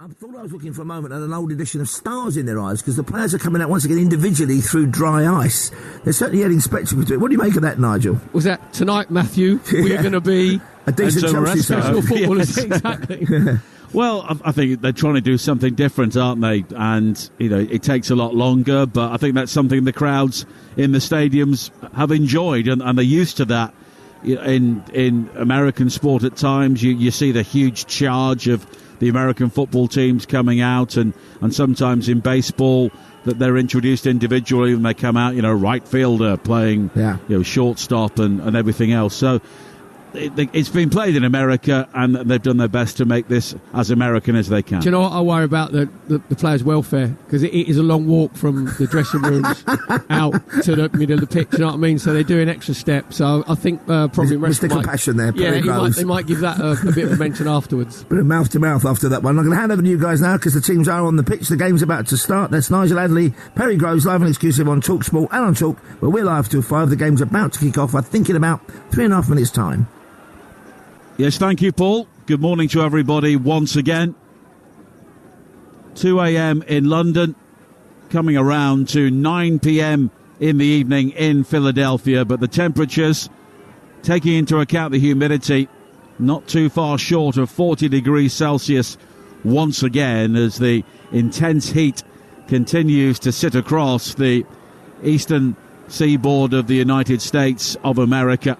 I thought I was looking for a moment at an old edition of Stars in Their Eyes, because the players are coming out once again individually through dry ice. They're certainly adding spectacle to it. What do you make of that, Nigel? Was that tonight, Matthew? We're going to be a decent Chelsea professional footballers. Yes. Exactly. Well, I think they're trying to do something different, aren't they? And, you know, it takes a lot longer, but I think that's something the crowds in the stadiums have enjoyed, and they're used to that. In American sport at times, you see the huge charge of the American football teams coming out, and sometimes in baseball that they're introduced individually and they come out, right fielder playing, shortstop and everything else. So it's been played in America, and they've done their best to make this as American as they can. Do you know what I worry about? The players' welfare, because it is a long walk from the dressing rooms out to the middle of the pitch, you know what I mean? So they're doing extra steps. So I think probably Mr. Compassion there. Yeah, they might give that a bit of a mention afterwards. Bit of mouth to mouth after that one. I'm going to hand over to you guys now, because the teams are on the pitch. The game's about to start. That's Nigel Adderley, Perry Groves, live and exclusive on Talksport and on Talk, where we're live till 5. The game's about to kick off, I think, in about 3.5 minutes' time. Yes, thank you, Paul. Good morning to everybody once again. 2 a.m. in London, coming around to 9 p.m. in the evening in Philadelphia. But the temperatures, taking into account the humidity, not too far short of 40 degrees Celsius once again, as the intense heat continues to sit across the eastern seaboard of the United States of America.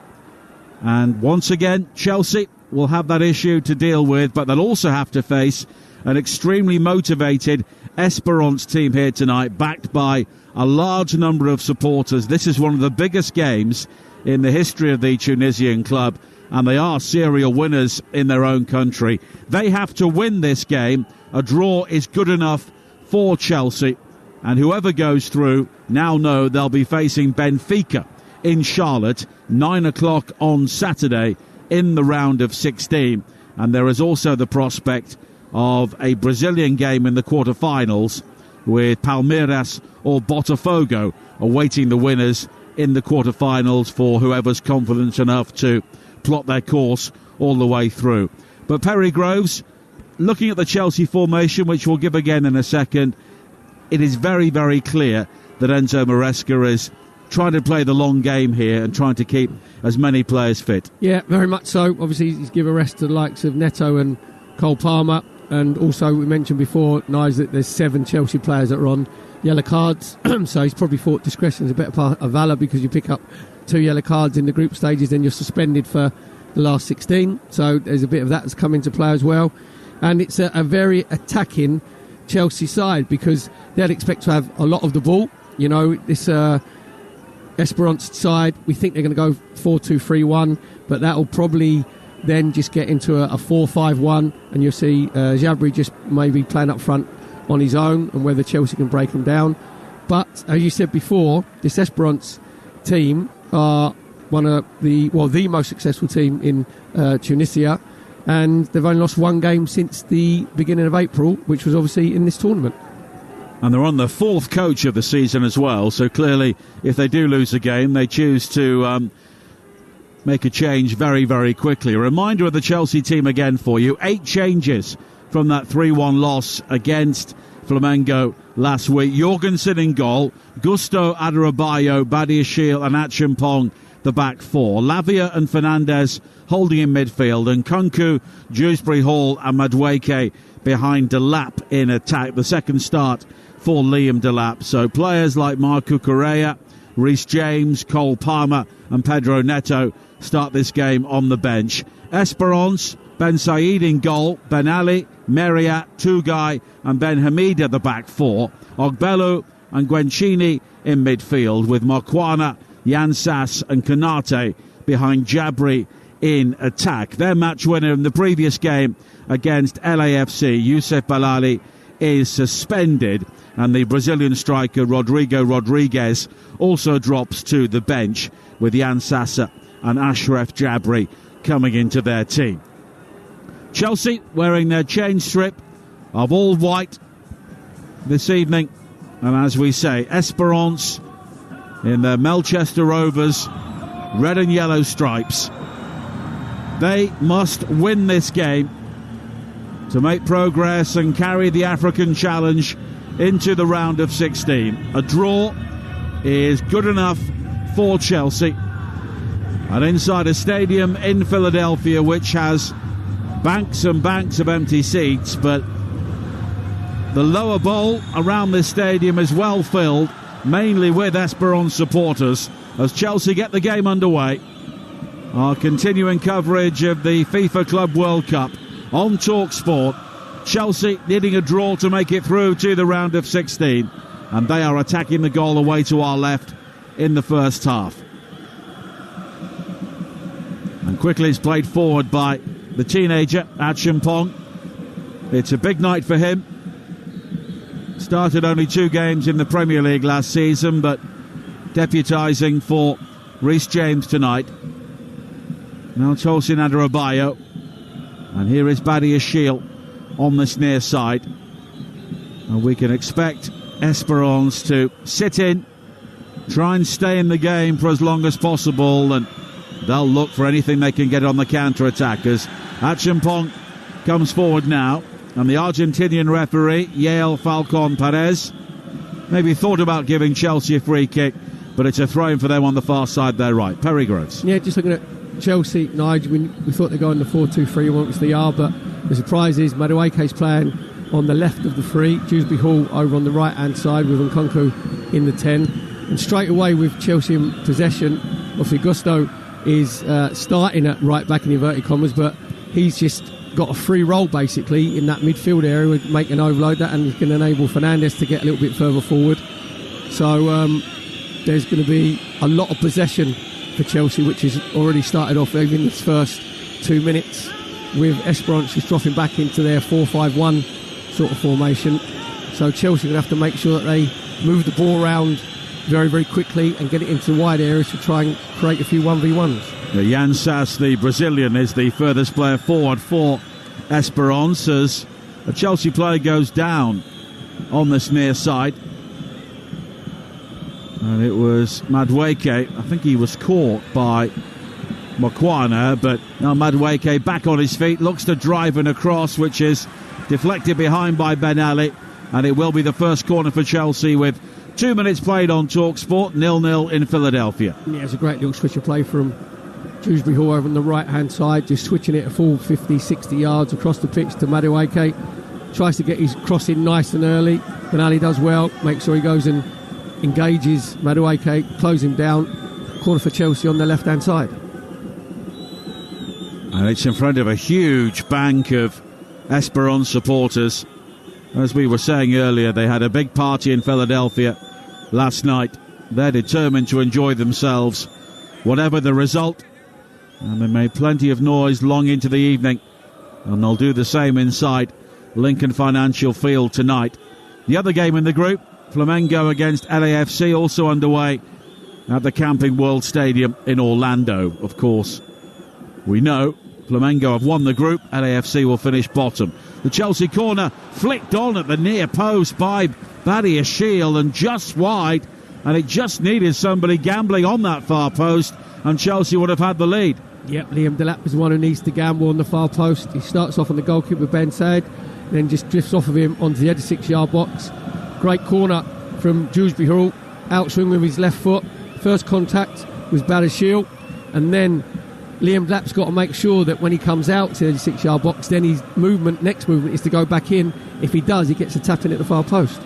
And once again, Chelsea will have that issue to deal with, but they'll also have to face an extremely motivated Esperance team here tonight, backed by a large number of supporters. This is one of the biggest games in the history of the Tunisian club, and they are serial winners in their own country. They have to win this game. A draw is good enough for Chelsea, and whoever goes through now know they'll be facing Benfica in Charlotte, 9 o'clock on Saturday in the round of 16. And there is also the prospect of a Brazilian game in the quarterfinals, with Palmeiras or Botafogo awaiting the winners in the quarterfinals for whoever's confident enough to plot their course all the way through. But Perry Groves, looking at the Chelsea formation, which we'll give again in a second, it is very, very clear that Enzo Maresca is trying to play the long game here and trying to keep as many players fit. Yeah, very much so. Obviously, he's given a rest to the likes of Neto and Cole Palmer. And also, we mentioned before, Nige, that there's 7 Chelsea players that are on yellow cards. So he's probably thought discretion is a better part of valour, because you pick up 2 yellow cards in the group stages, then you're suspended for the last 16. So there's a bit of that that's come into play as well. And it's a very attacking Chelsea side, because they'd expect to have a lot of the ball. This Esperance side, we think they're going to go 4-2-3-1, but that'll probably then just get into a 4-5-1, and you'll see Jabri just maybe playing up front on his own, and whether Chelsea can break him down. But as you said before, this Esperance team are one of the most successful team in Tunisia, and they've only lost 1 game since the beginning of April, which was obviously in this tournament. And they're on the 4th coach of the season as well, so clearly if they do lose a game, they choose to make a change very, very quickly. A reminder of the Chelsea team again for you. 8 changes from that 3-1 loss against Flamengo last week. Jorgensen in goal, Gusto, Adarabioyo, Badiashile and Achimpong the back 4. Lavia and Fernandes holding in midfield, and Kunku, Dewsbury Hall and Madueke behind Delap in attack. The second start for Liam Delap. So players like Marco Correa, Reece James, Cole Palmer and Pedro Neto start this game on the bench. Esperance, Ben Said in goal, Ben Ali, Meriat, Tugay and Ben Hamid at the back 4. Ogbelu and Gwenchini in midfield, with Marquana, Yansas and Konate behind Jabri in attack. Their match winner in the previous game against LAFC, Youssef Balali, is suspended, and the Brazilian striker Rodrigo Rodriguez also drops to the bench, with Jan Sasa and Ashraf Jabri coming into their team. Chelsea wearing their change strip of all white this evening, and as we say, Esperance in their Melchester Rovers red and yellow stripes. They must win this game to make progress and carry the African challenge into the round of 16. A draw is good enough for Chelsea. And inside a stadium in Philadelphia which has banks and banks of empty seats, but the lower bowl around this stadium is well filled, mainly with Esperance supporters, as Chelsea get the game underway. Our continuing coverage of the FIFA Club World Cup on Talksport. Chelsea needing a draw to make it through to the round of 16, and they are attacking the goal away to our left in the first half. And quickly it's played forward by the teenager Achimpong. It's a big night for him. Started only 2 games in the Premier League last season, but deputising for Reece James tonight. Now Tosin Adarabioyo, and here is Badia Shiel on this near side, and we can expect Esperance to sit in, try and stay in the game for as long as possible, and they'll look for anything they can get on the counter-attack as Achimpong comes forward now, and the Argentinian referee Yael Falcon Perez maybe thought about giving Chelsea a free kick, but it's a throw-in for them on the far side there, right. Perry Groves. Yeah, just looking at Chelsea, Nigel, we thought they'd go in the 4-2-3-1, which they are, but the surprise is Madueke's playing on the left of the 3, Dewsbury Hall over on the right-hand side with Nkunku in the 10. And straight away with Chelsea in possession, obviously Gusto is starting at right back in inverted commas, but he's just got a free role basically in that midfield area with make an overload that, and can enable Fernandes to get a little bit further forward. So there's going to be a lot of possession for Chelsea, which has already started off even in its first 2 minutes, with Esperance just dropping back into their 4-5-1 sort of formation. So Chelsea are going to have to make sure that they move the ball around very, very quickly and get it into wide areas to try and create a few 1v1s. Jan Sass, the Brazilian, is the furthest player forward for Esperance as a Chelsea player goes down on this near side. And it was Madueke. I think he was caught by Mokwana, but now Madueke back on his feet, looks to drive and across, which is deflected behind by Ben Ali, and it will be the first corner for Chelsea with 2 minutes played on Talksport, 0-0 in Philadelphia. Yeah, it's a great little switch of play from Dewsbury Hall over on the right-hand side, just switching it a full 50, 60 yards across the pitch to Madueke. Tries to get his cross in nice and early. Ben Ali does well, makes sure he goes and engages Madueke, close him down. Corner for Chelsea on the left-hand side. And it's in front of a huge bank of Esperance supporters. As we were saying earlier, they had a big party in Philadelphia last night. They're determined to enjoy themselves, whatever the result. And they made plenty of noise long into the evening. And they'll do the same inside Lincoln Financial Field tonight. The other game in the group, Flamengo against LAFC, also underway at the Camping World Stadium in Orlando. Of course, we know Flamengo have won the group. LAFC will finish bottom. The Chelsea corner flicked on at the near post by Badia Shiel and just wide, and it just needed somebody gambling on that far post and Chelsea would have had the lead. Yep, Liam Delap is the one who needs to gamble on the far post. He starts off on the goalkeeper Ben Said, then just drifts off of him onto the edge of 6-yard box. Great corner from Dewsbury Hall, outswing with his left foot. First contact was Badia Shiel, and then Liam Delap's got to make sure that when he comes out to the 6-yard box, then his next movement is to go back in. If he does, he gets a tap in at the far post.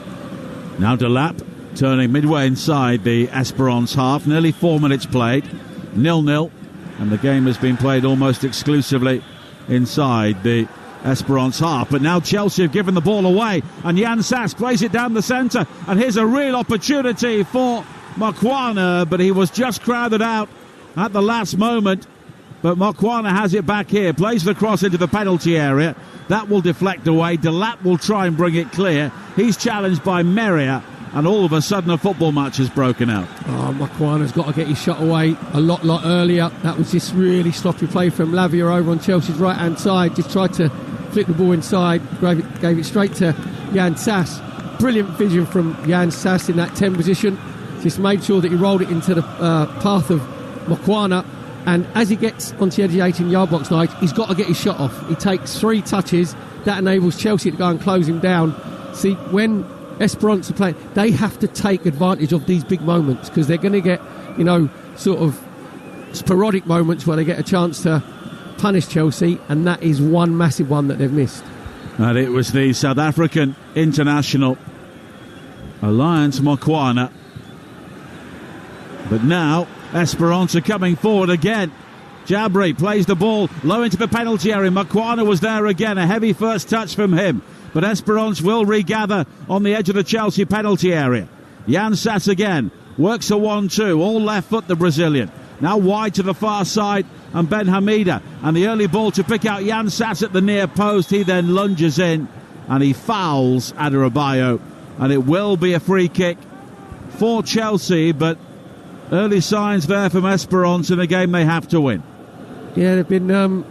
Now Delap turning midway inside the Esperance half. Nearly 4 minutes played. 0-0. And the game has been played almost exclusively inside the Esperance half. But now Chelsea have given the ball away. And Jan Sass plays it down the centre. And here's a real opportunity for Mokwana. But he was just crowded out at the last moment. But Mokwana has it back here. Plays the cross into the penalty area. That will deflect away. Delap will try and bring it clear. He's challenged by Meria. And all of a sudden a football match has broken out. Oh, Mokwana's got to get his shot away a lot earlier. That was just really sloppy play from Lavia over on Chelsea's right-hand side. Just tried to flick the ball inside, gave it straight to Jan Sass. Brilliant vision from Jan Sass in that 10 position. Just made sure that he rolled it into the path of Mokwana. And as he gets onto the edge of the 18-yard box, Nige, he's got to get his shot off. He takes 3 touches. That enables Chelsea to go and close him down. See, when Esperance are playing, they have to take advantage of these big moments, because they're going to get, sort of sporadic moments where they get a chance to punish Chelsea, and that is one massive one that they've missed. And it was the South African international, Alliance Mokwana. But now Esperance are coming forward again. Jabri plays the ball low into the penalty area. Mokwana was there again. A heavy first touch from him. But Esperance will regather on the edge of the Chelsea penalty area. Jan Sass again. Works a 1-2. All left foot, the Brazilian. Now wide to the far side. And Ben Hamida. And the early ball to pick out Jan Sass at the near post. He then lunges in. And he fouls Adebayo. And it will be a free kick for Chelsea. But early signs there from Esperance in a game they have to win. Yeah, they've been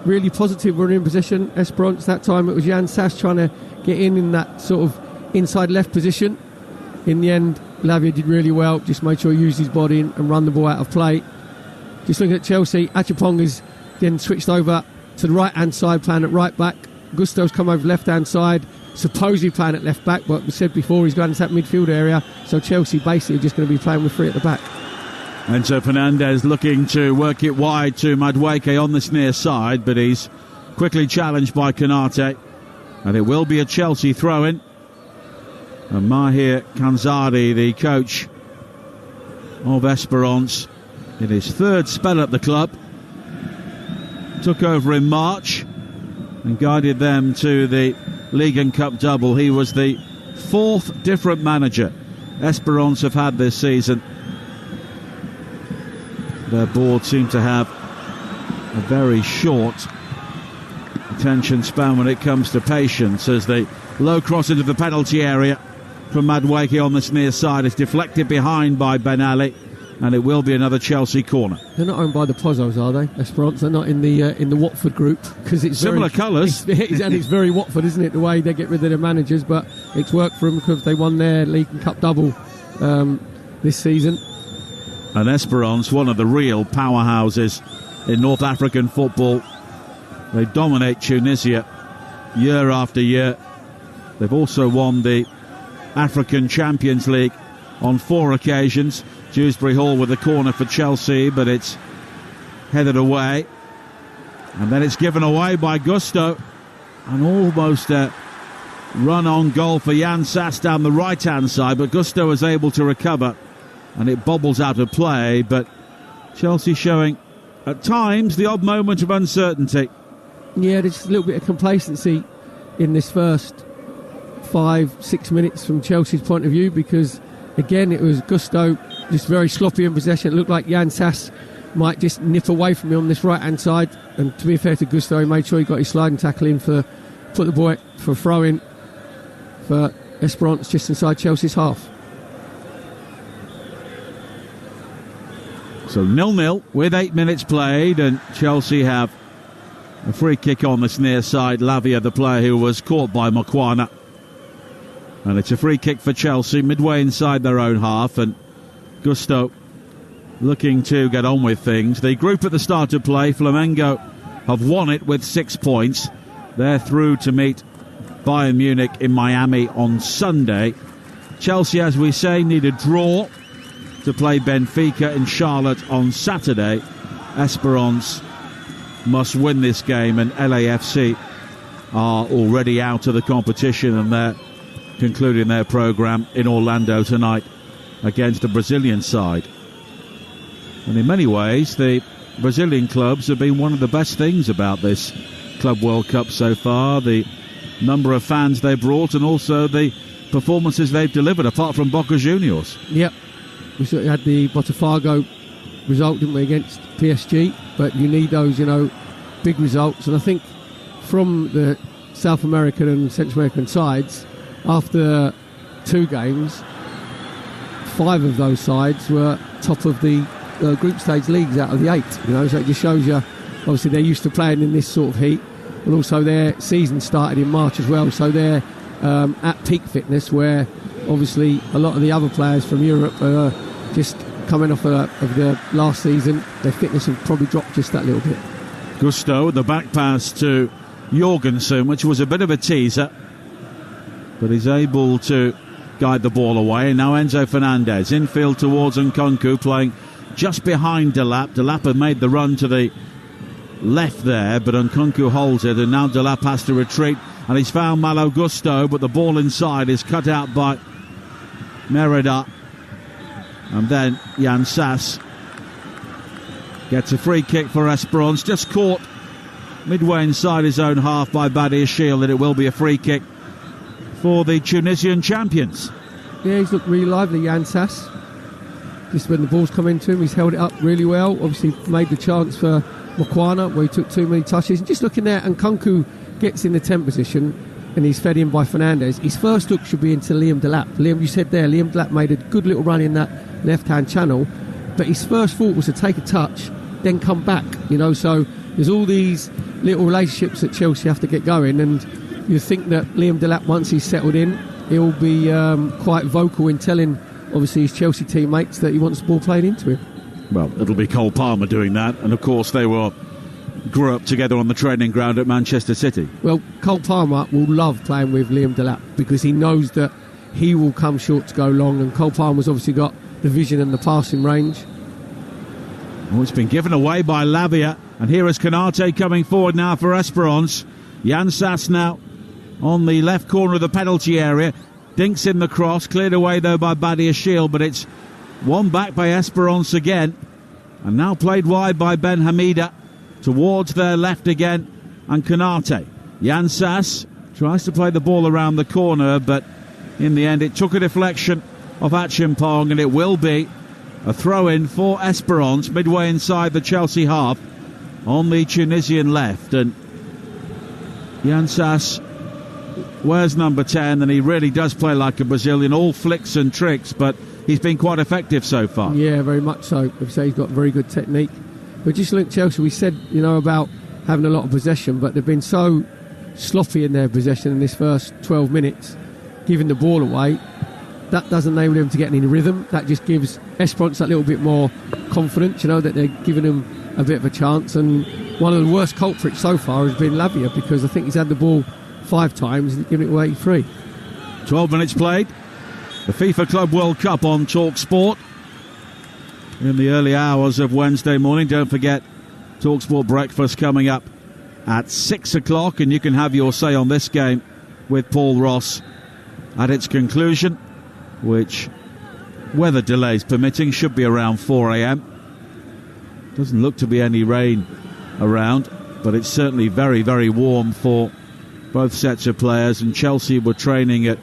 really positive when in possession. Esperance, that time it was Jan Sass trying to get in that sort of inside left position. In the end, Lavia did really well, just made sure he used his body and run the ball out of play. Just looking at Chelsea, Achapong has then switched over to the right-hand side, playing at right back. Gusto's come over left-hand side, supposedly playing at left back, but we said before he's going into that midfield area, so Chelsea basically just going to be playing with 3 at the back. Enzo Fernandez looking to work it wide to Madueke on this near side, but he's quickly challenged by Konate. And it will be a Chelsea throw-in. And Mahir Kanzadi, the coach of Esperance, in his 3rd spell at the club, took over in March and guided them to the League and Cup double. He was the 4th different manager Esperance have had this season. Their board seemed to have a very short attention span when it comes to patience, as the low cross into the penalty area from Madueke on this near side is deflected behind by Ben Ali, and it will be another Chelsea corner. They're not owned by the Pozzos, are they? Esperance, they're not in the Watford group, because it's similar colours. And it's very Watford, isn't it? The way they get rid of their managers, but it's worked for them because they won their League and Cup double this season. And Esperance, one of the real powerhouses in North African football. They dominate Tunisia year after year. They've also won the African Champions League on 4 occasions. Dewsbury Hall with a corner for Chelsea, but it's headed away. And then it's given away by Gusto. And almost a run-on goal for Jan Sass down the right-hand side, but Gusto is able to recover. And it bobbles out of play, but Chelsea showing at times the odd moment of uncertainty. Yeah, there's just a little bit of complacency in this first 5-6 minutes from Chelsea's point of view, because again it was Gusto just very sloppy in possession. It looked like Jan Sass might just nip away from him on this right hand side, and to be fair to Gusto, he made sure he got his sliding tackle in for put the ball for throw in for Esperance just inside Chelsea's half. So 0-0 with 8 minutes played, and Chelsea have a free kick on this near side. Lavia, the player who was caught by Mokwana. And it's a free kick for Chelsea midway inside their own half, and Gusto looking to get on with things. The group at the start of play, Flamengo, have won it with 6 points. They're through to meet Bayern Munich in Miami on Sunday. Chelsea, as we say, need a draw to play Benfica in Charlotte on Saturday. Esperance must win this game, and LAFC are already out of the competition, and they're concluding their programme in Orlando tonight against the Brazilian side. And in many ways, the Brazilian clubs have been one of the best things about this Club World Cup so far. The number of fans they brought, and also the performances they've delivered, apart from Boca Juniors. Yep. We certainly had the Botafogo result, didn't we, against PSG, but you need those, big results. And I think from the South American and Central American sides, after 2 games, 5 of those sides were top of the group stage leagues out of the 8, so it just shows you, obviously they're used to playing in this sort of heat, and also their season started in March as well, so they're at peak fitness, where obviously a lot of the other players from Europe are just coming off of the last season. Their fitness will probably drop just that little bit. Gusto, the back pass to Jorgensen, which was a bit of a teaser, but he's able to guide the ball away. And now Enzo Fernandez, infield towards Nkunku, playing just behind Delap. Delap had made the run to the left there, but Nkunku holds it, and now Delap has to retreat, and he's found Malo Gusto, but the ball inside is cut out by Merida. And then Jan Sass gets a free kick for Esperance, just caught midway inside his own half by Badiashile, and it will be a free kick for the Tunisian champions. Yeah, he's looked really lively, Jan Sass. Just when the ball's come into him, he's held it up really well. Obviously made the chance for Mokwana, where he took too many touches. And just looking there, Nkunku gets in the 10 position, and he's fed in by Fernandez. His first look should be into Liam Delap. Liam, you said there, Liam Delap made a good little run in that left-hand channel, but his first thought was to take a touch, then come back, so there's all these little relationships that Chelsea have to get going, and you think that Liam Delap, once he's settled in, he'll be quite vocal in telling, obviously, his Chelsea teammates that he wants the ball played into him. Well, it'll be Cole Palmer doing that, and of course they grew up together on the training ground at Manchester City. Well, Cole Palmer will love playing with Liam Delap because he knows that he will come short to go long, and Cole Palmer's obviously got the vision and the passing range. Oh, it's been given away by Lavia, and here is Konate coming forward now for Esperance. Jan Sass now on the left corner of the penalty area, dinks in the cross, cleared away though by Badiashile, but it's won back by Esperance again, and now played wide by Ben Hamida towards their left again, and Konate. Jan Sass tries to play the ball around the corner, but in the end it took a deflection of Achimpong, and it will be a throw-in for Esperance midway inside the Chelsea half on the Tunisian left. And Jan Sass wears number 10, and he really does play like a Brazilian, all flicks and tricks, but he's been quite effective so far. Yeah, very much so. I'd say he's got very good technique. But just look at Chelsea, we said, about having a lot of possession, but they've been so sloppy in their possession in this first 12 minutes, giving the ball away. That doesn't enable them to get any rhythm. That just gives Esperance that little bit more confidence, that they're giving them a bit of a chance. And one of the worst culprits so far has been Lavia, because I think he's had the ball 5 times and given it away 3. 12 minutes played. The FIFA Club World Cup on Talksport in the early hours of Wednesday morning. Don't forget Talksport breakfast coming up at 6 o'clock, and you can have your say on this game with Paul Ross at its conclusion, which, weather delays permitting, should be around 4 a.m. Doesn't look to be any rain around, but it's certainly very, very warm for both sets of players. And Chelsea were training at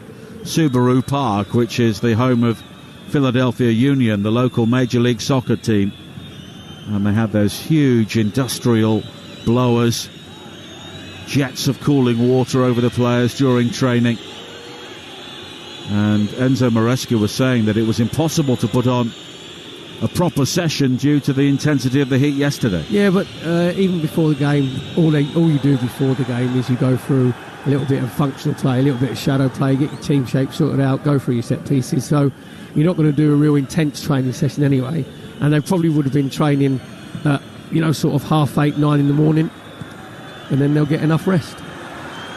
Subaru Park, which is the home of Philadelphia Union, the local Major League Soccer team. And they have those huge industrial blowers, jets of cooling water over the players during training. And Enzo Maresca was saying that it was impossible to put on a proper session due to the intensity of the heat yesterday. Yeah, but even before the game, all you do before the game is you go through a little bit of functional play, a little bit of shadow play, get your team shape sorted out, go through your set pieces. So you're not going to do a real intense training session anyway. And they probably would have been training at, sort of 8:30, 9 in the morning, and then they'll get enough rest.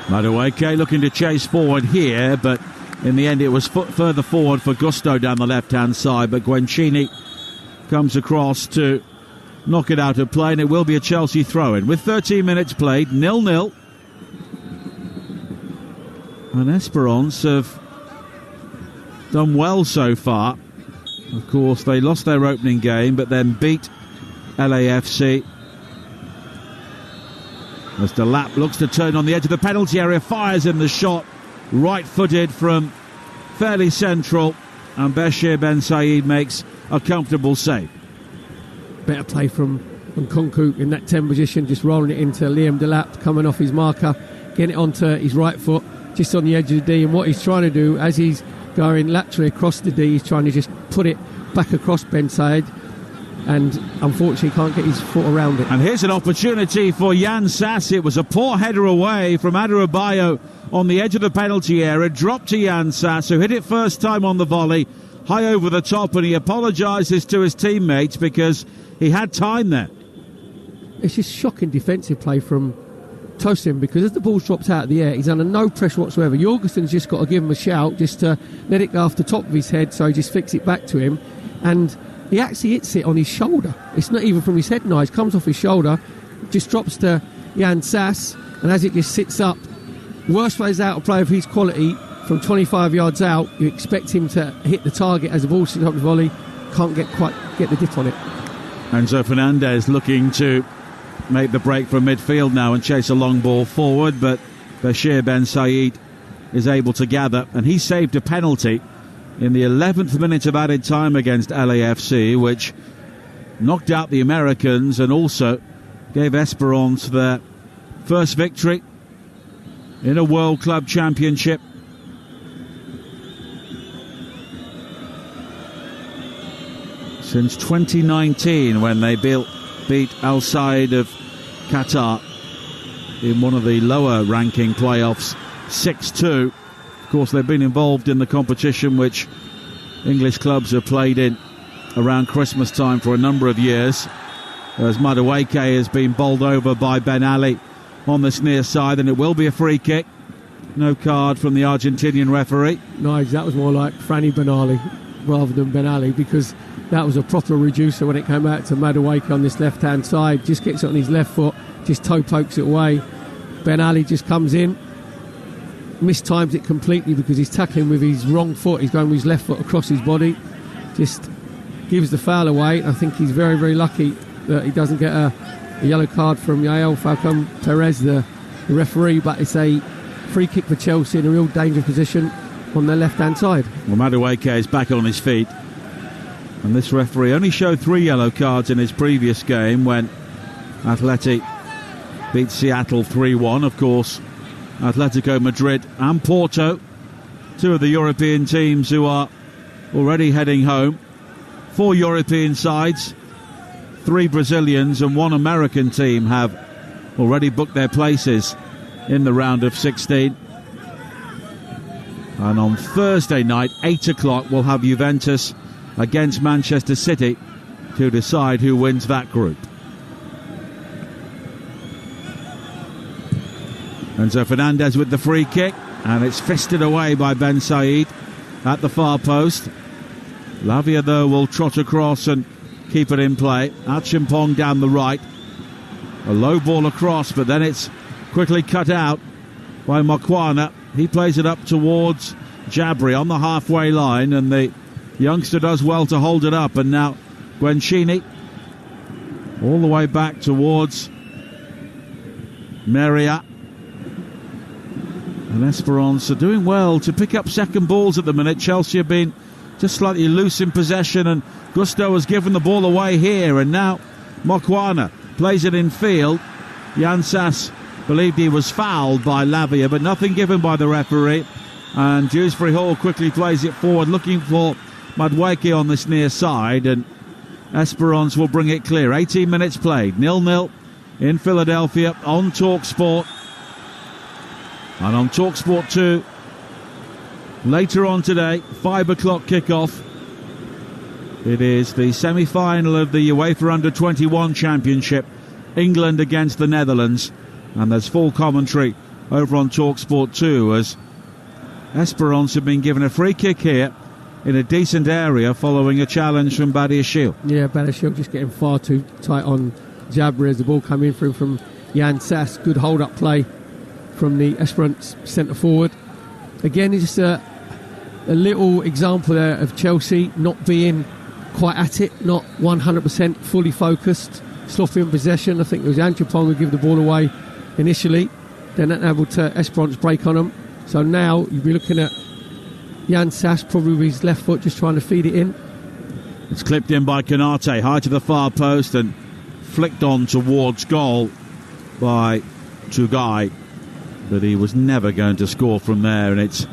Madueke looking to chase forward here, but in the end it was further forward for Gusto down the left-hand side, but Guencini comes across to knock it out of play, and it will be a Chelsea throw-in. With 13 minutes played, 0-0. And Esperance have done well so far. Of course, they lost their opening game, but then beat LAFC. As Delap looks to turn on the edge of the penalty area, fires in the shot, right-footed from fairly central, and Bashir Ben Said makes a comfortable save. Better play from Nkunku in that 10 position, just rolling it into Liam Delap, coming off his marker, getting it onto his right foot, just on the edge of the D. And what he's trying to do, as he's going laterally across the D, he's trying to just put it back across Ben Said, and unfortunately can't get his foot around it. And here's an opportunity for Jan Sass. It was a poor header away from Adebayo on the edge of the penalty area, dropped to Jan Sass, who hit it first time on the volley, high over the top, and he apologises to his teammates because he had time there. It's just shocking defensive play from Tosin, because as the ball drops out of the air, he's under no pressure whatsoever. Jorgensen's just got to give him a shout just to let it go off the top of his head, so he just flicks it back to him, and he actually hits it on his shoulder. It's not even from his head now, it comes off his shoulder, just drops to Jan Sass, and as it just sits up, worst players out of play of his quality from 25 yards out, you expect him to hit the target as the ball sits up the volley, can't quite get the dip on it. Enzo Fernandez looking to make the break from midfield now and chase a long ball forward, but Bashir Ben Said is able to gather, and he saved a penalty in the 11th minute of added time against LAFC, which knocked out the Americans and also gave Esperance their first victory in a World Club Championship. Since 2019, when they beat Al Said of Qatar in one of the lower ranking playoffs 6-2. Of course, they've been involved in the competition which English clubs have played in around Christmas time for a number of years, as Madueke has been bowled over by Ben Ali on this near side, and it will be a free kick. No card from the Argentinian referee. Nice, that was more like Franny Ben Ali rather than Ben Ali, because that was a proper reducer when it came out to Madueke on this left-hand side. Just gets it on his left foot, just toe pokes it away. Ben Ali just comes in, mistimes it completely because he's tackling with his wrong foot. He's going with his left foot across his body. Just gives the foul away. I think he's very, very lucky that he doesn't get a yellow card from Yael Falcon Perez, the referee, but it's a free kick for Chelsea in a real dangerous position on their left-hand side. Well, Madueke is back on his feet. And this referee only showed 3 yellow cards in his previous game when Athletic beat Seattle 3-1. Of course, Atletico Madrid and Porto, 2 of the European teams who are already heading home. 4 European sides, 3 Brazilians and 1 American team have already booked their places in the round of 16. And on Thursday night, 8 o'clock, we'll have Juventus against Manchester City to decide who wins that group. Enzo Fernandez with the free kick, and it's fisted away by Ben Said at the far post. Lavia, though, will trot across and keep it in play. Achimpong down the right. A low ball across, but then it's quickly cut out by Mokwana. He plays it up towards Jabri on the halfway line, and the youngster does well to hold it up. And now Guencini all the way back towards Meria. And Esperance are doing well to pick up second balls at the minute. Chelsea have been just slightly loose in possession, and Gusto has given the ball away here. And now Mokwana plays it in field. Jan Sass believed he was fouled by Lavia, but nothing given by the referee. And Dewsbury Hall quickly plays it forward, looking for Madueke on this near side, and Esperance will bring it clear. 18 minutes played, 0-0 in Philadelphia on Talksport. And on Talksport 2, later on today, 5 o'clock kickoff. It is the semi-final of the UEFA Under-21 Championship, England against the Netherlands. And there's full commentary over on Talksport 2 as Esperance have been given a free kick here in a decent area following a challenge from Badiashile. Yeah, Badiashile just getting far too tight on Jabri as the ball came in for him from Jan Sass. Good hold-up play from the Esperance centre forward. Again, it's just a little example there of Chelsea not being quite at it, not 100% fully focused, sloppy in possession. I think it was Anchopong who gave the ball away initially, then able to Esperance break on them. So now you'll be looking at Jan Sass probably with his left foot just trying to feed it in. It's clipped in by Konate, high to the far post and flicked on towards goal by Tugai. But he was never going to score from there, and it's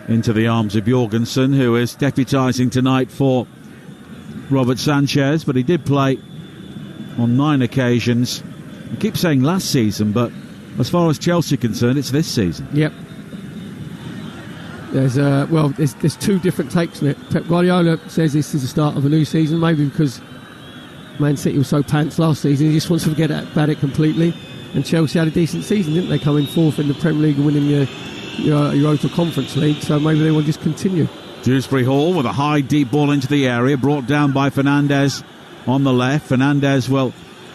into the arms of Jorgensen, who is deputising tonight for Robert Sanchez, but he did play on 9 occasions. I keep saying last season, but as far as Chelsea are concerned, it's this season. Yep. There's two different takes on it. Pep Guardiola says this is the start of a new season, maybe because Man City was so pants last season, he just wants to forget about it completely. And Chelsea had a decent season, didn't they? Coming fourth in the Premier League and winning your Europa Conference League, so maybe they will just continue. Dewsbury Hall with a high, deep ball into the area, brought down by Fernandez on the left. Fernandez will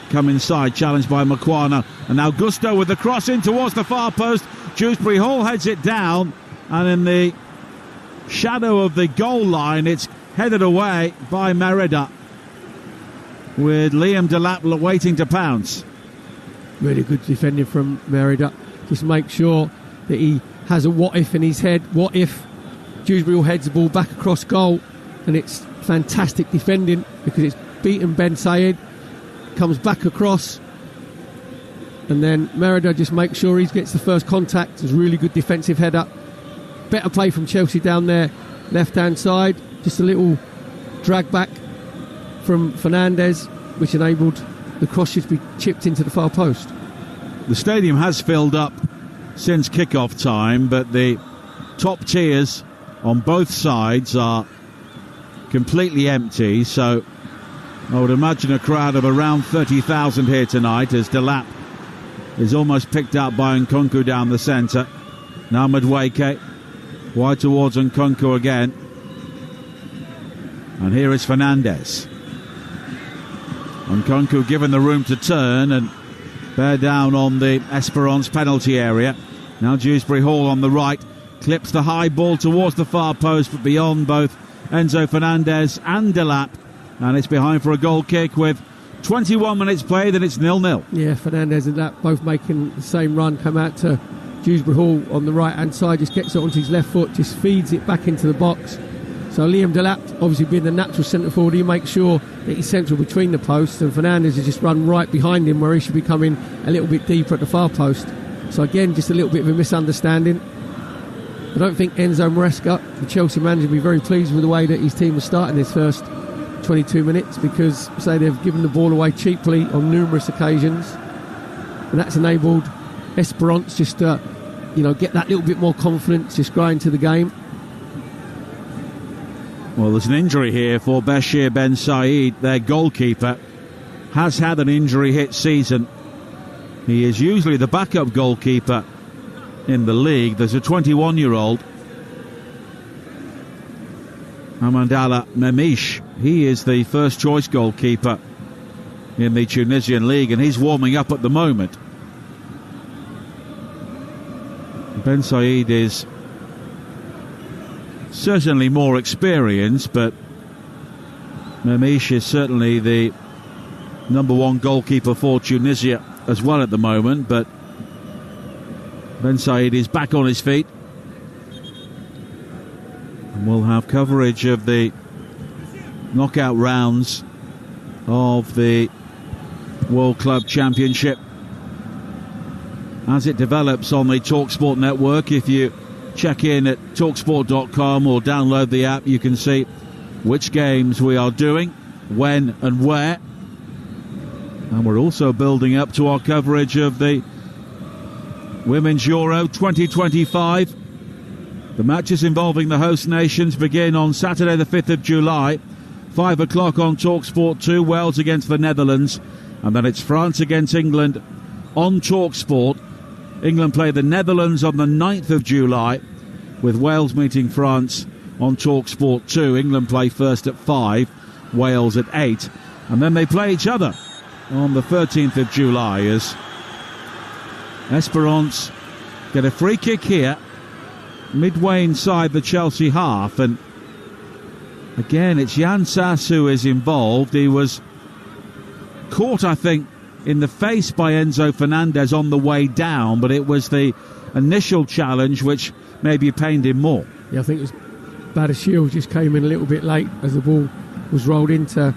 come inside, challenged by Makwana. And now Gusto with the cross in towards the far post. Dewsbury Hall heads it down, and in the shadow of the goal line, it's headed away by Merida, with Liam Delap waiting to pounce. Really good defending from Merida. Just make sure that he has a what if in his head. What if Dewsbury Hall heads the ball back across goal? And it's fantastic defending because it's beaten Ben Said, comes back across, and then Merida just makes sure he gets the first contact. It's a really good defensive header. Better play from Chelsea down there, left hand side. Just a little drag back from Fernandez, which enabled the cross to be chipped into the far post. The stadium has filled up since kick-off time, but the top tiers on both sides are completely empty, so I would imagine a crowd of around 30,000 here tonight, as Delap is almost picked out by Nkunku down the centre. Now Madueke wide towards Nkunku again, and here is Fernandez. Nkunku given the room to turn and bear down on the Esperance penalty area. Now Dewsbury Hall on the right clips the high ball towards the far post, but beyond both Enzo Fernandez and Delap, and it's behind for a goal kick with 21 minutes played, and it's 0-0. Yeah, Fernandez and Delap both making the same run, come out to Dewsbury Hall on the right hand side, just gets it onto his left foot, just feeds it back into the box. So Liam Delap, obviously being the natural centre forward, he makes sure that he's central between the posts, and Fernandez has just run right behind him where he should be coming a little bit deeper at the far post. So again, just a little bit of a misunderstanding. I don't think Enzo Maresca, the Chelsea manager, will be very pleased with the way that his team was starting this first 22 minutes, because say they've given the ball away cheaply on numerous occasions, and that's enabled Esperance just to get that little bit more confidence, just grow into the game. Well, there's an injury here for Bashir Ben Said. Their goalkeeper has had an injury-hit season. He is usually the backup goalkeeper in the league. There's a 21-year-old, Hamandallah Memish. He is the first-choice goalkeeper in the Tunisian league, and he's warming up at the moment. Ben Said is certainly more experienced, but Memish is certainly the number one goalkeeper for Tunisia as well at the moment. But Ben Said is back on his feet, and we'll have coverage of the knockout rounds of the World Club Championship as it develops on the Talksport network. If you check in at talksport.com or download the app, you can see which games we are doing, when and where. And we're also building up to our coverage of the Women's Euro 2025. The matches involving the host nations begin on Saturday the 5th of July, 5 o'clock on Talksport 2, Wales against the Netherlands, and then it's France against England on Talksport. England play the Netherlands on the 9th of July, with Wales meeting France on Talksport 2. England play first at 5, Wales at 8, and then they play each other on the 13th of July as Esperance get a free kick here, midway inside the Chelsea half, and again it's Jan Sass who is involved. He was caught, I think, in the face by Enzo Fernandez on the way down, but it was the initial challenge which maybe pained him more. Yeah, I think it was Badiashile just came in a little bit late as the ball was rolled into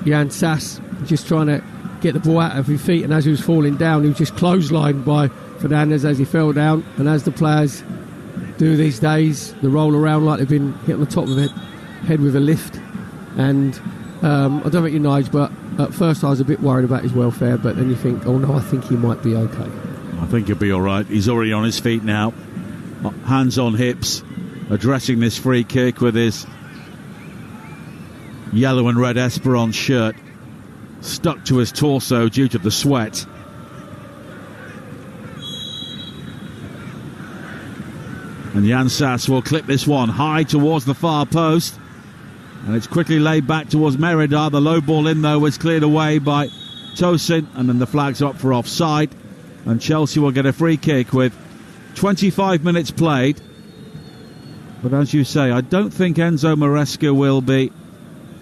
Jan Sass, just trying to get the ball out of his feet, and as he was falling down, he was just clotheslined by Fernandez as he fell down. And as the players do these days, they roll around like they've been hit on the top of the head with a lift. And I don't know about you, Nige, but at first I was a bit worried about his welfare, but then you think, oh no, I think he might be okay. I think he'll be all right. He's already on his feet now. hands on hips, addressing this free kick with his yellow and red Esperance shirt stuck to his torso due to the sweat. And Jan Sass will clip this one high towards the far post. And it's quickly laid back towards Merida. The low ball in, though, was cleared away by Tosin. And then the flag's up for offside. And Chelsea will get a free kick with 25 minutes played. But as you say, I don't think Enzo Maresca will be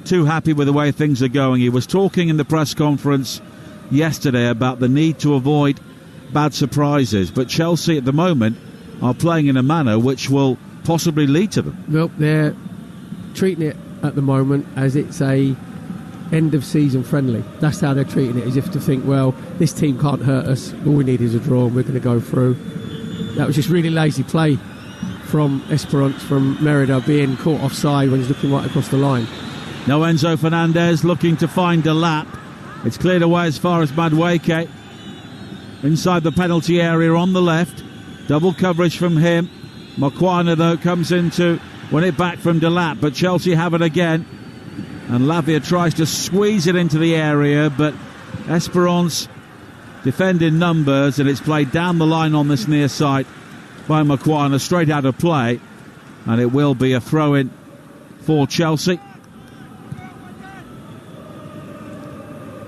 too happy with the way things are going. He was talking in the press conference yesterday about the need to avoid bad surprises. But Chelsea at the moment are playing in a manner which will possibly lead to them. Well, they're treating it at the moment as it's a end of season friendly. That's how they're treating it, as if to think, well, this team can't hurt us, all we need is a draw and we're going to go through. That was just really lazy play from Esperance, from Merida being caught offside when he's looking right across the line. Now Enzo Fernandez looking to find a lap. It's cleared away as far as Madueke. Inside the penalty area on the left. Double coverage from him. Makwana, though, comes in to win it back from Delap, but Chelsea have it again. And Lavia tries to squeeze it into the area, but Esperance defend in numbers, and it's played down the line on this near side by Makwana, straight out of play. And it will be a throw-in for Chelsea.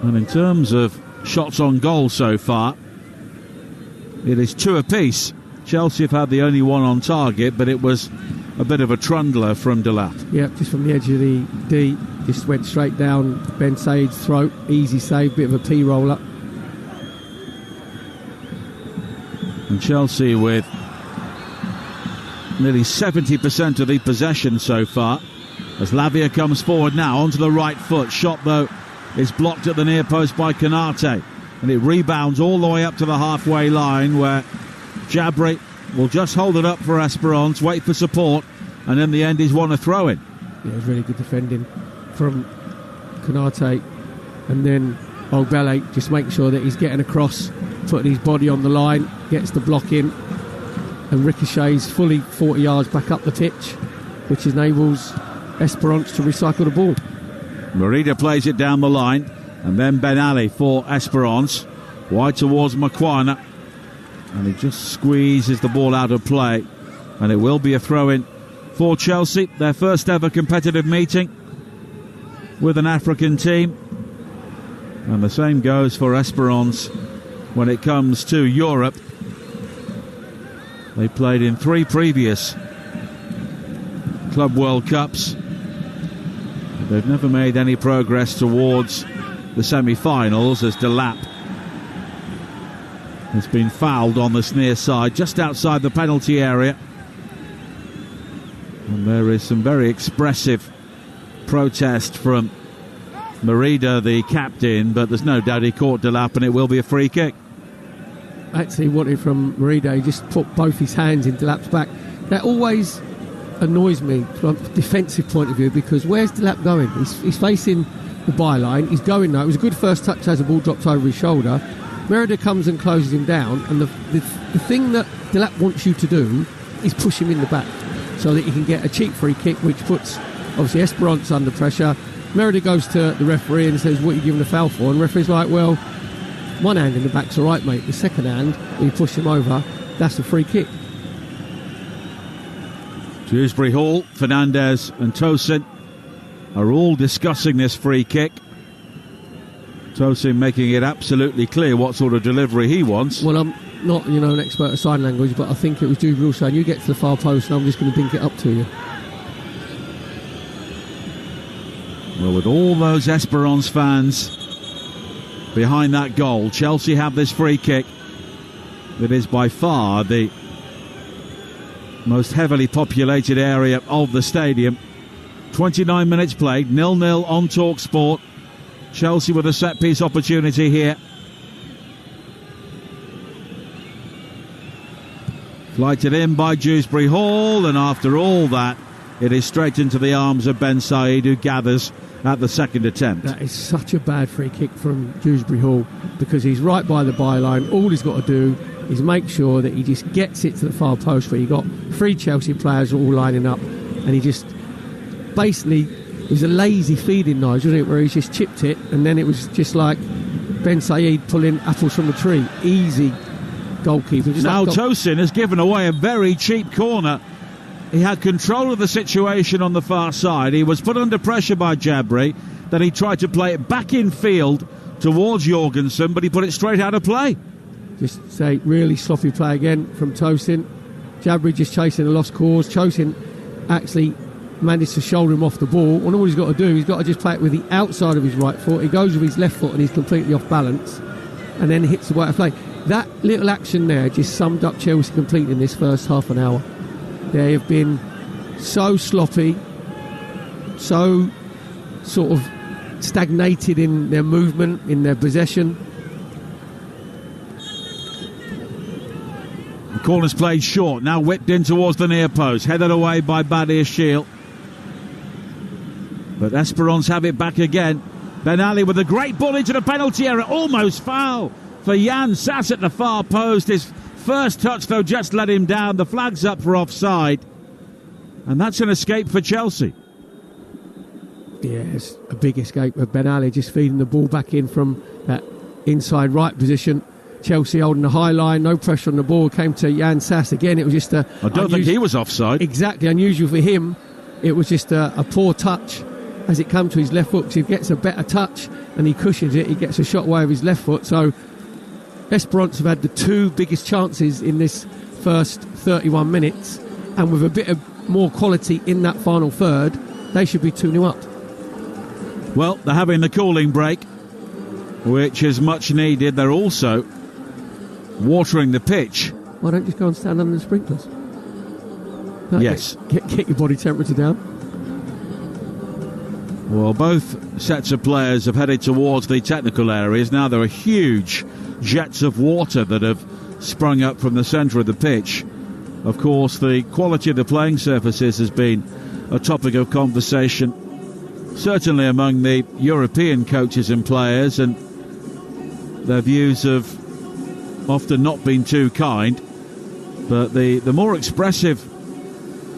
And in terms of shots on goal so far, it is 2 apiece. Chelsea have had the only one on target, but it was a bit of a trundler from Delap. Yeah, just from the edge of the D, just went straight down Ben Said's throat. Easy save, bit of a P-roller. And Chelsea with nearly 70% of the possession so far, as Lavia comes forward now onto the right foot. Shot, though, is blocked at the near post by Canate, and it rebounds all the way up to the halfway line, where Jabri will just hold it up for Esperance, wait for support, and in the end he's won a throw-in. Yeah, it was really good defending from Canate, and then Ogbele just making sure that he's getting across, putting his body on the line, gets the block in, and ricochets fully 40 yards back up the pitch, which enables Esperance to recycle the ball. Merida plays it down the line, and then Ben Ali for Esperance, wide towards Makwana, and he just squeezes the ball out of play, and it will be a throw-in for Chelsea, their first ever competitive meeting with an African team. And the same goes for Esperance when it comes to Europe. They played in 3 previous Club World Cups. They've never made any progress towards the semi-finals, as Delap has been fouled on this near side, just outside the penalty area. And there is some very expressive protest from Merida, the captain, but there's no doubt he caught Delap, and it will be a free kick. Actually wanted from Merida, he just put both his hands in Delap's back. That always annoys me from a defensive point of view, because where's Delap going? He's facing the byline, he's going now. It was a good first touch as the ball dropped over his shoulder. Merida comes and closes him down, and the thing that Delap wants you to do is push him in the back so that he can get a cheap free kick, which puts obviously Esperance under pressure. Merida goes to the referee and says, what are you giving a foul for? And the referee's like, well, one hand in the back's all right, mate. The second hand, when you push him over, that's a free kick. Dewsbury Hall, Fernandez and Tosin are all discussing this free kick. Tosin making it absolutely clear what sort of delivery he wants. Well, I'm not, an expert at sign language, but I think it was Dewsbury Hall saying, you get to the far post and I'm just going to dink it up to you. Well, with all those Esperance fans behind that goal, Chelsea have this free kick. It is by far the most heavily populated area of the stadium. 29 minutes played, 0-0 on Talksport. Chelsea with a set-piece opportunity here. Flighted in by Dewsbury Hall, and after all that it is straight into the arms of Ben Said, who gathers at the second attempt. That is such a bad free kick from Dewsbury Hall, because he's right by the byline. All he's got to do is make sure that he just gets it to the far post, where you got 3 Chelsea players all lining up, and he just basically, it was a lazy feeding, Nigel, wasn't it, where he just chipped it, and then it was just like Ben Said pulling apples from the tree. Easy goalkeeper. Now Tosin has given away a very cheap corner. He had control of the situation on the far side. He was put under pressure by Jabri. Then he tried to play it back in field towards Jorgensen, but he put it straight out of play. Just say really sloppy play again from Tosin. Jabri just chasing a lost cause. Tosin actually managed to shoulder him off the ball. And all he's got to do, he's got to just play it with the outside of his right foot. He goes with his left foot and he's completely off balance, and then hits the right play. That little action there just summed up Chelsea completely in this first half an hour. They have been so sloppy, so sort of stagnated in their movement, in their possession. The corner's played short, now whipped in towards the near post, headed away by Badir Shiel. But Esperance have it back again. Ben Ali with a great ball into the penalty area, almost foul for Jan Sass at the far post. His first touch, though, just let him down. The flag's up for offside. And that's an escape for Chelsea. Yes, a big escape of Ben Ali, just feeding the ball back in from that inside right position. Chelsea holding the high line, no pressure on the ball. Came to Jan Sass again. It was just a... I don't think he was offside. Exactly, unusual for him. It was just a poor touch as it came to his left foot. Because if he gets a better touch and he cushions it, he gets a shot away with his left foot. So Esperance have had the 2 biggest chances in this first 31 minutes, and with a bit of more quality in that final third, they should be 2-0 up. Well, they're having the cooling break, which is much needed. They're also watering the pitch. Why don't you just go and stand under the sprinklers? No, yes. Get your body temperature down. Well, both sets of players have headed towards the technical areas. Now there are huge jets of water that have sprung up from the centre of the pitch. Of course, the quality of the playing surfaces has been a topic of conversation, certainly among the European coaches and players, and their views have often not been too kind. But the more expressive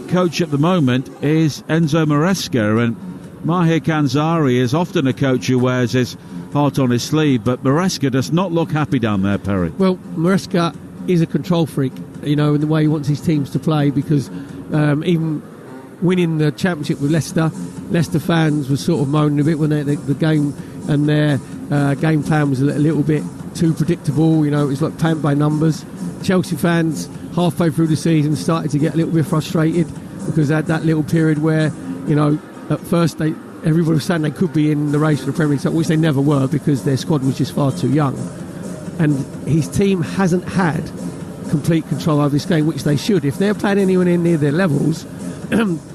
coach at the moment is Enzo Maresca, and Mahir Kanzari is often a coach who wears his heart on his sleeve, but Maresca does not look happy down there, Perry. Well, Maresca is a control freak, you know, in the way he wants his teams to play, because even winning the championship with Leicester fans were sort of moaning a bit when the game and their game plan was a little bit too predictable. You know, it's like playing by numbers. Chelsea fans halfway through the season started to get a little bit frustrated, because they had that little period where, you know, at first everybody was saying they could be in the race for the Premier League, which they never were, because their squad was just far too young. And his team hasn't had complete control over this game, which they should. If they're playing anyone in near their levels,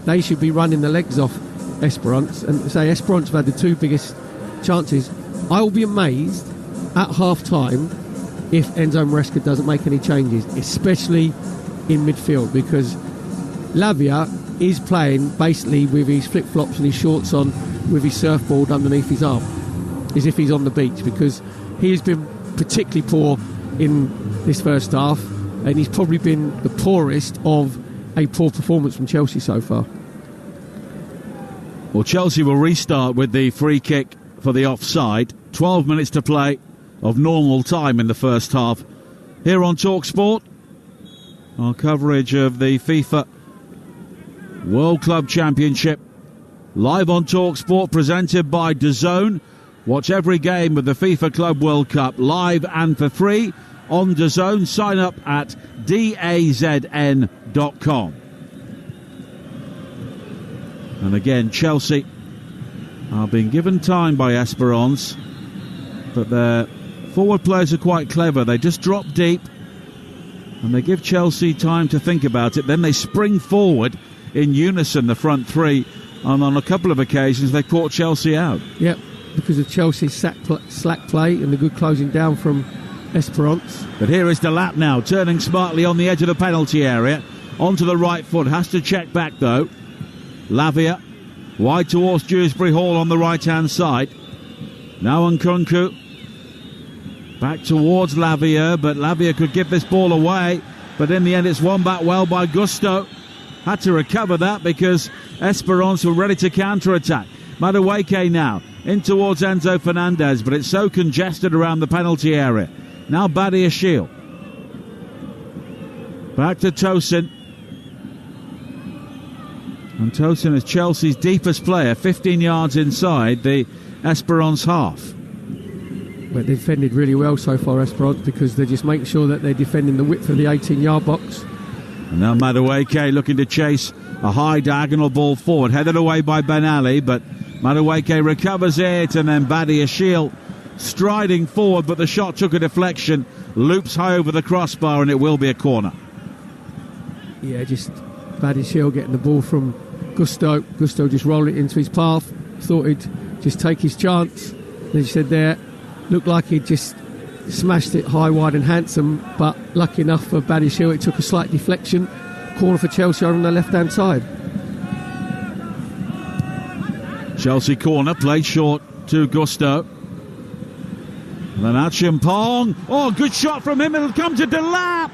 they should be running the legs off Esperance. And say Esperance have had the 2 biggest chances. I will be amazed at half-time if Enzo Maresca doesn't make any changes, especially in midfield, because Lavia is playing basically with his flip-flops and his shorts on, with his surfboard underneath his arm, as if he's on the beach, because he has been particularly poor in this first half, and he's probably been the poorest of a poor performance from Chelsea so far. Well, Chelsea will restart with the free kick for the offside. 12 minutes to play of normal time in the first half. Here on Talksport, our coverage of the FIFA World Club Championship, live on Talksport, presented by DAZN. Watch every game of the FIFA Club World Cup live and for free on DAZN. Sign up at dazn.com. And again, Chelsea are being given time by Esperance, but their forward players are quite clever. They just drop deep and they give Chelsea time to think about it. Then they spring forward in unison, the front 3, and on a couple of occasions they caught Chelsea out. Yep, because of Chelsea's slack play and the good closing down from Esperance. But here is Delap now, turning smartly on the edge of the penalty area, onto the right foot, has to check back though. Lavia, wide towards Dewsbury Hall on the right-hand side. Now Nkunku, back towards Lavia, but Lavia could give this ball away. But in the end, it's won back well by Gusto. Had to recover that because Esperance were ready to counter-attack. Madueke now in towards Enzo Fernandez, but it's so congested around the penalty area. Now Badiashile. Back to Tosin. And Tosin is Chelsea's deepest player, 15 yards inside the Esperance half. But they defended really well so far, Esperance, because they're just making sure that they're defending the width of the 18-yard box. And now Madueke looking to chase a high diagonal ball forward, headed away by Ben Ali, but Madueke recovers it, and then Badiashile striding forward, but the shot took a deflection, loops high over the crossbar, and it will be a corner. Yeah, just Badiashile getting the ball from Gusto. Gusto just rolled it into his path, thought he'd just take his chance. As you said there, looked like he'd just smashed it high, wide and handsome, but lucky enough for Badiashile, it took a slight deflection. Corner for Chelsea on the left-hand side. Chelsea corner, played short to Gusto. And then Achimpong. Oh, good shot from him. It'll come to Delap.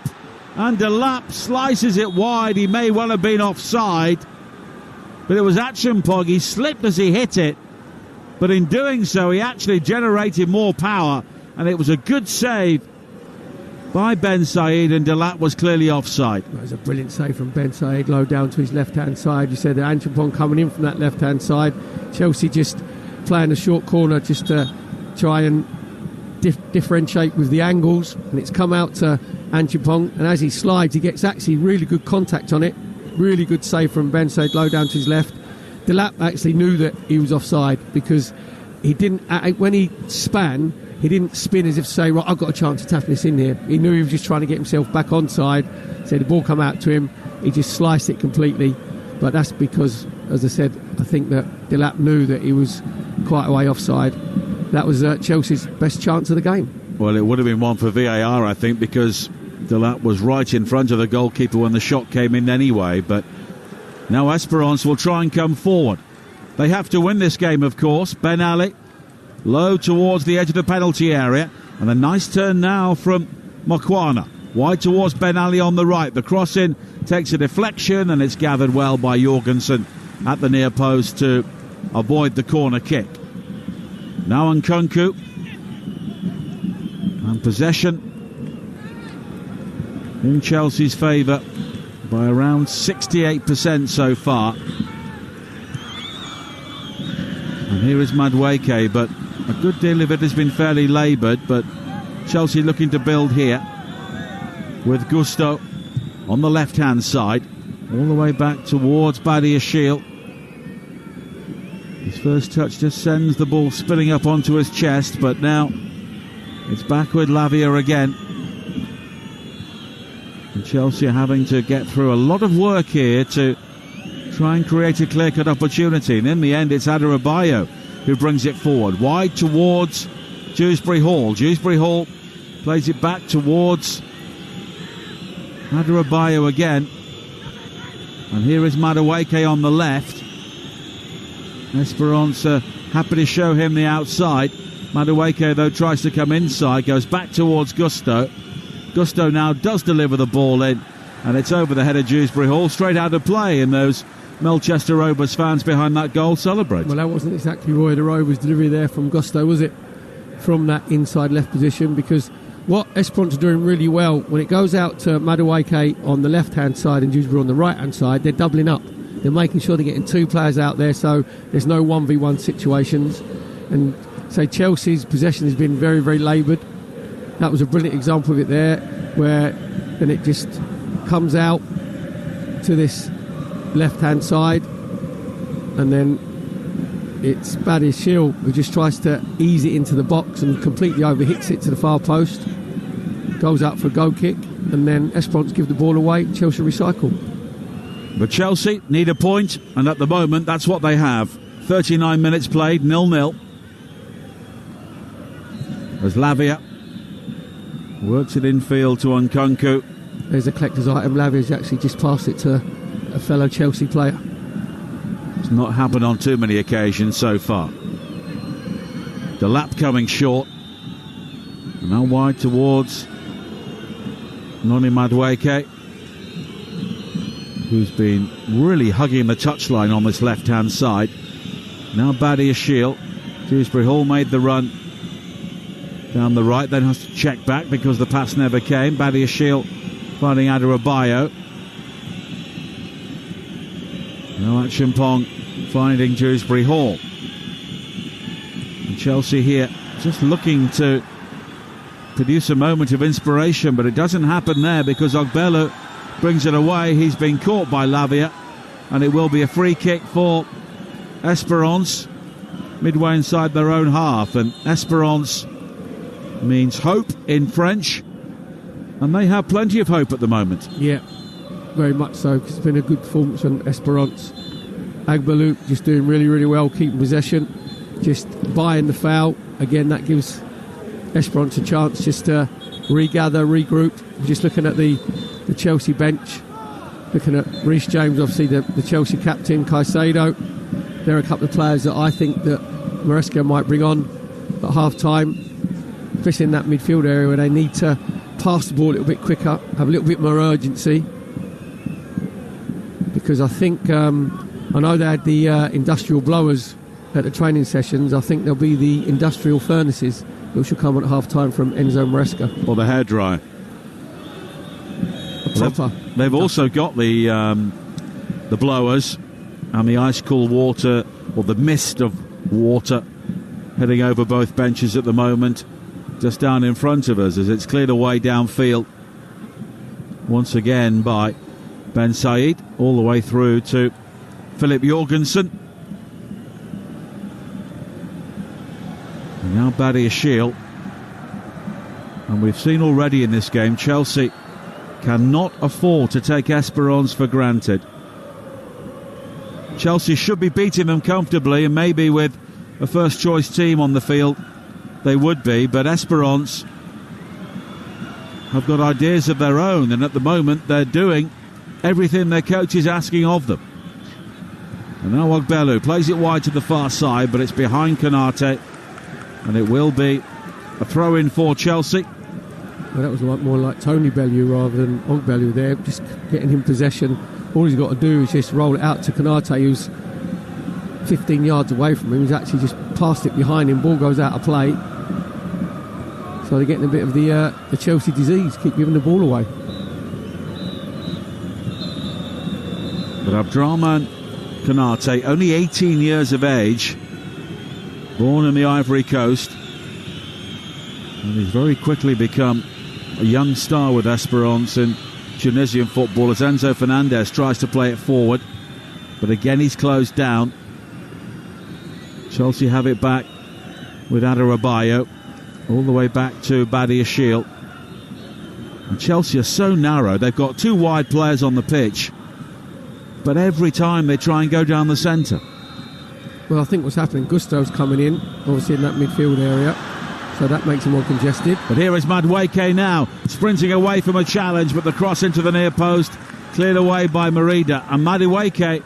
And Delap slices it wide. He may well have been offside. But it was Achimpong. He slipped as he hit it. But in doing so, he actually generated more power. And it was a good save by Ben Said, and Delap was clearly offside. That was a brilliant save from Ben Said, low down to his left-hand side. You said that Achimpong coming in from that left-hand side. Chelsea just playing a short corner just to try and differentiate with the angles. And it's come out to Achimpong. And as he slides, he gets actually really good contact on it. Really good save from Ben Said, low down to his left. Delap actually knew that he was offside because he didn't, when he span, he didn't spin as if to say, right, I've got a chance of tapping this in here. He knew he was just trying to get himself back onside. So the ball come out to him. He just sliced it completely. But that's because, as I said, I think that Delap knew that he was quite a way offside. That was Chelsea's best chance of the game. Well, it would have been one for VAR, I think, because Delap was right in front of the goalkeeper when the shot came in anyway. But now Esperance will try and come forward. They have to win this game, of course. Ben Ali, low towards the edge of the penalty area. And a nice turn now from Mokwana. Wide towards Ben Ali on the right. The cross in takes a deflection, and it's gathered well by Jorgensen at the near post to avoid the corner kick. Now Nkunku. And possession in Chelsea's favour by around 68% so far. And here is Madueke, but a good deal of it has been fairly laboured, but Chelsea looking to build here with Gusto on the left-hand side, all the way back towards Badiashile. His first touch just sends the ball spinning up onto his chest, but now it's back with Lavia again. And Chelsea are having to get through a lot of work here to try and create a clear-cut opportunity. And in the end, it's Adebayo who brings it forward. Wide towards Dewsbury Hall. Dewsbury Hall plays it back towards Adebayo again. And here is Madueke on the left. Esperance happy to show him the outside. Madueke, though, tries to come inside, goes back towards Gusto. Gusto now does deliver the ball in, and it's over the head of Dewsbury Hall, straight out of play, and those Melchester Rovers fans behind that goal celebrate. Well, that wasn't exactly Roy de Rovers' delivery there from Gusto, was it? From that inside left position, because what Esperance are doing really well, when it goes out to Madueke on the left-hand side and Dewsbury on the right-hand side, they're doubling up. They're making sure they're getting two players out there, so there's no 1v1 situations. And so Chelsea's possession has been very, very laboured. That was a brilliant example of it there, where then it just comes out to this left-hand side, and then it's Badiashile who just tries to ease it into the box and completely overhits it to the far post. Goes out for a goal kick, and then Esperance give the ball away. Chelsea recycle. But Chelsea need a point, and at the moment that's what they have. 39 minutes played, 0-0. As Lavia works it infield to Nkunku. There's a collector's item. Lavia's actually just passed it to a fellow Chelsea player. It's not happened on too many occasions so far. The lap coming short. And now wide towards Noni Madueke, who's been really hugging the touchline on this left-hand side. Now Badiashile. Dewsbury Hall made the run down the right, then has to check back because the pass never came. Badiashile finding Adebayo. Now Achimpong finding Dewsbury Hall. And Chelsea here just looking to produce a moment of inspiration, but it doesn't happen there because Ogbelu brings it away. He's been caught by Lavia, and it will be a free kick for Esperance midway inside their own half. And Esperance means hope in French, and they have plenty of hope at the moment. Yeah, very much so, because it's been a good performance from Esperance. Ogbelu just doing really, really well, keeping possession, just buying the foul. Again, that gives Esperance a chance just to regather, regroup. Just looking at the Chelsea bench, looking at Reece James, obviously the Chelsea captain, Caicedo. There are a couple of players that I think that Maresca might bring on at half-time, especially in that midfield area where they need to pass the ball a little bit quicker, have a little bit more urgency. Because I think, I know they had the industrial blowers at the training sessions. I think there'll be the industrial furnaces which will come at half-time from Enzo Maresca. Or the hairdryer. They've also got the blowers and the ice-cool water, or the mist of water, heading over both benches at the moment, just down in front of us as it's cleared away downfield once again by Ben Said, all the way through to Philip Jorgensen. And now Badiashile. And we've seen already in this game, Chelsea cannot afford to take Esperance for granted. Chelsea should be beating them comfortably, and maybe with a first-choice team on the field, they would be. But Esperance have got ideas of their own, and at the moment they're doing everything their coach is asking of them. And now Ogbelu plays it wide to the far side, but it's behind Konate, and it will be a throw-in for Chelsea. Well, that was more like Tony Bellew rather than Ogbelu there, just getting him possession. All he's got to do is just roll it out to Konate, who's 15 yards away from him. He's actually just passed it behind him. Ball goes out of play. So they're getting a bit of the Chelsea disease, keep giving the ball away. But Abdrahman Konate, only 18 years of age, born in the Ivory Coast, and he's very quickly become a young star with Esperance in Tunisian football as Enzo Fernandez tries to play it forward, but again he's closed down. Chelsea have it back with Adebayo, all the way back to Badiashile. And Chelsea are so narrow, they've got two wide players on the pitch, but every time they try and go down the centre. Well, I think what's happening, Gusto's coming in, obviously in that midfield area, so that makes him more congested. But here is Madueke now, sprinting away from a challenge, but the cross into the near post, cleared away by Merida. And Madueke,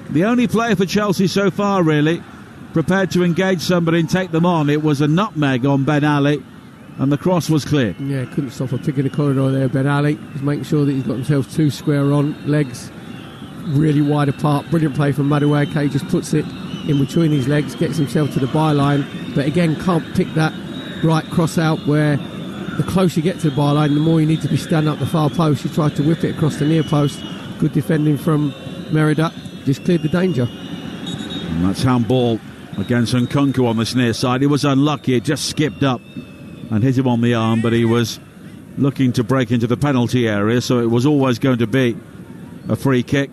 the only player for Chelsea so far, really, prepared to engage somebody and take them on. It was a nutmeg on Ben Ali, and the cross was cleared. Yeah, couldn't stop a pick in the corridor there, Ben Ali. Just making sure that he's got himself two square on, legs really wide apart. Brilliant play from Madueke, just puts it in between his legs, gets himself to the byline, but again can't pick that right cross out, where the closer you get to the byline, the more you need to be standing up the far post. He tried to whip it across the near post. Good defending from Merida, just cleared the danger. And that's handball against Nkunku on this near side. He was unlucky, it just skipped up and hit him on the arm, but he was looking to break into the penalty area, so it was always going to be a free kick.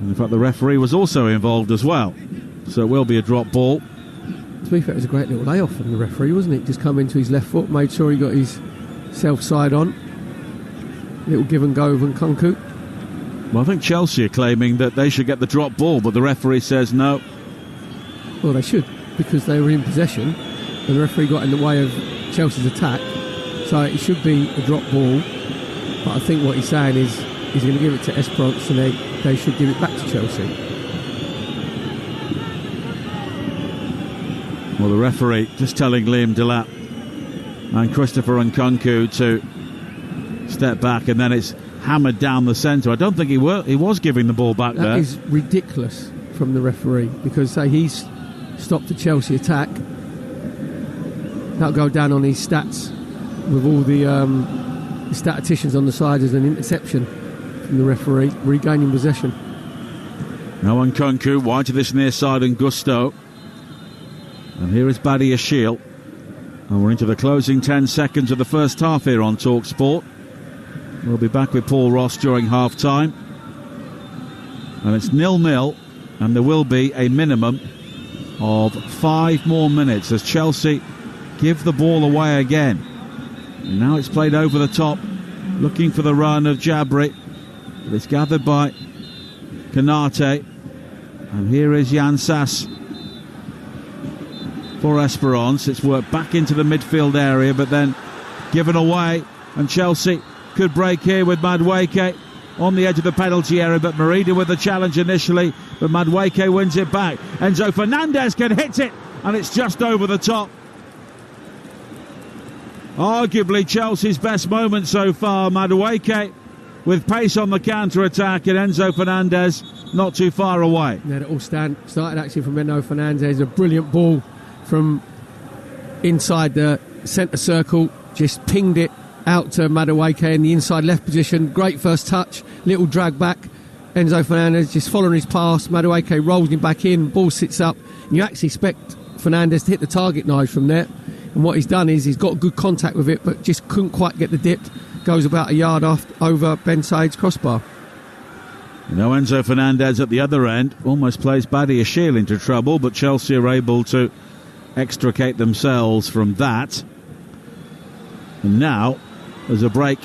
In fact, the referee was also involved as well, so it will be a drop ball. To be fair, it was a great little layoff from the referee, wasn't it? Just come into his left foot, made sure he got his self side on. Little give and go with Nkunku. Well, I think Chelsea are claiming that they should get the drop ball, but the referee says no. Well, they should, because they were in possession and the referee got in the way of Chelsea's attack, so it should be a drop ball. But I think what he's saying is He's going to give it to Esperance, and they should give it back to Chelsea. Well, the referee just telling Liam Delap and Christopher Nkunku to step back, and then it's hammered down the centre. I don't think he was giving the ball back there. That is ridiculous from the referee, because he's stopped the Chelsea attack. That'll go down on his stats with all the statisticians on the side as an interception from the referee, regaining possession. Now Nkunku wide to this near side, and Gusto. And here is Badia Shiel. And we're into the closing 10 seconds of the first half here on Talksport. We'll be back with Paul Ross during half-time. And it's 0-0, and there will be a minimum of 5 more minutes as Chelsea give the ball away again. And now it's played over the top, looking for the run of Jabri. But it's gathered by Kanate. And here is Jan Sass for Esperance. It's worked back into the midfield area, but then given away, and Chelsea could break here with Madueke on the edge of the penalty area, but Merida with the challenge initially, but Madueke wins it back. Enzo Fernandez can hit it, and it's just over the top. Arguably Chelsea's best moment so far. Madueke with pace on the counter-attack, and Enzo Fernandez not too far away. Yeah, it all started actually from Enzo Fernandez. A brilliant ball from inside the centre circle, just pinged it out to Madueke in the inside left position. Great first touch, little drag back. Enzo Fernandez just following his pass. Madueke rolls him back in, ball sits up. And you actually expect Fernandez to hit the target knife from there. And what he's done is he's got good contact with it, but just couldn't quite get the dip. Goes about a yard off over Ben Said's crossbar. Now Enzo Fernandez at the other end almost plays Badia Shiel into trouble, but Chelsea are able to extricate themselves from that. And now there's a break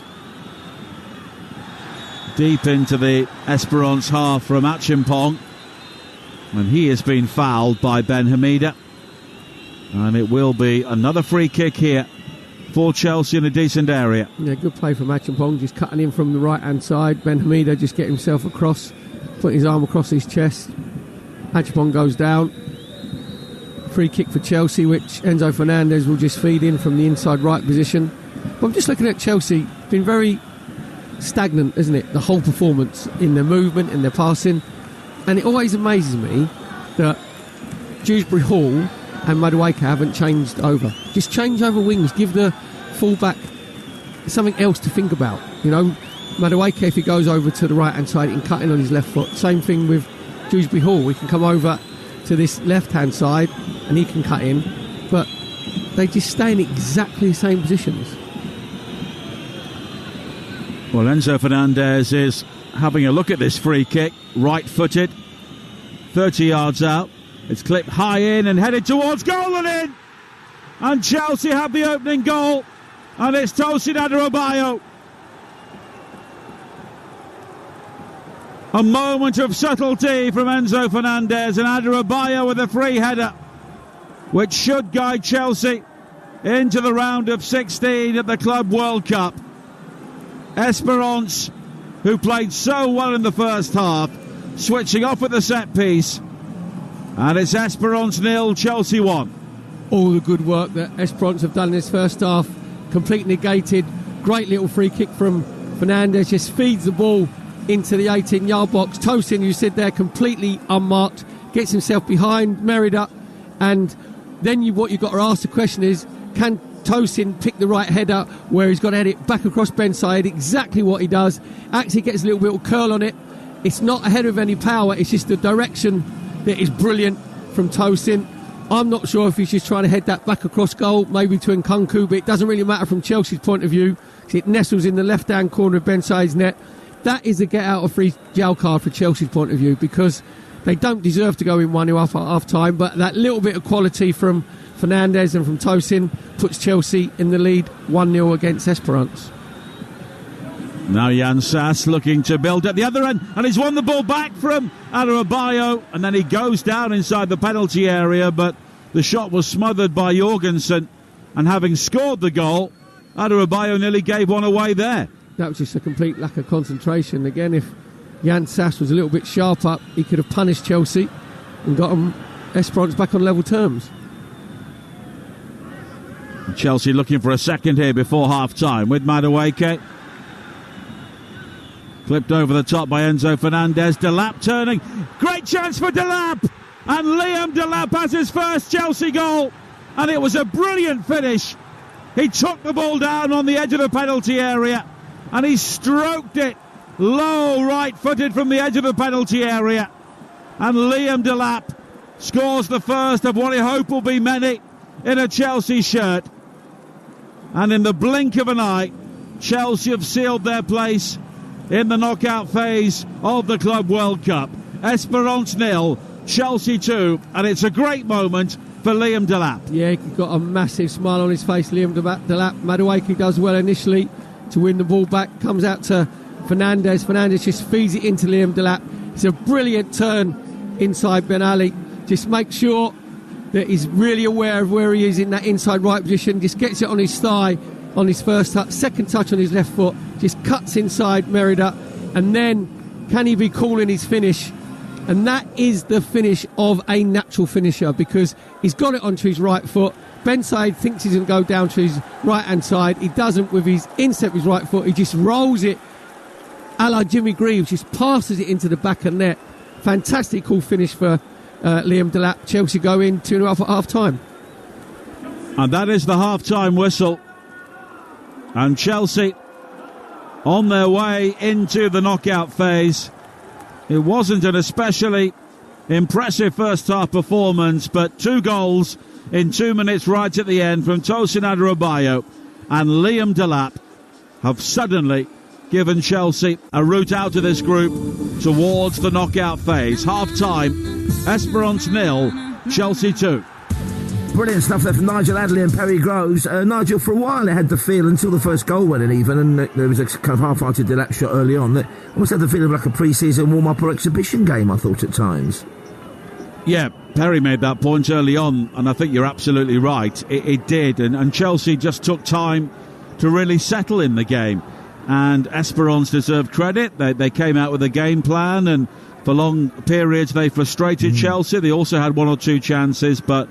deep into the Esperance half from Achimpong, and he has been fouled by Ben Hamida, and it will be another free kick here for Chelsea in a decent area. Yeah, good play from Achimpong, just cutting in from the right hand side. Ben Hamida just getting himself across, putting his arm across his chest. Achimpong goes down. Free kick for Chelsea, which Enzo Fernandez will just feed in from the inside right position. But I'm just looking at Chelsea, been very stagnant, isn't it? The whole performance in their movement, in their passing. And it always amazes me that Dewsbury Hall and Madueke haven't changed over. Just change over wings, give the fullback something else to think about. You know, Madueke, if he goes over to the right hand side, he can cut in on his left foot. Same thing with Dewsbury Hall. We can come over to this left hand side and he can cut in, but they just stay in exactly the same positions. Well, Enzo Fernandez is having a look at this free kick, right-footed, 30 yards out. It's clipped high in and headed towards goal and in. And Chelsea have the opening goal, and it's Tosin Adarabioyo. A moment of subtlety from Enzo Fernandez, and Adarabioyo with a free header, which should guide Chelsea into the round of 16 at the Club World Cup. Esperance, who played so well in the first half, switching off at the set piece, and it's Esperance 0, Chelsea 1. All the good work that Esperance have done in this first half, completely negated. Great little free kick from Fernandez, just feeds the ball into the 18-yard box. Tosin, you said there, completely unmarked, gets himself behind Merida, and then what you've got to ask the question is, can Tosin pick the right header where he's got to head it back across Ben Said? Exactly what he does. Actually gets a little bit of curl on it. It's not a header of any power, it's just the direction that is brilliant from Tosin. I'm not sure if he's just trying to head that back across goal, maybe to Nkunku, but it doesn't really matter from Chelsea's point of view. It nestles in the left-hand corner of Ben Said's net. That is a get-out-of-free jail card for Chelsea's point of view, because they don't deserve to go in 1-0 up at half-time, but that little bit of quality from Fernandez and from Tosin puts Chelsea in the lead 1-0 against Esperance. Now Jan Sass looking to build at the other end, and he's won the ball back from Adarabioyo, and then he goes down inside the penalty area, but the shot was smothered by Jorgensen, and having scored the goal, Adarabioyo nearly gave one away there. that was just a complete lack of concentration. Again, if Jan Sass was a little bit sharper, he could have punished Chelsea and got them Esperance back on level terms. Chelsea looking for a second here before half-time with Madueke. Clipped over the top by Enzo Fernandez. Delap turning. Great chance for Delap. And Liam Delap has his first Chelsea goal. And it was a brilliant finish. He took the ball down on the edge of the penalty area. And he stroked it low, right-footed from the edge of the penalty area. And Liam Delap scores the first of what I hope will be many in a Chelsea shirt. And in the blink of an eye, Chelsea have sealed their place in the knockout phase of the Club World Cup. Esperance 0, Chelsea 2, and it's a great moment for Liam Delap. Yeah, he got a massive smile on his face, Liam Delap. Madueke does well initially to win the ball back, comes out to Fernandez. Fernandez just feeds it into Liam Delap. It's a brilliant turn inside Ben Ali. Just make sure that he's really aware of where he is in that inside right position. Just gets it on his thigh on his first touch, second touch on his left foot, just cuts inside Merida, and then can he be cool in his finish? And that is the finish of a natural finisher, because he's got it onto his right foot. Ben Said thinks he's going to go down to his right hand side. He doesn't with his instep with his right foot. He just rolls it a la Jimmy Greaves, just passes it into the back of net. Fantastic cool finish for Liam Delap. Chelsea go in 2-0 at half time. And that is the half time whistle. And Chelsea on their way into the knockout phase. It wasn't an especially impressive first half performance, but 2 goals in 2 minutes right at the end from Tosin Adarabioyo and Liam Delap have suddenly given Chelsea a route out of this group towards the knockout phase. Half time, Esperance 0, Chelsea 2. Brilliant stuff there from Nigel Adderley and Perry Groves. Nigel, for a while they had the feel, until the first goal went in even, and there was a kind of half-hearted Delap shot early on, that almost had the feeling of like a pre-season warm-up or exhibition game, I thought, at times. Yeah, Perry made that point early on, and I think you're absolutely right. It did, and Chelsea just took time to really settle in the game. And Esperance deserved credit. They came out with a game plan, and for long periods they frustrated Chelsea. They also had 1 or 2 chances, but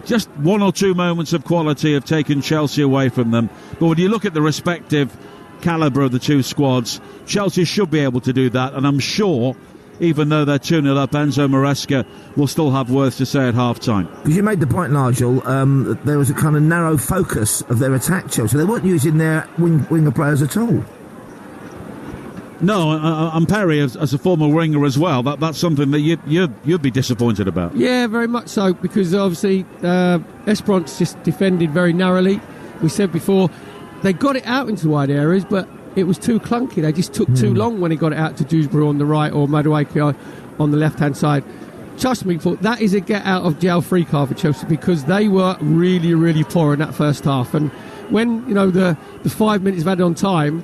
just 1 or 2 moments of quality have taken Chelsea away from them. But when you look at the respective calibre of the 2 squads, Chelsea should be able to do that, and I'm sure, even though they're 2-0 up, Enzo Maresca will still have words to say at half-time. Because you made the point, Nigel, that there was a kind of narrow focus of their attack, Chelsea. They weren't using their winger players at all. No, and Perry, as a former winger as well, that's something that you'd be disappointed about. Yeah, very much so, because obviously Esperance just defended very narrowly. We said before, they got it out into wide areas, but it was too clunky. They just took too long when he got it out to Dewsbury on the right or Madueke on the left-hand side. Trust me, Paul, that is a get-out-of-jail free card for Chelsea, because they were really, really poor in that first half. And when, you know, the 5 minutes of added on time,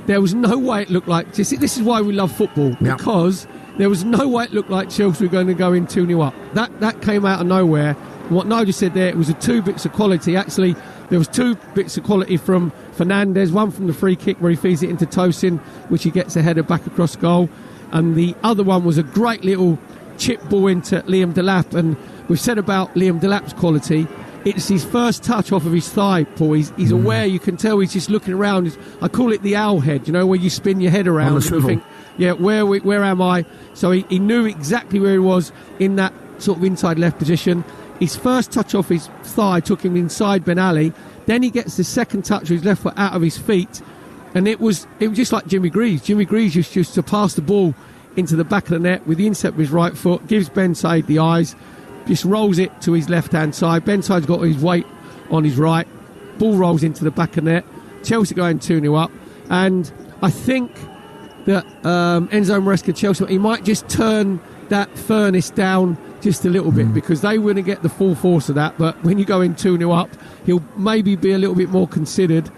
there was no way it looked like... This is why we love football, because there was no way it looked like Chelsea were going to go in 2-0 up. That came out of nowhere. What Nigel said there, it was 2 bits of quality. Actually, there was 2 bits of quality from Fernandez, one from the free kick where he feeds it into Tosin, which he gets a header back across goal, and the other one was a great little chip ball into Liam Delap. And we've said about Liam Delap's quality, it's his first touch off of his thigh, Paul. He's aware, you can tell he's just looking around. I call it the owl head, you know, where you spin your head around and you think, yeah, where am I? So he knew exactly where he was in that sort of inside left position. His first touch off his thigh took him inside Ben Ali. Then he gets the second touch of his left foot out of his feet, and it was just like Jimmy Greaves. Jimmy Greaves used to pass the ball into the back of the net with the instep of his right foot, gives Ben Said the eyes, just rolls it to his left-hand side. Ben Said's got his weight on his right. Ball rolls into the back of the net. Chelsea going 2-0 up, and I think that Enzo Maresca, Chelsea, he might just turn that furnace down just a little bit, because they wouldn't get the full force of that. But when you go in 2-0 up, he'll maybe be a little bit more considered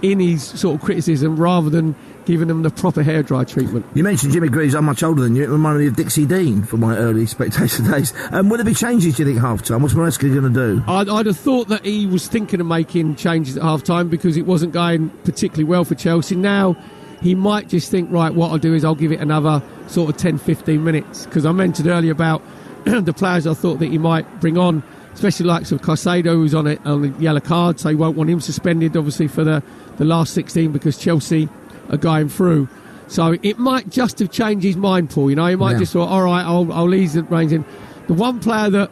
in his sort of criticism rather than giving them the proper hairdryer treatment. You mentioned Jimmy Greaves. I'm much older than you. It reminded me of Dixie Dean from my early Spectator days. Will there be changes, do you think, half-time? What's Maresca going to do? I'd have thought that he was thinking of making changes at half-time because it wasn't going particularly well for Chelsea. Now, he might just think, right, what I'll do is I'll give it another sort of 10-15 minutes, because I mentioned earlier about the players I thought that he might bring on, especially likes of Caicedo, who's on the yellow card, so he won't want him suspended, obviously, for the last 16 because Chelsea are going through. So it might just have changed his mind, Paul. He might just thought, all right, I'll ease the reins in. The one player that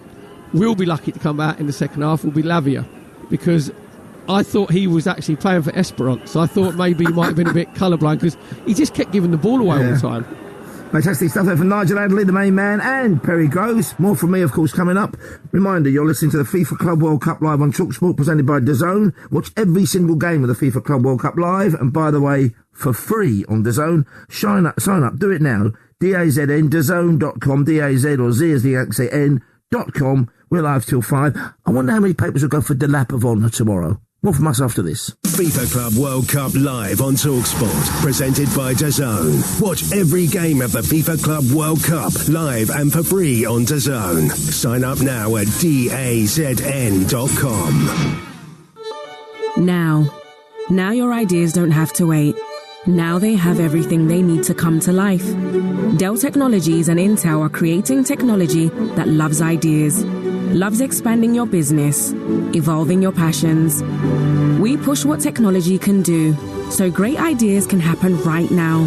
will be lucky to come out in the second half will be Lavia, because I thought he was actually playing for Esperance. So I thought maybe he might have been a bit colourblind because he just kept giving the ball away all the time. Fantastic stuff there from Nigel Adderley, the main man, and Perry Groves. More from me, of course, coming up. Reminder, you're listening to the FIFA Club World Cup live on Talksport, presented by DAZN. Watch every single game of the FIFA Club World Cup live, and by the way, for free on DAZN. Sign up, do it now. DAZN, DAZN.com, D-A-Z or Z as the accent N.com. We're live till 5. I wonder how many papers will go for the lap of honour tomorrow. More from us after this. FIFA Club World Cup live on Talksport, presented by DAZN. Watch every game of the FIFA Club World Cup live and for free on DAZN. Sign up now at DAZN.com. Now your ideas don't have to wait. Now they have everything they need to come to life. Dell Technologies and Intel are creating technology that loves ideas, loves expanding your business, evolving your passions. We push what technology can do, so great ideas can happen right now.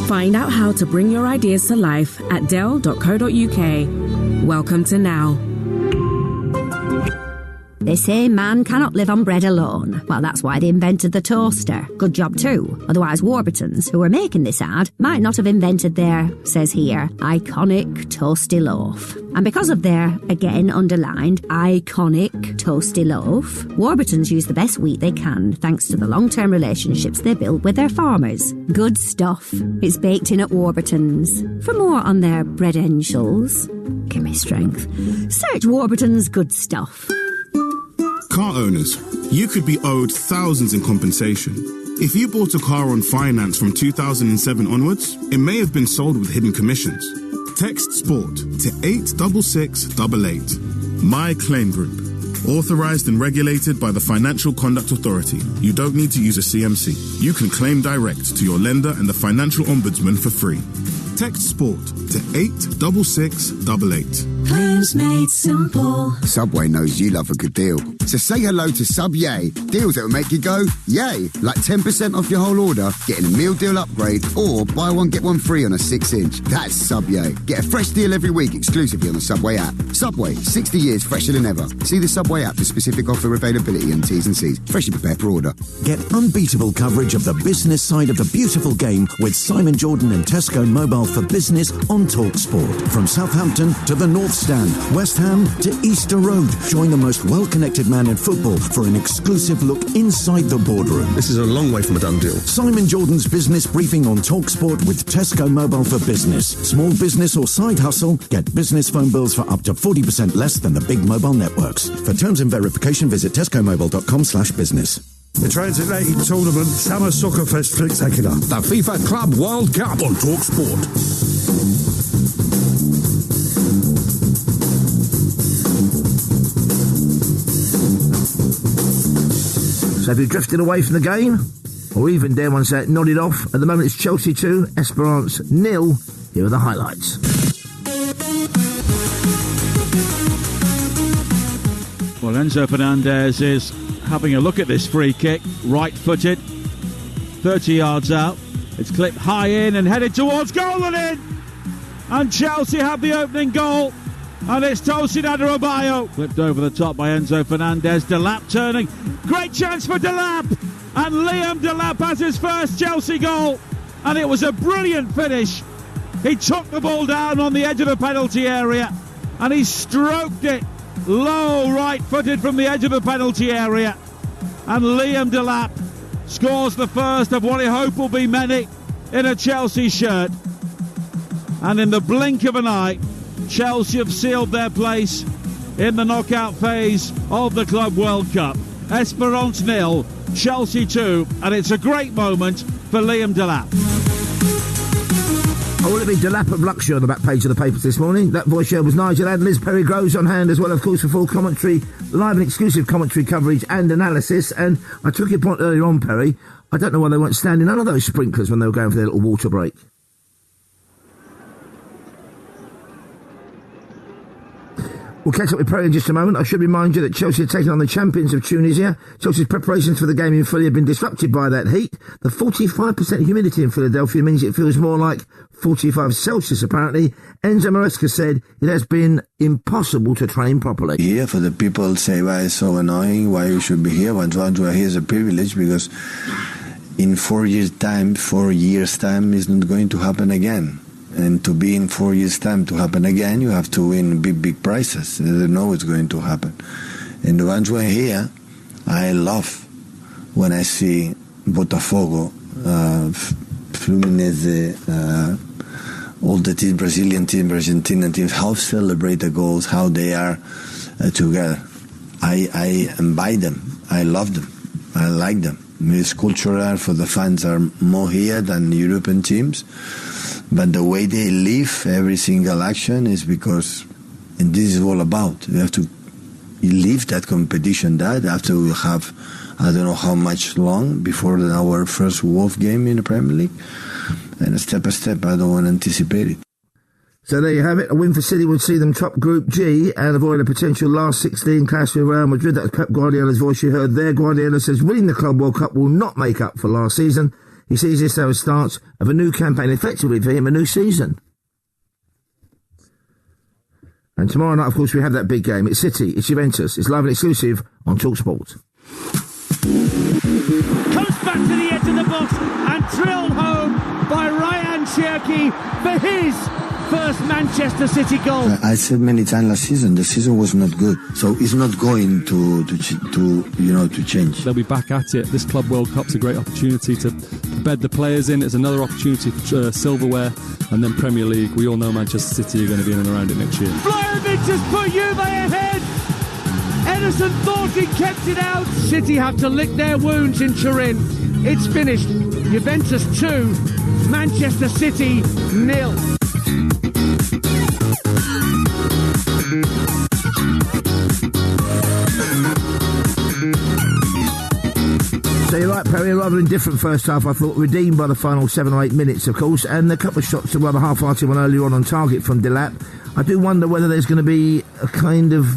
Find out how to bring your ideas to life at dell.co.uk. Welcome to Now. They say man cannot live on bread alone. Well, that's why they invented the toaster. Good job too. Otherwise Warburtons, who were making this ad, might not have invented their, says here, iconic toasty loaf. And because of their, again underlined, iconic toasty loaf, Warburtons use the best wheat they can thanks to the long-term relationships they built with their farmers. Good stuff. It's baked in at Warburtons. For more on their breadentials, give me strength. Search Warburtons Good Stuff. Car owners, you could be owed thousands in compensation. If you bought a car on finance from 2007 onwards, it may have been sold with hidden commissions. Text SPORT to 86688. My Claim Group. Authorised and regulated by the Financial Conduct Authority. You don't need to use a CMC. You can claim direct to your lender and the Financial Ombudsman for free. Text SPORT to 86688. Claims made simple. Subway knows you love a good deal. So say hello to Sub Yay. Deals that will make you go, yay. Like 10% off your whole order, getting a meal deal upgrade, or buy one, get one free on a 6-inch. That's Sub Yay. Get a fresh deal every week exclusively on the Subway app. Subway, 60 years fresher than ever. See the Subway app for specific offer availability and T's and C's. Freshly prepared per order. Get unbeatable coverage of the business side of the beautiful game with Simon Jordan and Tesco Mobile for Business on Talksport. From Southampton to the North Stand, West Ham to Easter Road. Join the most well-connected man in football for an exclusive look inside the boardroom. This is a long way from a done deal. Simon Jordan's business briefing on Talksport with Tesco Mobile for Business. Small business or side hustle? Get business phone bills for up to 40% less than the big mobile networks. For terms and verification, visit tescomobile.com/business. The Transatlantic Tournament Summer Soccer Fest Spectacular. The FIFA Club World Cup on Talksport. So have you drifted away from the game? Or even, dare one say, nodded off? At the moment it's Chelsea 2, Esperance 0. Here are the highlights. Well, Enzo Fernandez is having a look at this free kick, right-footed, 30 yards out. It's clipped high in and headed towards goal and in. And Chelsea have the opening goal. And it's Tosin Adarabioyo. Flipped over the top by Enzo Fernandez. Delap turning. Great chance for Delap. And Liam Delap has his first Chelsea goal. And it was a brilliant finish. He took the ball down on the edge of the penalty area. And he stroked it low, right-footed from the edge of the penalty area. And Liam Delap scores the first of what I hope will be many in a Chelsea shirt. And in the blink of an eye, Chelsea have sealed their place in the knockout phase of the Club World Cup. Esperance 0, Chelsea 2, and it's a great moment for Liam Delap. Oh, will it be Delap of Luxury on the back page of the papers this morning? That voice show was Nigel Adler's. Perry Groves on hand as well, of course, for full commentary, live and exclusive commentary coverage and analysis. And I took your point earlier on, Perry. I don't know why they weren't standing under those sprinklers when they were going for their little water break. We'll catch up with Perry in just a moment. I should remind you that Chelsea are taking on the champions of Tunisia. Chelsea's preparations for the game in Philly have been disrupted by that heat. The 45% humidity in Philadelphia means it feels more like 45 Celsius, apparently. Enzo Maresca said it has been impossible to train properly. Here, for the people say, why it's so annoying, why you should be here. But here is a privilege because in 4 years' time, it's not going to happen again. And to be in 4 years' time to happen again, you have to win big prizes. They don't know it's going to happen. And the ones who are here, I love when I see Botafogo, Fluminense, all the teams, Brazilian teams, Argentinian teams, how celebrate the goals, how they are together. I invite them. I love them. I like them. It's cultural for the fans are more here than European teams. But the way they live every single action is because, and this is all about, you have to live that competition, that after we have, I don't know how much long before our first Wolf game in the Premier League. And step by step, I don't want to anticipate it. So there you have it. A win for City would see them top Group G and avoid a potential last 16 clash with Real Madrid. That's Pep Guardiola's voice you heard there. Guardiola says winning the Club World Cup will not make up for last season. He sees this as a start of a new campaign, effectively for him, a new season. And tomorrow night, of course, we have that big game. It's City, it's Juventus. It's live and exclusive on Talksport. Comes back to the edge of the box and drilled home by Ryan Cherki for his first Manchester City goal. I said many times last season, the season was not good, so it's not going to change. They'll be back at it. This Club World Cup's a great opportunity to bed the players in. It's another opportunity for silverware, and then Premier League. We all know Manchester City are going to be in and around it next year. Vlahovic has put Juve ahead. Edison thought he kept it out. City have to lick their wounds in Turin. It's finished. Juventus 2, Manchester City 0. So you're right, Perry, a rather indifferent first half, I thought, redeemed by the final 7 or 8 minutes, of course, and a couple of shots, a rather half-hearted one earlier on target from Delap. I do wonder whether there's going to be a kind of,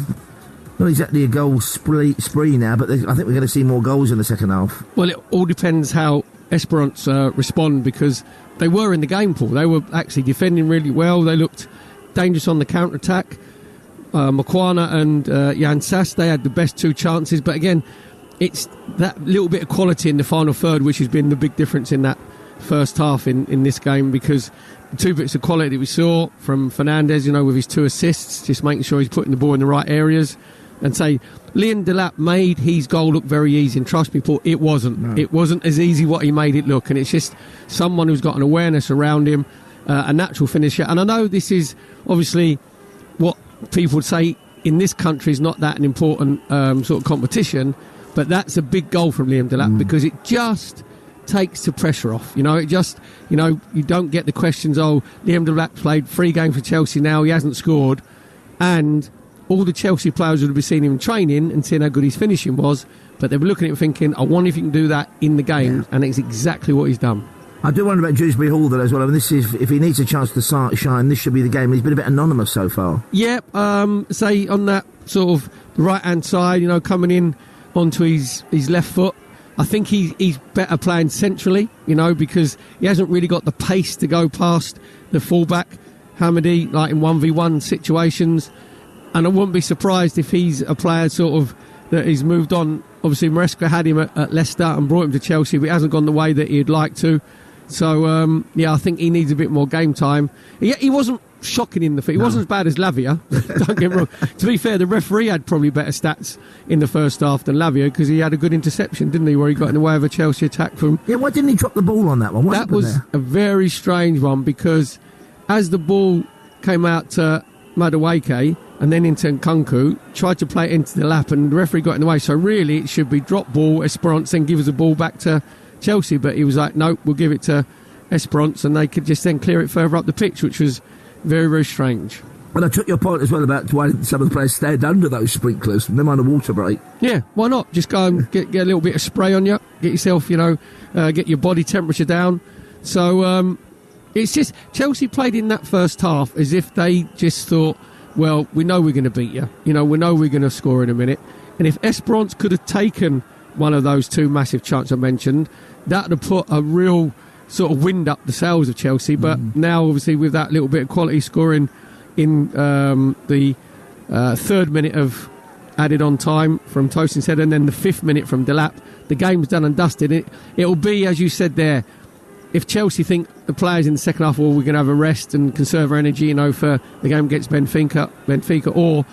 not exactly a goal spree now, but I think we're going to see more goals in the second half. Well, it all depends how Esperance respond, because they were in the game, Paul. They were actually defending really well. They looked dangerous on the counter-attack. Makwana and Jan Sass, they had the best 2 chances, but again, it's that little bit of quality in the final third which has been the big difference in that first half in this game, because the 2 bits of quality that we saw from Fernandes, with his 2 assists, just making sure he's putting the ball in the right areas, and say Liam Delap made his goal look very easy, and trust me, Paul, it wasn't. No. It wasn't as easy what he made it look, and it's just someone who's got an awareness around him, a natural finisher. And I know this is obviously what people would say in this country is not that an important sort of competition, but that's a big goal from Liam Delap because it just takes the pressure off. It just, you don't get the questions, Liam Delap played 3 games for Chelsea now, he hasn't scored, and all the Chelsea players would have seen him training and seeing how good his finishing was, but they were looking at him thinking, I wonder if you can do that in the game, and it's exactly what he's done. I do wonder about Dewsbury Hall though as well. I mean, this is, if he needs a chance to shine, this should be the game. He's been a bit anonymous so far. Yeah, say on that sort of right-hand side, coming in onto his left foot. I think he's better playing centrally, because he hasn't really got the pace to go past the fullback, Hamidi, like in 1v1 situations. And I wouldn't be surprised if he's a player sort of that he's moved on. Obviously, Maresca had him at Leicester and brought him to Chelsea, but it hasn't gone the way that he'd like to. So, I think he needs a bit more game time. He wasn't shocking in the field. He wasn't as bad as Lavia. Don't get me wrong. To be fair, the referee had probably better stats in the first half than Lavia, because he had a good interception, didn't he, where he got in the way of a Chelsea attack from... Yeah, why didn't he drop the ball on that one? That was a very strange one, because as the ball came out to Madueke, and then into Nkunku, tried to play it into the lap, and the referee got in the way. So really, it should be drop ball, Esperance, then give us the ball back to Chelsea. But he was like, nope, we'll give it to Esperance, and they could just then clear it further up the pitch, which was very, very strange. And I took your point as well about why some of the players stayed under those sprinklers, them on a water break. Yeah, why not? Just go and get a little bit of spray on you, get yourself, get your body temperature down. So it's just, Chelsea played in that first half as if they just thought, well, we know we're going to beat you. We know we're going to score in a minute. And if Esperance could have taken one of those two massive chances I mentioned, that would have put a real sort of wind up the sails of Chelsea. But now, obviously, with that little bit of quality scoring in the third minute of added on time from Tosin's header, and then the 5th minute from Delap, the game's done and dusted. It'll be, as you said there, if Chelsea think the players in the second half, well, we're going to have a rest and conserve our energy, for the game against Benfica, or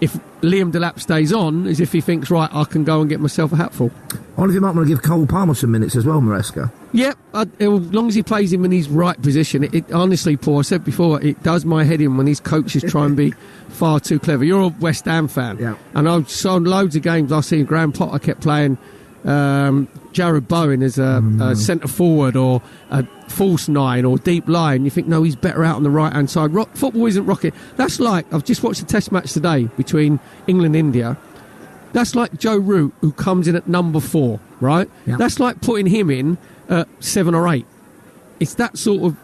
if Liam Delap stays on, as if he thinks, right, I can go and get myself a hatful. I wonder if you might want to give Cole Palmer some minutes as well, Maresca. Yeah, as long as he plays him in his right position. It honestly, Paul, I said before, it does my head in when these coaches try and be far too clever. You're a West Ham fan, and I've saw loads of games I've seen Graham Potter kept playing Jared Bowen as a centre forward or a false 9 or deep line. You think, no, he's better out on the right hand side. Football isn't rocket. That's like, I've just watched a test match today between England and India. That's like Joe Root, who comes in at number 4, right? That's like putting him in at 7 or 8. It's that sort of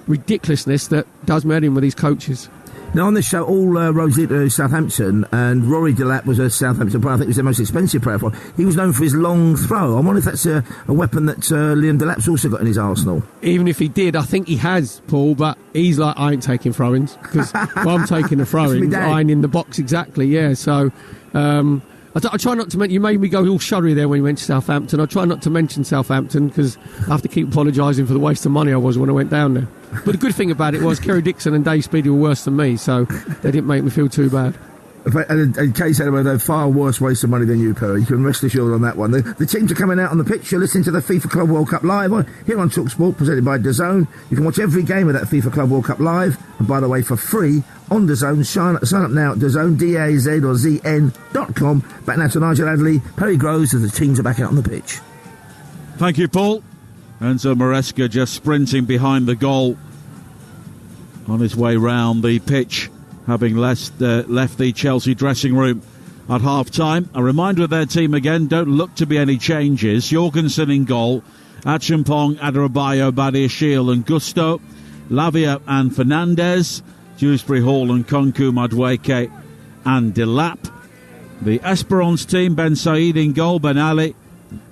ridiculousness that does me in with these coaches. Now, on this show, all roads lead to Southampton, and Rory Delap was a Southampton player. I think he was their most expensive player for. He was known for his long throw. I wonder if that's a weapon that Liam Delap's also got in his arsenal. Even if he did, I think he has, Paul, but he's like, I ain't taking throw-ins, because I'm taking the throw-ins. I ain't in the box, exactly, yeah. So I try not to mention, you made me go all shuddery there when you went to Southampton. I try not to mention Southampton, because I have to keep apologising for the waste of money I was when I went down there. But the good thing about it was Kerry Dixon and Dave Speedy were worse than me, so they didn't make me feel too bad. And Kay said about they're far worse waste of money than you, Perry. You can rest assured on that one. The teams are coming out on the pitch. You're listening to the FIFA Club World Cup live here on Talksport, presented by DAZN. You can watch every game of that FIFA Club World Cup live, and by the way, for free on DAZN. Sign up now at DAZN, DAZ or ZN.com. Back now to Nigel Adderley, Perry Groves, as the teams are back out on the pitch. Thank you, Paul. Enzo Maresca just sprinting behind the goal on his way round the pitch, having left the Chelsea dressing room at half-time. A reminder of their team again, don't look to be any changes. Jorgensen in goal, Achimpong, Adebayo, Badiashile and Gusto, Lavia and Fernandez, Dewsbury Hall and Nkunku, Madueke and Delap. The Esperance team, Ben Said in goal, Ben Ali,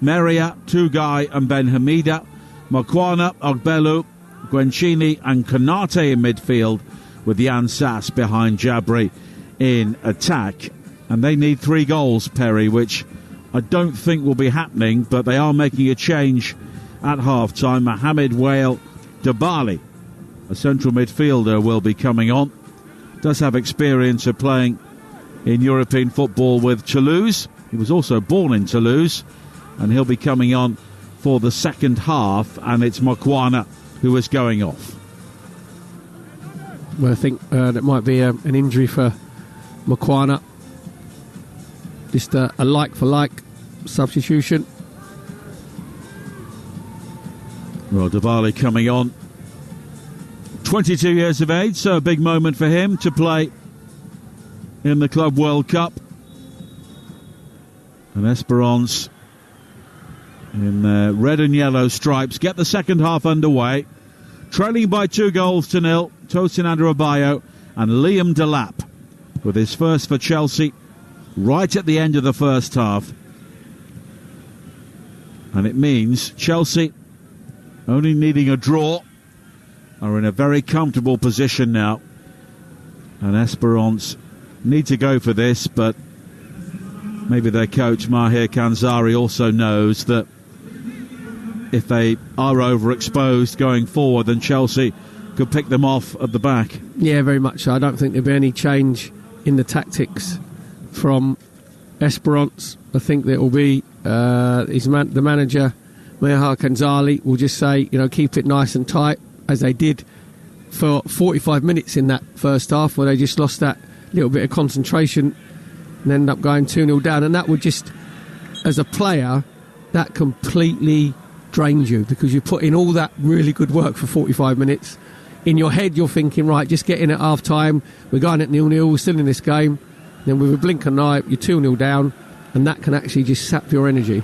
Meria, Tugai and Ben Hamida, Makwana, Ogbelu, Gwenchini and Konate in midfield, with Jan Sass behind Jabri in attack. And they need 3 goals, Perry, which I don't think will be happening, but they are making a change at half-time. Mohamed Wale Dabali, a central midfielder, will be coming on. Does have experience of playing in European football with Toulouse. He was also born in Toulouse, and he'll be coming on for the second half, and it's Makwana who is going off. Well, I think that might be an injury for Makwana. Just a like-for-like substitution. Well, Dabali coming on. 22 years of age, so a big moment for him to play in the Club World Cup. And Esperance in red and yellow stripes get the second half underway, trailing by 2-0. Tosin Adebayo and Liam Delap with his first for Chelsea right at the end of the first half, and it means Chelsea, only needing a draw, are in a very comfortable position now, and Esperance need to go for this, but maybe their coach Mahir Kanzari also knows that if they are overexposed going forward, then Chelsea could pick them off at the back. Yeah, very much so. I don't think there'll be any change in the tactics from Esperance. I think that will be the manager Mahir Kanzari will just say, keep it nice and tight, as they did for 45 minutes in that first half, where they just lost that little bit of concentration and end up going 2-0 down. And that would just, as a player, that completely drains you because you put in all that really good work for 45 minutes. In your head, you're thinking, right, just get in at half-time. We're going at 0-0. We're still in this game. Then with a blink of an eye, you're 2-0 down, and that can actually just sap your energy.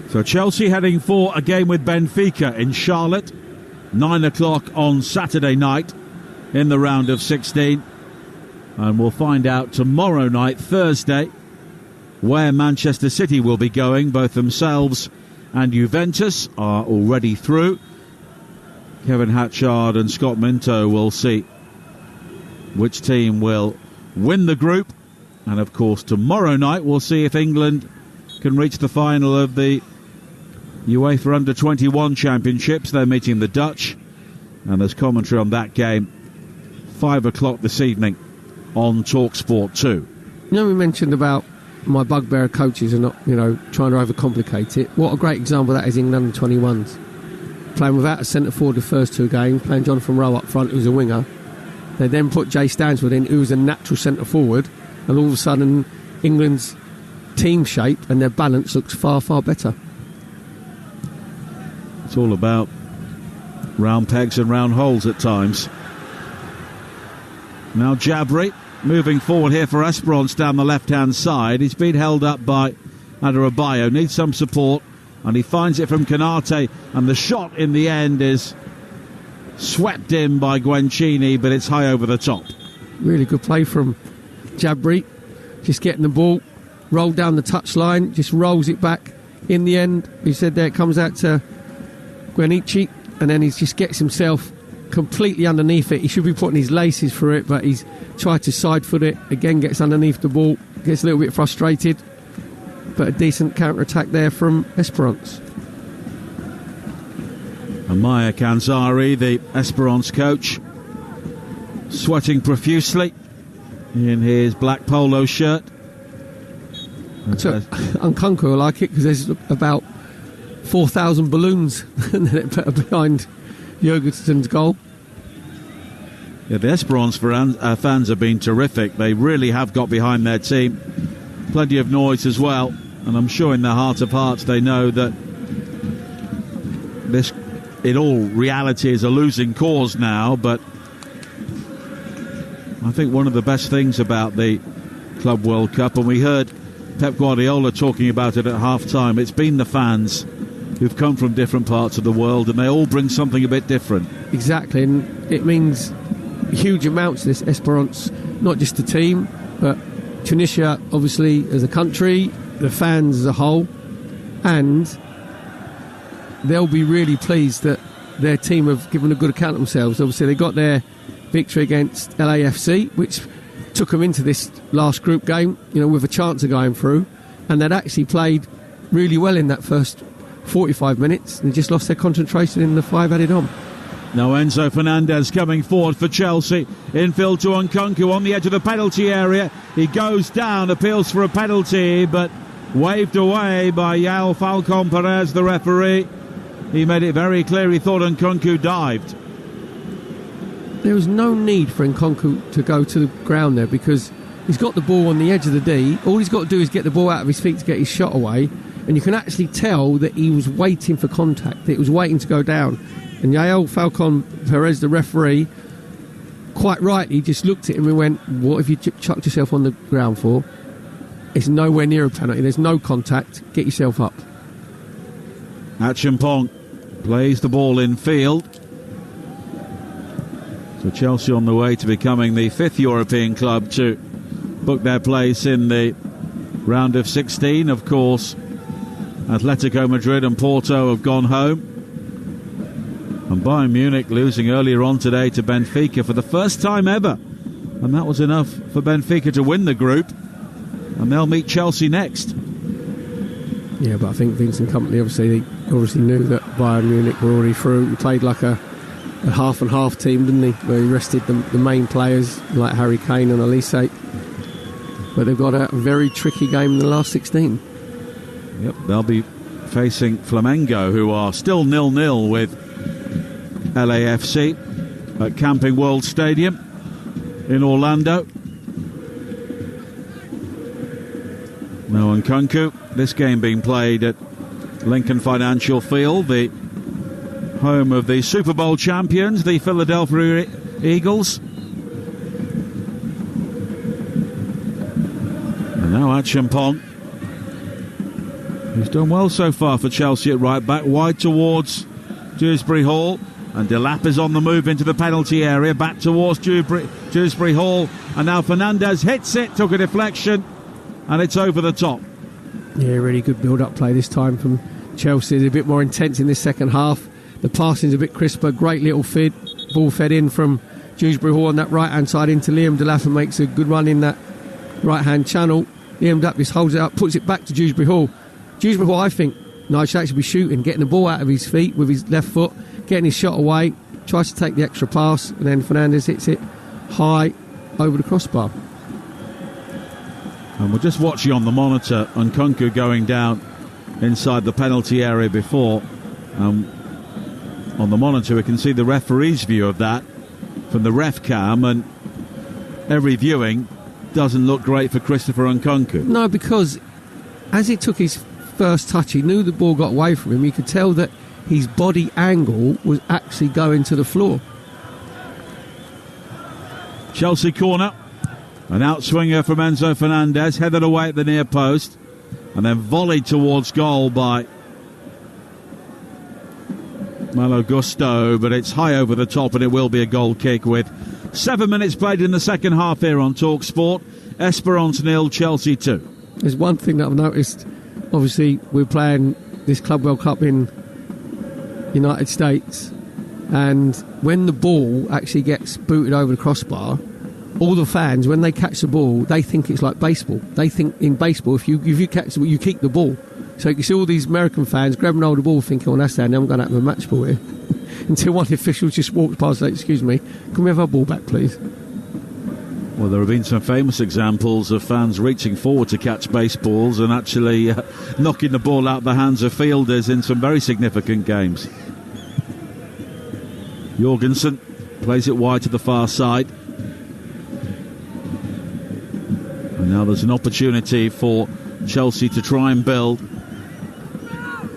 So Chelsea heading for a game with Benfica in Charlotte, 9 o'clock on Saturday night in the round of 16. And we'll find out tomorrow night, Thursday, where Manchester City will be going. Both themselves and Juventus are already through. Kevin Hatchard and Scott Minto will see which team will win the group. And of course tomorrow night we'll see if England can reach the final of the UEFA Under-21 Championships. They're meeting the Dutch, and there's commentary on that game 5 o'clock this evening on Talksport 2. You know, we mentioned about my bugbear of coaches and not, trying to overcomplicate it. What a great example of that is England Under-21s. Playing without a centre-forward the first 2 games, playing Jonathan Rowe up front, who's a winger. They then put Jay Stansford in, who was a natural centre-forward, and all of a sudden England's team shape and their balance looks far, far better. It's all about round pegs and round holes at times. Now Jabri moving forward here for Esperance down the left-hand side. He's been held up by Adebayo, needs some support, and he finds it from Konate, and the shot in the end is swept in by Guencini, but it's high over the top. Really good play from Jabri, just getting the ball, rolled down the touchline, just rolls it back. In the end, he said there, it comes out to Guenici, and then he just gets himself completely underneath it. He should be putting his laces through it, but he's tried to side foot it, again gets underneath the ball, gets a little bit frustrated, but a decent counter-attack there from Esperance. Amaya Kanzari, the Esperance coach, sweating profusely in his black polo shirt. So, Nkunku, I like it because there's about 4,000 balloons behind Jurgensen's goal. Yeah, the Esperance fans have been terrific. They really have got behind their team. Plenty of noise as well, and I'm sure in their heart of hearts they know that this, in all reality, is a losing cause now. But I think one of the best things about the Club World Cup, and we heard Pep Guardiola talking about it at half-time, it's been the fans who've come from different parts of the world, and they all bring something a bit different. Exactly, and it means huge amounts to this Esperance, not just the team, but Tunisia, obviously, as a country, the fans as a whole, and they'll be really pleased that their team have given a good account of themselves. Obviously, they got their victory against LAFC, which took them into this last group game, with a chance of going through, and they'd actually played really well in that first 45 minutes. They just lost their concentration in the 5 added on. Now Enzo Fernandez coming forward for Chelsea. Infield to Nkunku on the edge of the penalty area. He goes down, appeals for a penalty, but waved away by Yael Falcon Perez, the referee. He made it very clear he thought Nkunku dived. There was no need for Nkunku to go to the ground there because he's got the ball on the edge of the D. All he's got to do is get the ball out of his feet to get his shot away. And you can actually tell that he was waiting for contact. It was waiting to go down. And Yael Falcon Perez, the referee, quite rightly just looked at him and went, what have you chucked yourself on the ground for? It's nowhere near a penalty. There's no contact. Get yourself up. Achimpong plays the ball in field. So Chelsea on the way to becoming the 5th European club to book their place in the round of 16. Of course, Atletico Madrid and Porto have gone home. And Bayern Munich losing earlier on today to Benfica for the first time ever. And that was enough for Benfica to win the group. And they'll meet Chelsea next. Yeah, but I think Vincent Kompany obviously knew that Bayern Munich were already through. He played like a half and half team, didn't he? Where he rested the main players like Harry Kane and Elise. But they've got a very tricky game in the last 16. Yep, they'll be facing Flamengo, who are still 0-0 with LAFC at Camping World Stadium in Orlando. Now Nkunku, this game being played at Lincoln Financial Field, the home of the Super Bowl champions, the Philadelphia Eagles. And now Acheampong, who's done well so far for Chelsea at right back, wide towards Dewsbury Hall, and Delap is on the move into the penalty area, back towards Dewsbury Hall, and now Fernandez hits it, took a deflection, and it's over the top. Yeah, really good build-up play this time from Chelsea. It's a bit more intense in this second half. The passing's a bit crisper, great little feed, ball fed in from Dewsbury Hall on that right-hand side into Liam Delap, and makes a good run in that right-hand channel. Liam Delap just holds it up, puts it back to Dewsbury Hall. Dewsbury Hall, I think, Nigel should actually be shooting, getting the ball out of his feet with his left foot, getting his shot away, tries to take the extra pass, and then Fernandez hits it high over the crossbar. And we're just watching on the monitor Nkunku going down inside the penalty area before. On the monitor we can see the referee's view of that from the ref cam, and every viewing doesn't look great for Christopher Nkunku. No, because as he took his first touch, he knew the ball got away from him. You could tell that his body angle was actually going to the floor. Chelsea corner. An outswinger from Enzo Fernandez, headed away at the near post, and then volleyed towards goal by Malo Gusto, but it's high over the top, and it will be a goal kick with 7 minutes played in the second half here on Talksport. Esperance 0, Chelsea 2. There's one thing that I've noticed. Obviously, we're playing this Club World Cup in United States, and when the ball actually gets booted over the crossbar, all the fans, when they catch the ball, they think it's like baseball. They think in baseball, if you catch the ball, you keep the ball. So you see all these American fans grabbing hold of the ball, thinking, "Oh, that's down. Now I'm going to have a match ball here." Until one official just walks past, like, "Excuse me, can we have our ball back, please?" Well, there have been some famous examples of fans reaching forward to catch baseballs and actually knocking the ball out of the hands of fielders in some very significant games. Jorgensen plays it wide to the far side. And now there's an opportunity for Chelsea to try and build.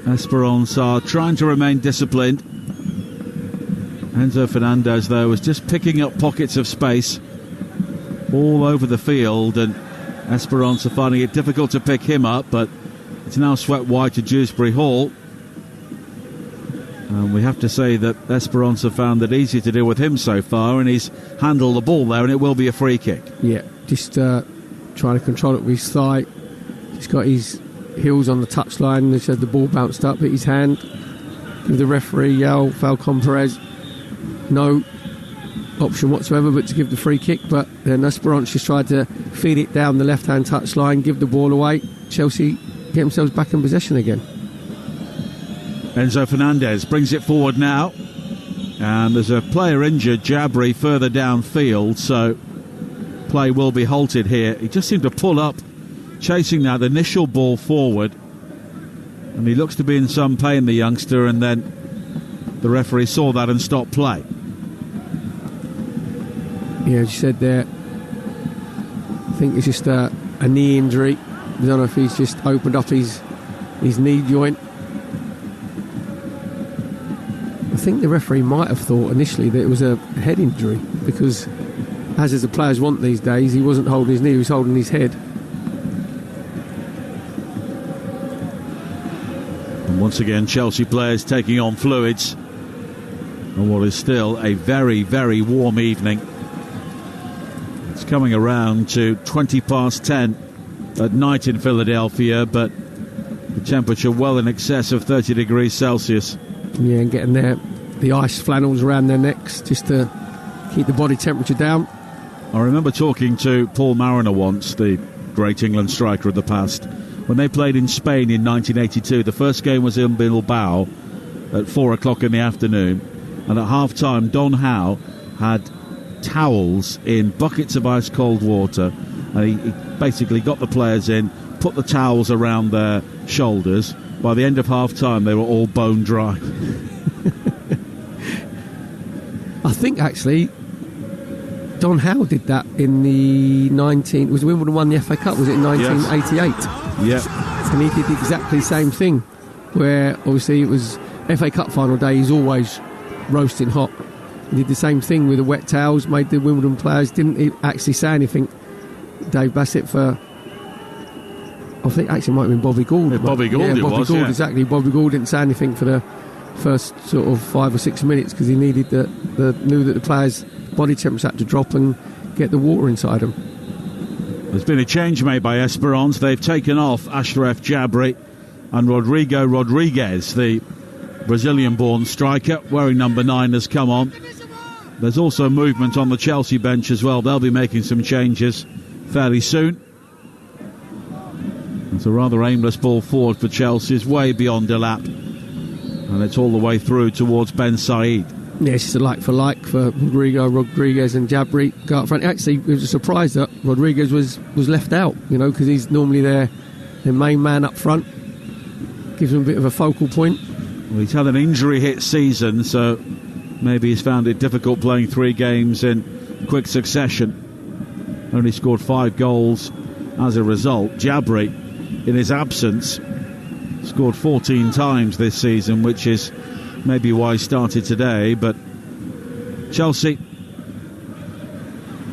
Esperance are trying to remain disciplined. Enzo Fernandez, though, was just picking up pockets of space all over the field, and Esperance are finding it difficult to pick him up, but it's now swept wide to Dewsbury Hall. And we have to say that Esperance have found it easy to deal with him so far, and he's handled the ball there, and it will be a free kick. Yeah, just trying to control it with his thigh. He's got his heels on the touchline. They said the ball bounced up, hit his hand. Give the referee yell, Falcon Perez. No option whatsoever but to give the free kick, but then Esperance just tried to feed it down the left-hand touchline, give the ball away. Chelsea get themselves back in possession again. Enzo Fernandez brings it forward now, and there's a player injured, Jabri, further downfield, so play will be halted here. He just seemed to pull up chasing that initial ball forward, and he looks to be in some pain, the youngster, and then the referee saw that and stopped play. Yeah, as you said there, I think it's just a knee injury. I don't know if he's just opened up his knee joint. I think the referee might have thought initially that it was a head injury, because as the players want these days, he wasn't holding his knee, he was holding his head. And once again, Chelsea players taking on fluids on what is still a very, very warm evening. It's coming around to 20 past 10 at night in Philadelphia, but the temperature well in excess of 30 degrees Celsius. Yeah, and getting the ice flannels around their necks just to keep the body temperature down. I remember talking to Paul Mariner once, the great England striker of the past, when they played in Spain in 1982. The first game was in Bilbao at 4 o'clock in the afternoon, and at half-time Don Howe had towels in buckets of ice-cold water, and he basically got the players in, put the towels around their shoulders. By the end of half-time, they were all bone dry. I think, actually, Don Howe did that in the was Wimbledon won the FA Cup, was it in 1988? Yes. Yeah. And he did exactly the same thing, where obviously it was FA Cup final day, he's always roasting hot. He did the same thing with the wet towels, made the Wimbledon players didn't actually say anything. Dave Bassett for, I think actually it might have been Bobby Gould. Yeah, Bobby Gould exactly. Bobby Gould didn't say anything for the first sort of 5 or 6 minutes because he needed knew that the players' body temperature had to drop and get the water inside them. There's been a change made by Esperance. They've taken off Ashraf Jabri and Rodrigo Rodriguez, the Brazilian-born striker, wearing number 9, has come on. There's also movement on the Chelsea bench as well. They'll be making some changes fairly soon. It's a rather aimless ball forward for Chelsea. It's way beyond Delap. And it's all the way through towards Ben Said. Yes, it's a like for Rodrigo Rodriguez and Jabri go up front. Actually, it was a surprise that Rodriguez was left out, because he's normally their main man up front. Gives him a bit of a focal point. Well, he's had an injury-hit season, so maybe he's found it difficult playing 3 games in quick succession. Only scored 5 goals as a result. Jabri, in his absence, scored 14 times this season, which is maybe why he started today. But Chelsea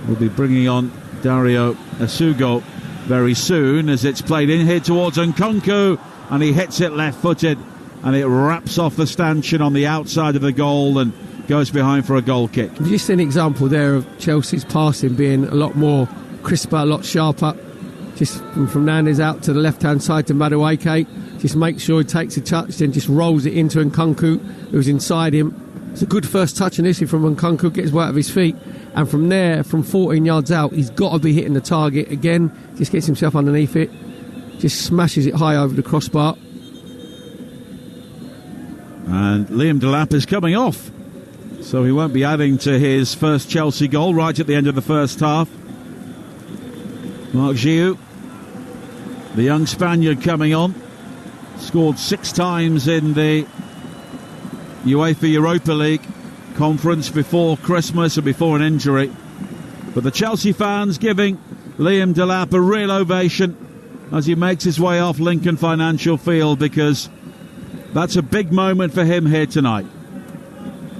will be bringing on Dario Asugo very soon, as it's played in here towards Nkunku, and he hits it left-footed, and it wraps off the stanchion on the outside of the goal and goes behind for a goal kick. Just an example there of Chelsea's passing being a lot more crisper, a lot sharper. Just from Fernandes out to the left-hand side to Madueke. Just make sure he takes a touch, then just rolls it into Nkunku, who's inside him. It's a good first touch initially from Nkunku, gets way out of his feet. And from there, from 14 yards out, he's got to be hitting the target again. Just gets himself underneath it. Just smashes it high over the crossbar. And Liam Delap is coming off, so he won't be adding to his first Chelsea goal right at the end of the first half. Marc Giroud, the young Spaniard, coming on, scored 6 times in the UEFA Europa League conference before Christmas and before an injury. But the Chelsea fans giving Liam Delap a real ovation as he makes his way off Lincoln Financial Field, because that's a big moment for him here tonight.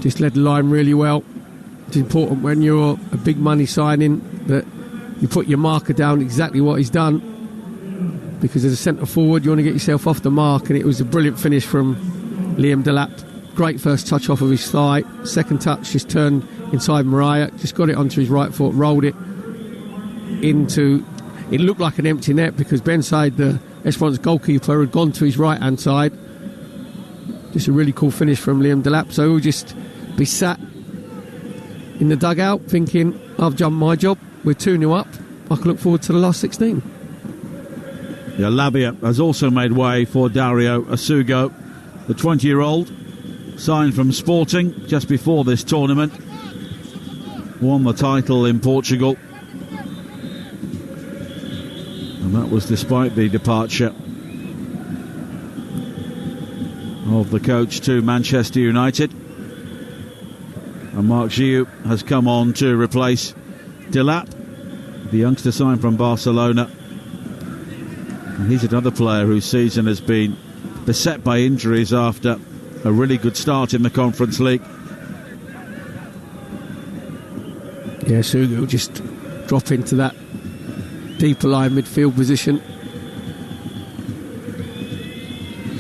Just led the line really well. It's important when you're a big money signing that you put your marker down exactly what he's done, because as a centre forward you want to get yourself off the mark, and it was a brilliant finish from Liam Delap. Great first touch off of his thigh. Second touch just turned inside Mariah, just got it onto his right foot, rolled it into... It looked like an empty net because Ben Said, the Esperance goalkeeper, had gone to his right-hand side. Just a really cool finish from Liam Delap. So we'll just be sat in the dugout thinking, I've done my job, we're 2-0 up, I can look forward to the last 16. Yeah, Lavia has also made way for Dario Asugo, the 20-year-old, signed from Sporting just before this tournament, won the title in Portugal, and that was despite the departure of the coach to Manchester United. And Marc Giroud has come on to replace Delap, the youngster signed from Barcelona. And he's another player whose season has been beset by injuries after a really good start in the Conference League. Yeah, Sugo will just drop into that deeper line midfield position.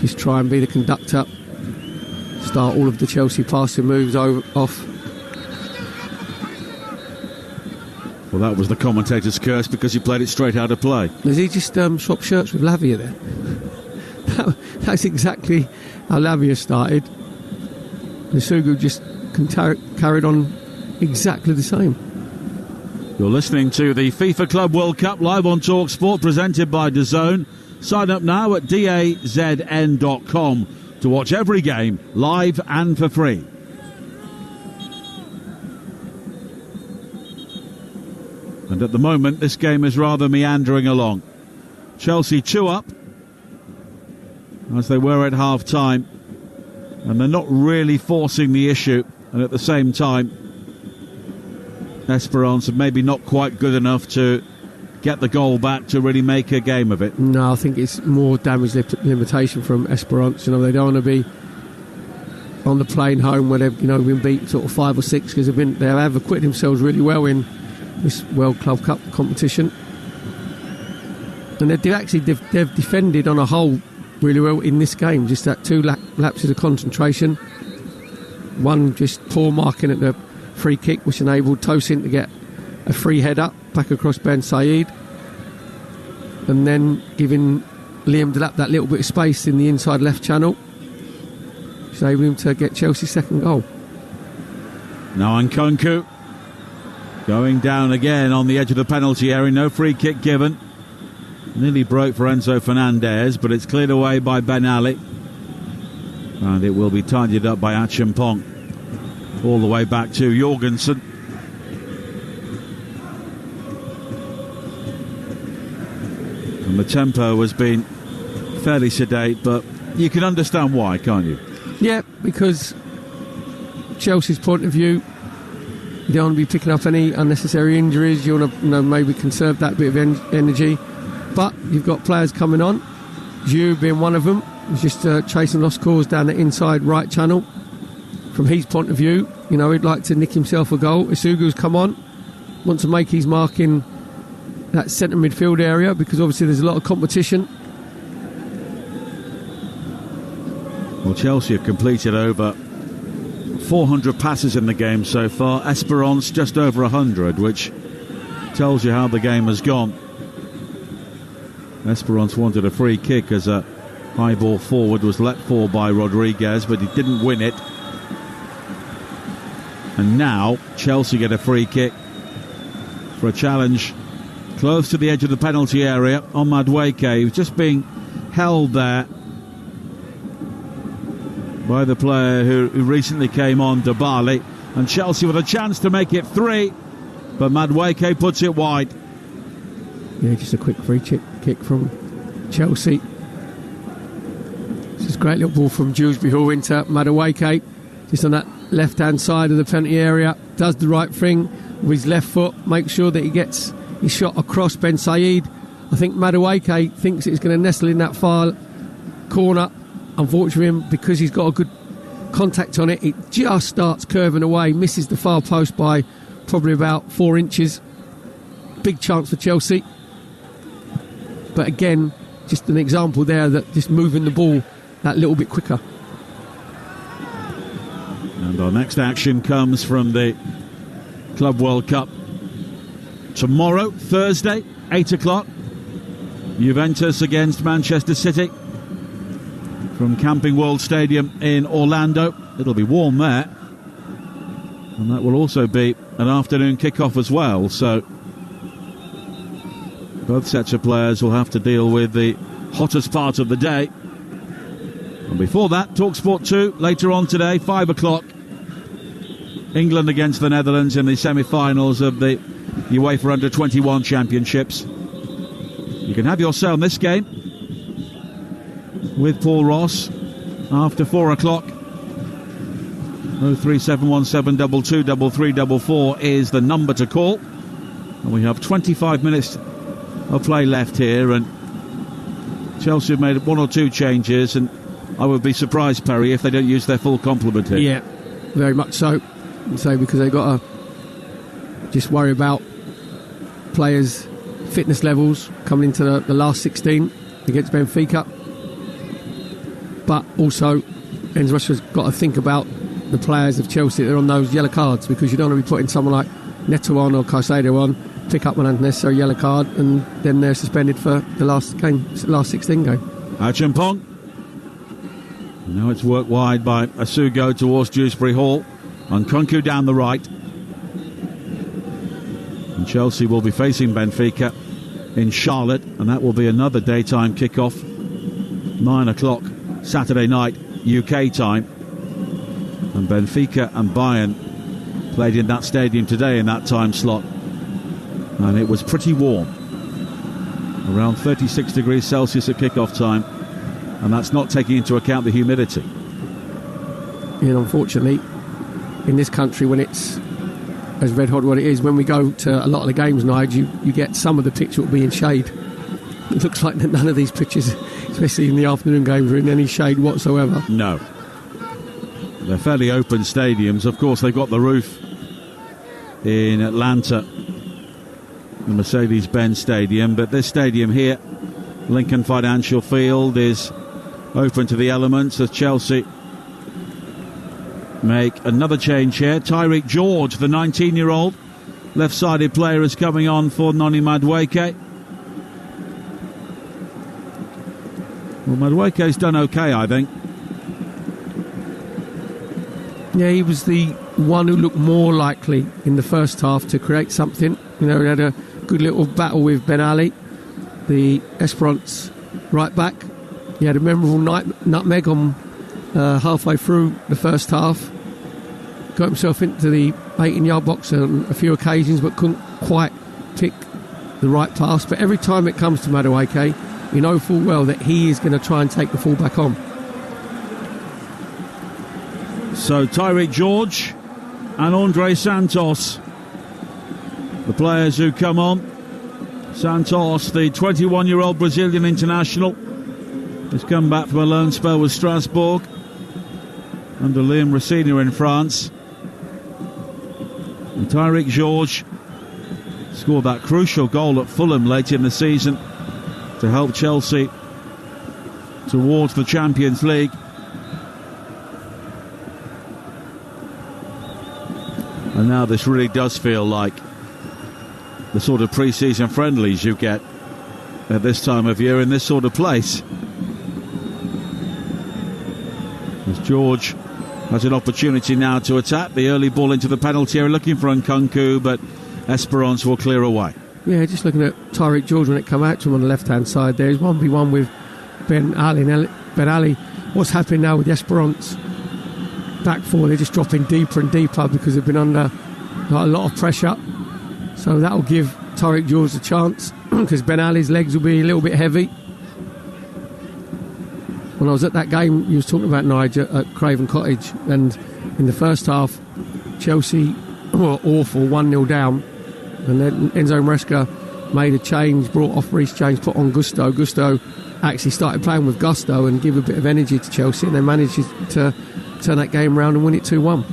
Just try and be the conductor. Start all of the Chelsea passing moves off. Well, that was the commentator's curse because he played it straight out of play. Has he just swapped shirts with Lavia there? That's exactly how Lavia started. And Sugo just carried on exactly the same. You're listening to the FIFA Club World Cup live on Talksport, presented by DAZN. Sign up now at dazn.com to watch every game live and for free. And at the moment, this game is rather meandering along. Chelsea 2 up, as they were at half-time. And they're not really forcing the issue. And at the same time, Esperance are maybe not quite good enough to get the goal back to really make a game of it. No, I think it's more damage limitation from Esperance. They don't want to be on the plane home where they've been beat sort of 5 or 6 because they have acquitted themselves really well in this World Club Cup competition. And they've defended on a whole really well in this game. Just that 2 lapses of concentration. One just poor marking at the free kick, which enabled Tosin to get a free header back across Ben Said, and then giving Liam Delap that little bit of space in the inside left channel, which enabled him to get Chelsea's second goal. Now Nkunku going down again on the edge of the penalty area. No free kick given. Nearly broke for Enzo Fernandez, but it's cleared away by Ben Ali, and it will be tidied up by Achimpong all the way back to Jorgensen. And the tempo has been fairly sedate, but you can understand why, can't you? Yeah, because Chelsea's point of view, you don't want to be picking up any unnecessary injuries. You want to maybe conserve that bit of energy. But you've got players coming on, Zhu being one of them. He's just chasing lost cause down the inside right channel. From his point of view, he'd like to nick himself a goal. Isugu's come on, wants to make his mark in that centre midfield area because obviously there's a lot of competition. Well, Chelsea have completed over 400 passes in the game so far. Esperance just over 100, which tells you how the game has gone. Esperance wanted a free kick as a high ball forward was let fall by Rodriguez, but he didn't win it. And now Chelsea get a free kick for a challenge close to the edge of the penalty area on Madueke. He was just being held there by the player who recently came on, Dabali. And Chelsea with a chance to make it 3, but Madueke puts it wide. Yeah, just a quick free kick from Chelsea. It's a great little ball from Dewsbury Hall into Madueke, just on that left-hand side of the penalty area. Does the right thing with his left foot, makes sure that he gets his shot across Ben Said. I think Madueke thinks it's going to nestle in that far corner. Unfortunately, because he's got a good contact on it, it just starts curving away, misses the far post by probably about 4 inches. Big chance for Chelsea. But again, just an example there that just moving the ball that little bit quicker. And our next action comes from the Club World Cup tomorrow, Thursday, 8 o'clock. Juventus against Manchester City from Camping World Stadium in Orlando. It'll be warm there. And that will also be an afternoon kickoff as well. So both sets of players will have to deal with the hottest part of the day. And before that, Talksport 2 later on today, 5 o'clock. England against the Netherlands in the semi-finals of the UEFA Under-21 Championships. You can have your say on this game with Paul Ross after 4 o'clock. 03717 223344 is the number to call. And we have 25 minutes of play left here, and Chelsea have made 1 or 2 changes, and I would be surprised, Perry, if they don't use their full complement here. Yeah, very much so. So because they've got to just worry about players' fitness levels coming into the last 16 against Benfica. But also, Enzo Rushford's got to think about the players of Chelsea that are on those yellow cards, because you don't want to be putting someone like Neto on or Caicedo on, pick up an unnecessary yellow card, and then they're suspended for the last 16 game. Achimpong. Now it's worked wide by Asugo towards Dewsbury Hall. Nkunku down the right. And Chelsea will be facing Benfica in Charlotte, and that will be another daytime kickoff, 9 o'clock Saturday night UK time. And Benfica and Bayern played in that stadium today in that time slot, and it was pretty warm, around 36 degrees Celsius at kickoff time, and that's not taking into account the humidity. And unfortunately, in this country, when it's as red hot what it is. When we go to a lot of the games, Nigel, you get some of the pitch will be in shade. It looks like none of these pitches, especially in the afternoon games, are in any shade whatsoever. No. They're fairly open stadiums. Of course, they've got the roof in Atlanta, the Mercedes-Benz Stadium, but this stadium here, Lincoln Financial Field, is open to the elements as Chelsea make another change here. Tyreek George, the 19-year-old left-sided player, is coming on for Noni Madueke. Well, Madueke's done okay, I think. Yeah, he was the one who looked more likely in the first half to create something. You know, he had a good little battle with Ben Ali, the Esperance right back. He had a memorable nutmeg on halfway through the first half. Got himself into the 18-yard box on a few occasions, but couldn't quite pick the right pass. But every time it comes to Madueke, you know full well that he is going to try and take the fullback on. So Tyreek George and Andre Santos, the players who come on. Santos, the 21-year-old Brazilian international, has come back from a loan spell with Strasbourg under Liam Rosina in France. And Tyreek George scored that crucial goal at Fulham late in the season to help Chelsea towards the Champions League. And now this really does feel like the sort of pre-season friendlies you get at this time of year in this sort of place. As George has an opportunity now to attack. The early ball into the penalty area, looking for Nkunku, but Esperance will clear away. Yeah, just looking at Tyreek George when it come out to him on the left-hand side there. He's 1v1 with Ben Ali. Now, Ben Ali, what's happening now with the Esperance back four? They're just dropping deeper and deeper because they've been under a lot of pressure. So that will give Tyreek George a chance because Ben Ali's legs will be a little bit heavy. When I was at that game you was talking about, Nigel, at Craven Cottage, and in the first half Chelsea were awful, 1-0 down, and then Enzo Maresca made a change, brought off Reece James, put on Gusto. Gusto actually started playing with gusto and give a bit of energy to Chelsea, and they managed to turn that game around and win it 2-1.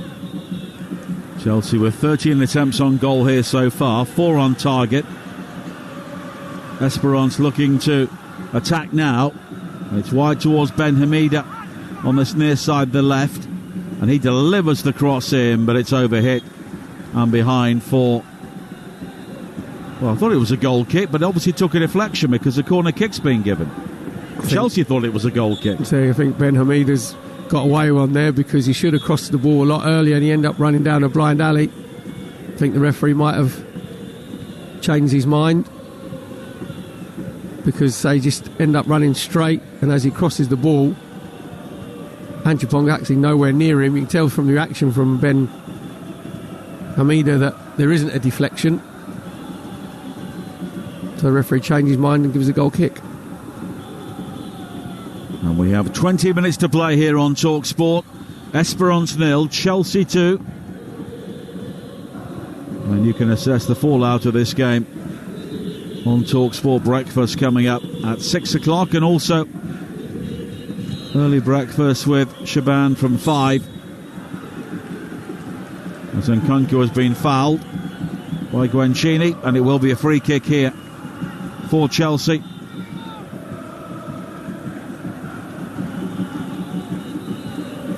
Chelsea with 13 attempts on goal here so far, 4 on target. Esperance looking to attack now. It's wide towards Ben Hamida on this near side, the left, and he delivers the cross in, but it's overhit and behind for, well, I thought it was a goal kick, but obviously took a deflection because the corner kick's been given. Chelsea thought it was a goal kick. So I think Ben Hamida's got away on there because he should have crossed the ball a lot earlier and he ended up running down a blind alley. I think the referee might have changed his mind because they just end up running straight, and as he crosses the ball, Anchapong actually nowhere near him. You can tell from the reaction from Ben Hamida that there isn't a deflection. So the referee changed his mind and gives a goal kick. And we have 20 minutes to play here on Talksport. Esperance 0, Chelsea 2. And you can assess the fallout of this game on Talksport Breakfast coming up at 6 o'clock, and also early breakfast with Shaban from 5. As Nkunku has been fouled by Guencini, and it will be a free kick here for Chelsea.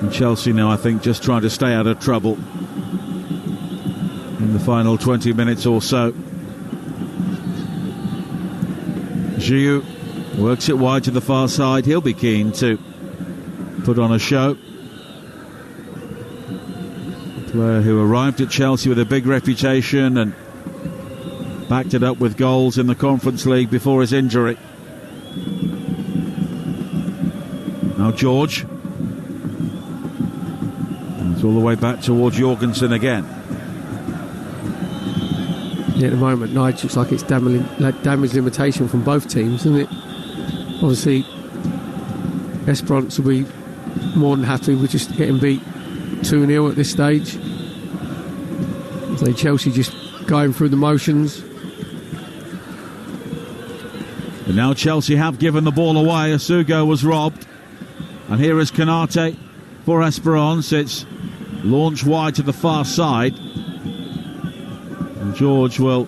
And Chelsea now, I think, just trying to stay out of trouble in the final 20 minutes or so. Giroud works it wide to the far side. He'll be keen to put on a show. A player who arrived at Chelsea with a big reputation and backed it up with goals in the Conference League before his injury. Now George. And it's all the way back towards Jorgensen again. Yeah, at the moment, Nigel, looks like it's damage limitation from both teams, isn't it? Obviously, Esperance will be more than happy with just getting beat 2-0 at this stage. So Chelsea just going through the motions. And now Chelsea have given the ball away. Asugo was robbed. And here is Konate for Esperance. It's launched wide to the far side. And George will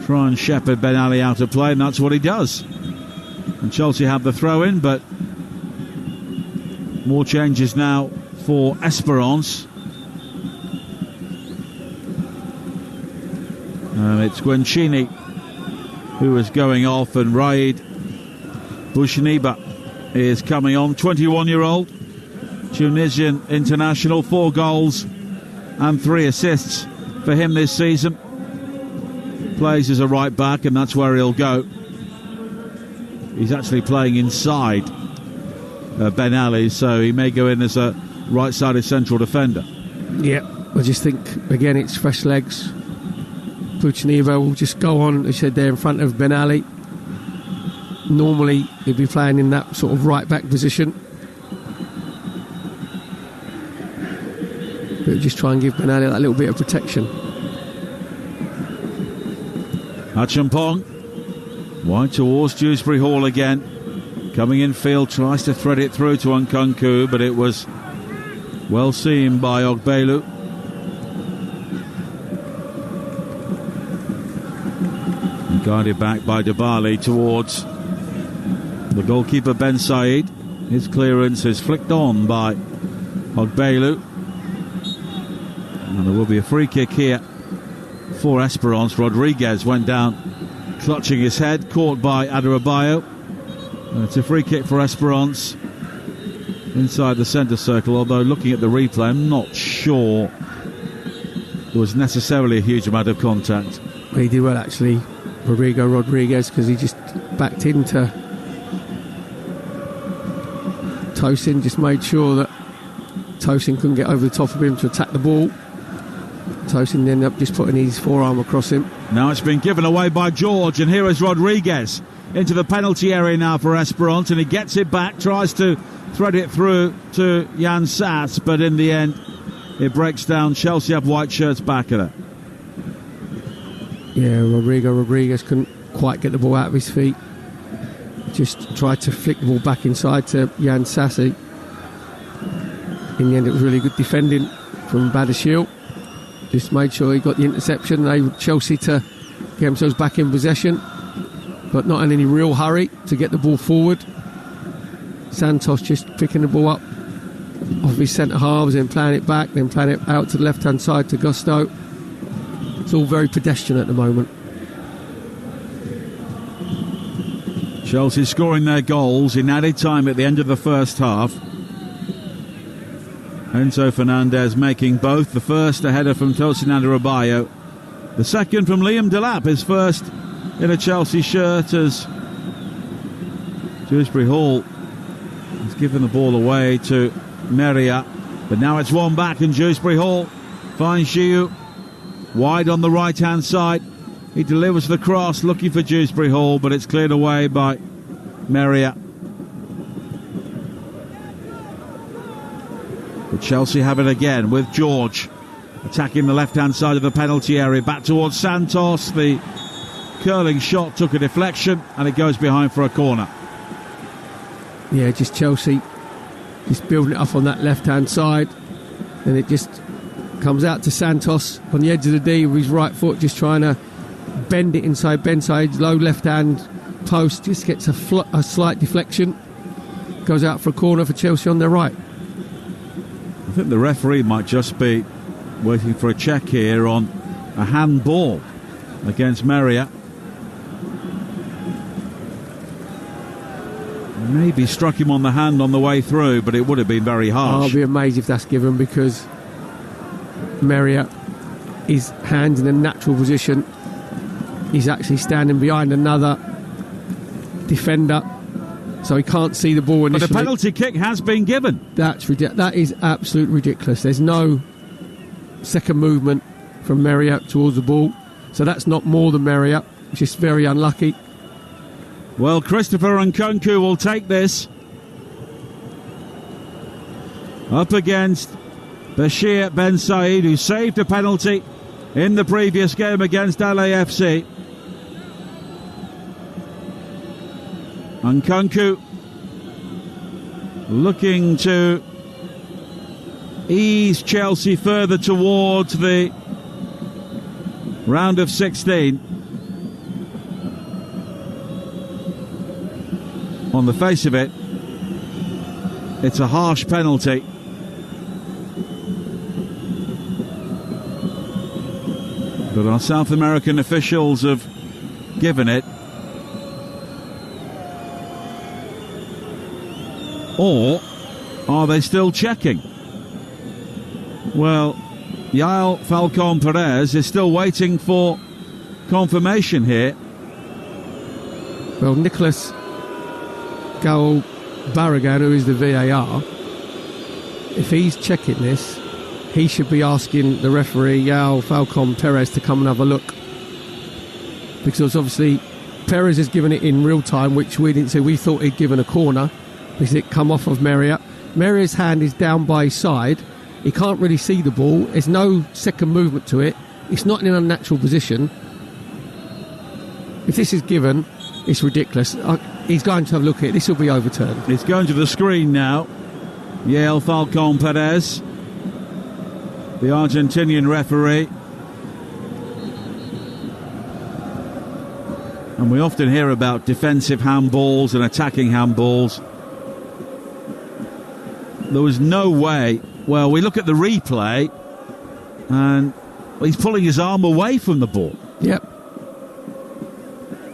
try and shepherd Ben Ali out of play, and that's what he does. And Chelsea have the throw-in, but more changes now for Esperance. It's Guencini who is going off, and Raid Bouchniba is coming on. 21-year-old Tunisian international, 4 goals and 3 assists for him this season. Plays as a right back, and that's where he'll go. He's actually playing inside Ben Ali, so he may go in as a right-sided central defender. Yeah, I just think, again, it's fresh legs. Bouchniba will just go on, as I said, there in front of Ben Ali. Normally, he'd be playing in that sort of right-back position. But just try and give Ben Ali that little bit of protection. Achampong wide towards Dewsbury Hall again. Coming in field, tries to thread it through to Nkunku, but it was well seen by Ogbelu. And guided back by Dibali towards the goalkeeper Ben Said. His clearance is flicked on by Ogbelu. And there will be a free kick here for Esperance. Rodriguez went down clutching his head, caught by Adarabioyo. It's a free kick for Esperance inside the centre circle, although looking at the replay, I'm not sure there was necessarily a huge amount of contact. He did well, actually, Rodriguez, because he just backed into Tosin, just made sure that Tosin couldn't get over the top of him to attack the ball. Tosin ended up just putting his forearm across him. Now it's been given away by George, and here is Rodriguez into the penalty area now for Esperance, and he gets it back, tries to thread it through to Jan Sass, but in the end it breaks down. Chelsea have white shirts back at it. Yeah, Rodriguez couldn't quite get the ball out of his feet. Just tried to flick the ball back inside to Jan Sassi. In the end, it was really good defending from Badiashile. Just made sure he got the interception, enabled Chelsea to get themselves back in possession, but not in any real hurry to get the ball forward. Santos just picking the ball up off his centre halves, then playing it back, then playing it out to the left-hand side to Gusto. It's all very pedestrian at the moment. Chelsea scoring their goals in added time at the end of the first half. Enzo Fernandez making both. The first, a header from Tosin Adarabioyo. The second from Liam Delap, his first in a Chelsea shirt, as Dewsbury Hall has given the ball away to Meria. But now it's one back, and Dewsbury Hall finds Giu wide on the right-hand side. He delivers the cross, looking for Dewsbury Hall, but it's cleared away by Meria. But Chelsea have it again with George attacking the left-hand side of the penalty area. Back towards Santos. The curling shot took a deflection, and it goes behind for a corner. Yeah, just Chelsea just building it up on that left-hand side. And it just comes out to Santos on the edge of the D with his right foot, just trying to bend it inside Ben Said's low left-hand post. Just gets a slight deflection. Goes out for a corner for Chelsea on their right. I think the referee might just be waiting for a check here on a handball against Meria. Maybe struck him on the hand on the way through, but it would have been very harsh. I'll be amazed if that's given, because Meria, his hands in a natural position. He's actually standing behind another defender, so he can't see the ball initially. But the penalty kick has been given. That's that is absolutely ridiculous. There's no second movement from Meria towards the ball, so that's not more than Meria. Just very unlucky. Well, Christopher Nkunku will take this up against Bashir Ben Said, who saved a penalty in the previous game against LAFC. And Nkunku looking to ease Chelsea further towards the round of 16. On the face of it, it's a harsh penalty. But our South American officials have given it. Or are they still checking? Well, Yael Falcon Perez is still waiting for confirmation here. Well, Nicholas Gaul Barragan, who is the VAR, if he's checking this, he should be asking the referee, Yael Falcon Perez, to come and have a look. Because obviously Perez has given it in real time, which we didn't see. We thought he'd given a corner because it come off of Merriott. Merriott's hand is down by his side. He can't really see the ball. There's no second movement to it. It's not in an unnatural position. If this is given, it's ridiculous. He's going to have a look at it. This will be overturned. It's going to the screen now. Yael Falcon Perez, the Argentinian referee. And we often hear about defensive handballs and attacking handballs. There was no way. Well, we look at the replay and he's pulling his arm away from the ball. Yep.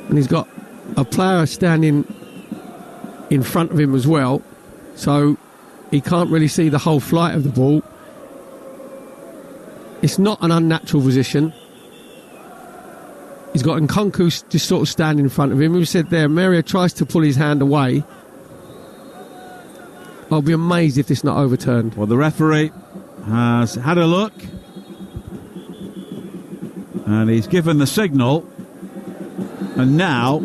And he's got a player standing in front of him as well, so he can't really see the whole flight of the ball. It's not an unnatural position. He's got Nkunku just sort of standing in front of him. We said there, Mario tries to pull his hand away. I'll be amazed if this is not overturned. Well, the referee has had a look and he's given the signal, and now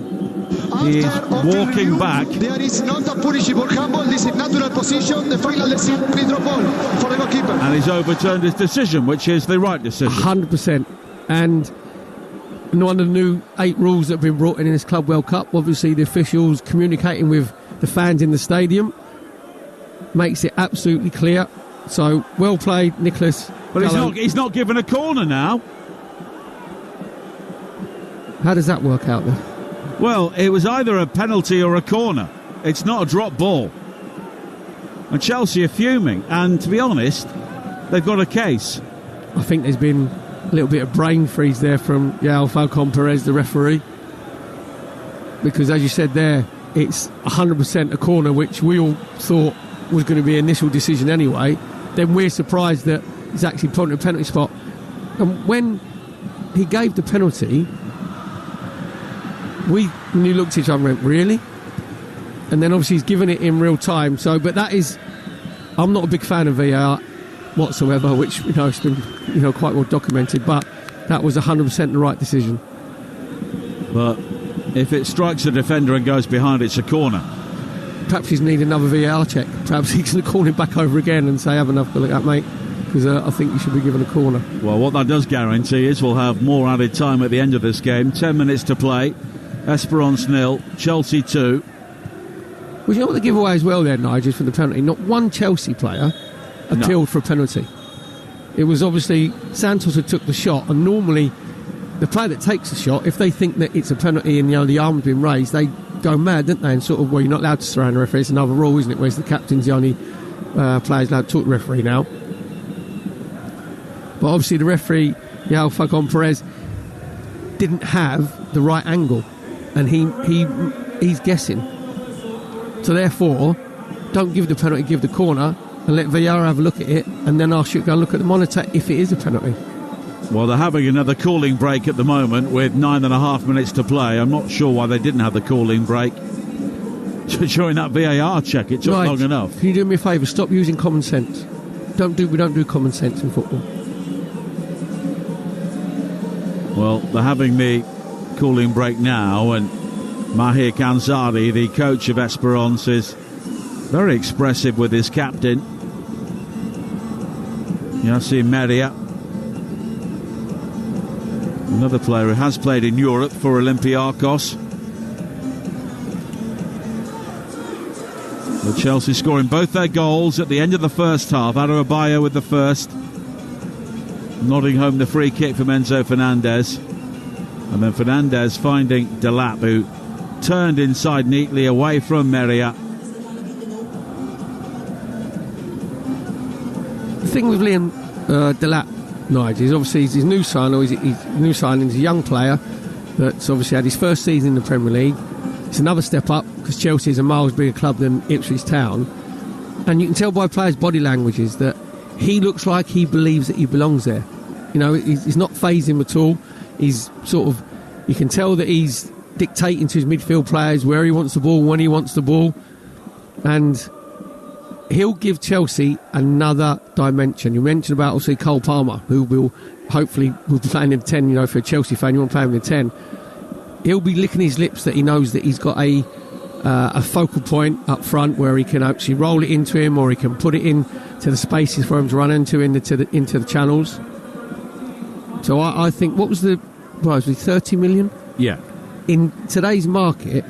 he is walking back. There is not a punishable handball. This is natural position. The final decision drop ball for the goalkeeper. And he's overturned his decision, which is the right decision. 100%. And one of the new 8 rules that have been brought in this Club World Cup, obviously the officials communicating with the fans in the stadium, makes it absolutely clear. So well played, Nicholas. But he's not given a corner now. How does that work out then? Well, it was either a penalty or a corner. It's not a drop ball. And Chelsea are fuming. And to be honest, they've got a case. I think there's been a little bit of brain freeze there from Yael Falcon Perez, the referee. Because as you said there, it's 100% a corner, which we all thought was going to be initial decision anyway. Then we're surprised that he's actually put in a penalty spot. And when he gave the penalty, we looked at each other and went, really? And then obviously he's given it in real time. So, but that is, I'm not a big fan of VAR whatsoever, which it's been quite well documented. But that was 100% the right decision. But if it strikes the defender and goes behind, it's a corner. Perhaps he's need another VAR check. Perhaps he's going to call him back over again and say, have enough look at that, mate, because I think you should be given a corner. Well, what that does guarantee is we'll have more added time at the end of this game. 10 minutes to play. Esperance 0, Chelsea 2. Well, you know what the giveaway as well there, Nigel, for the penalty? Not one Chelsea player appealed for a penalty. It was obviously Santos who took the shot, and normally the player that takes the shot, if they think that it's a penalty and the arm's been raised, they go mad, don't they? And sort of, well, you're not allowed to surround the referee. It's another rule, isn't it? Whereas the captain's the only player allowed to talk to the referee now. But obviously the referee, Yael Falcon Perez, didn't have the right angle, and he's guessing. So therefore, don't give the penalty, give the corner, and let VAR have a look at it, and then I should go and look at the monitor if it is a penalty. Well, they're having another calling break at the moment with 9.5 minutes to play. I'm not sure why they didn't have the calling break during that VAR check. It took long enough. Can you do me a favour? Stop using common sense. We don't do common sense in football. Well, they're having the calling break now, and Mahir Kanzari, the coach of Esperance, is very expressive with his captain, Yassin Meria. Another player who has played in Europe for Olympiacos. But Chelsea scoring both their goals at the end of the first half. Adebayo with the first, nodding home the free kick from Enzo Fernandez. And then Fernandez finding Delap, who turned inside neatly away from Meria. The thing with Liam Delap, Nigel, is obviously he's his new sign, or he's new signing. He's a young player that's obviously had his first season in the Premier League. It's another step up because Chelsea is a miles bigger club than Ipswich Town, and you can tell by players' body languages that he looks like he believes that he belongs there. You know, he's not phased him at all. He's sort of, you can tell that he's dictating to his midfield players where he wants the ball, when he wants the ball, and he'll give Chelsea another dimension. You mentioned about, obviously, Cole Palmer, who will hopefully be playing in 10. You know, for a Chelsea fan, you want to play him in 10. He'll be licking his lips that he knows that he's got a focal point up front where he can actually roll it into him, or he can put it in to the spaces for him to run into the channels. So I think, what was the 30 million? Yeah. In today's market,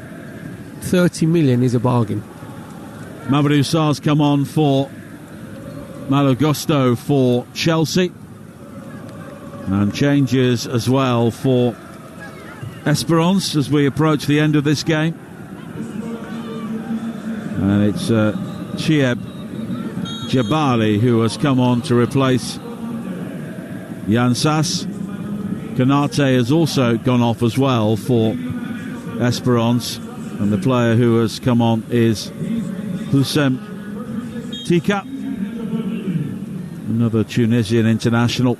30 million is a bargain. Mamadou Sarr's come on for Malo Gusto for Chelsea. And changes as well for Esperance as we approach the end of this game. And it's Chieb Jabali who has come on to replace Jan Sass. Kanate has also gone off as well for Esperance. And the player who has come on is Houssem Tika, another Tunisian international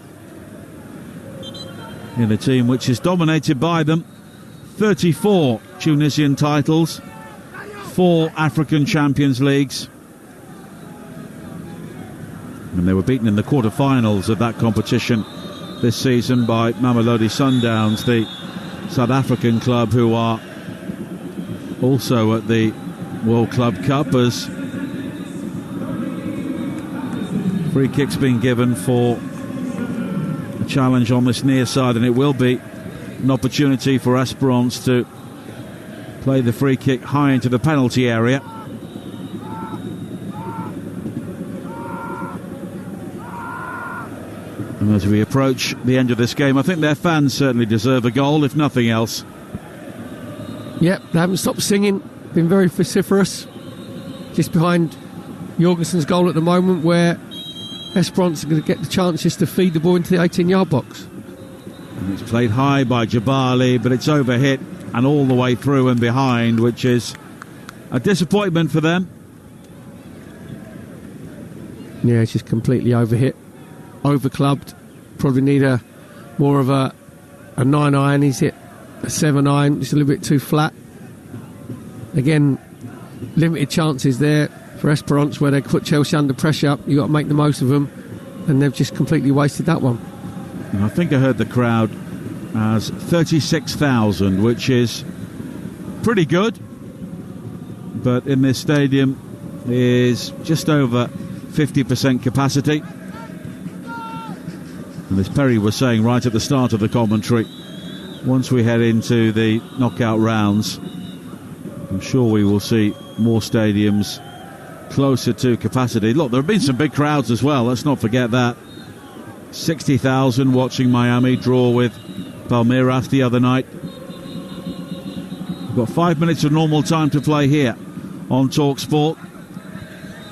in a team which is dominated by them. 34 Tunisian titles, 4 African Champions Leagues, and they were beaten in the quarter-finals of that competition this season by Mamelodi Sundowns, the South African club, who are also at the World Club Cup, as free kicks being given for a challenge on this near side, and it will be an opportunity for Esperance to play the free kick high into the penalty area. And as we approach the end of this game, I think their fans certainly deserve a goal, if nothing else. Yep, they haven't stopped singing, been very vociferous. Just behind Jorgensen's goal at the moment, where Esperance are going to get the chance just to feed the ball into the 18-yard box. And it's played high by Jabali, but it's overhit and all the way through and behind, which is a disappointment for them. Yeah, it's just completely overhit, overclubbed. Probably need more of a 9-iron. He's hit a 7-iron, just a little bit too flat. Again, limited chances there for Esperance where they put Chelsea under pressure. You've got to make the most of them, and they've just completely wasted that one. And I think I heard the crowd as 36,000, which is pretty good, but in this stadium is just over 50% capacity. And as Perry was saying right at the start of the commentary, once we head into the knockout rounds, I'm sure we will see more stadiums closer to capacity. Look, there have been some big crowds as well, let's not forget that. 60,000 watching Miami draw with Palmeiras the other night. We've got 5 minutes of normal time to play here on Talksport.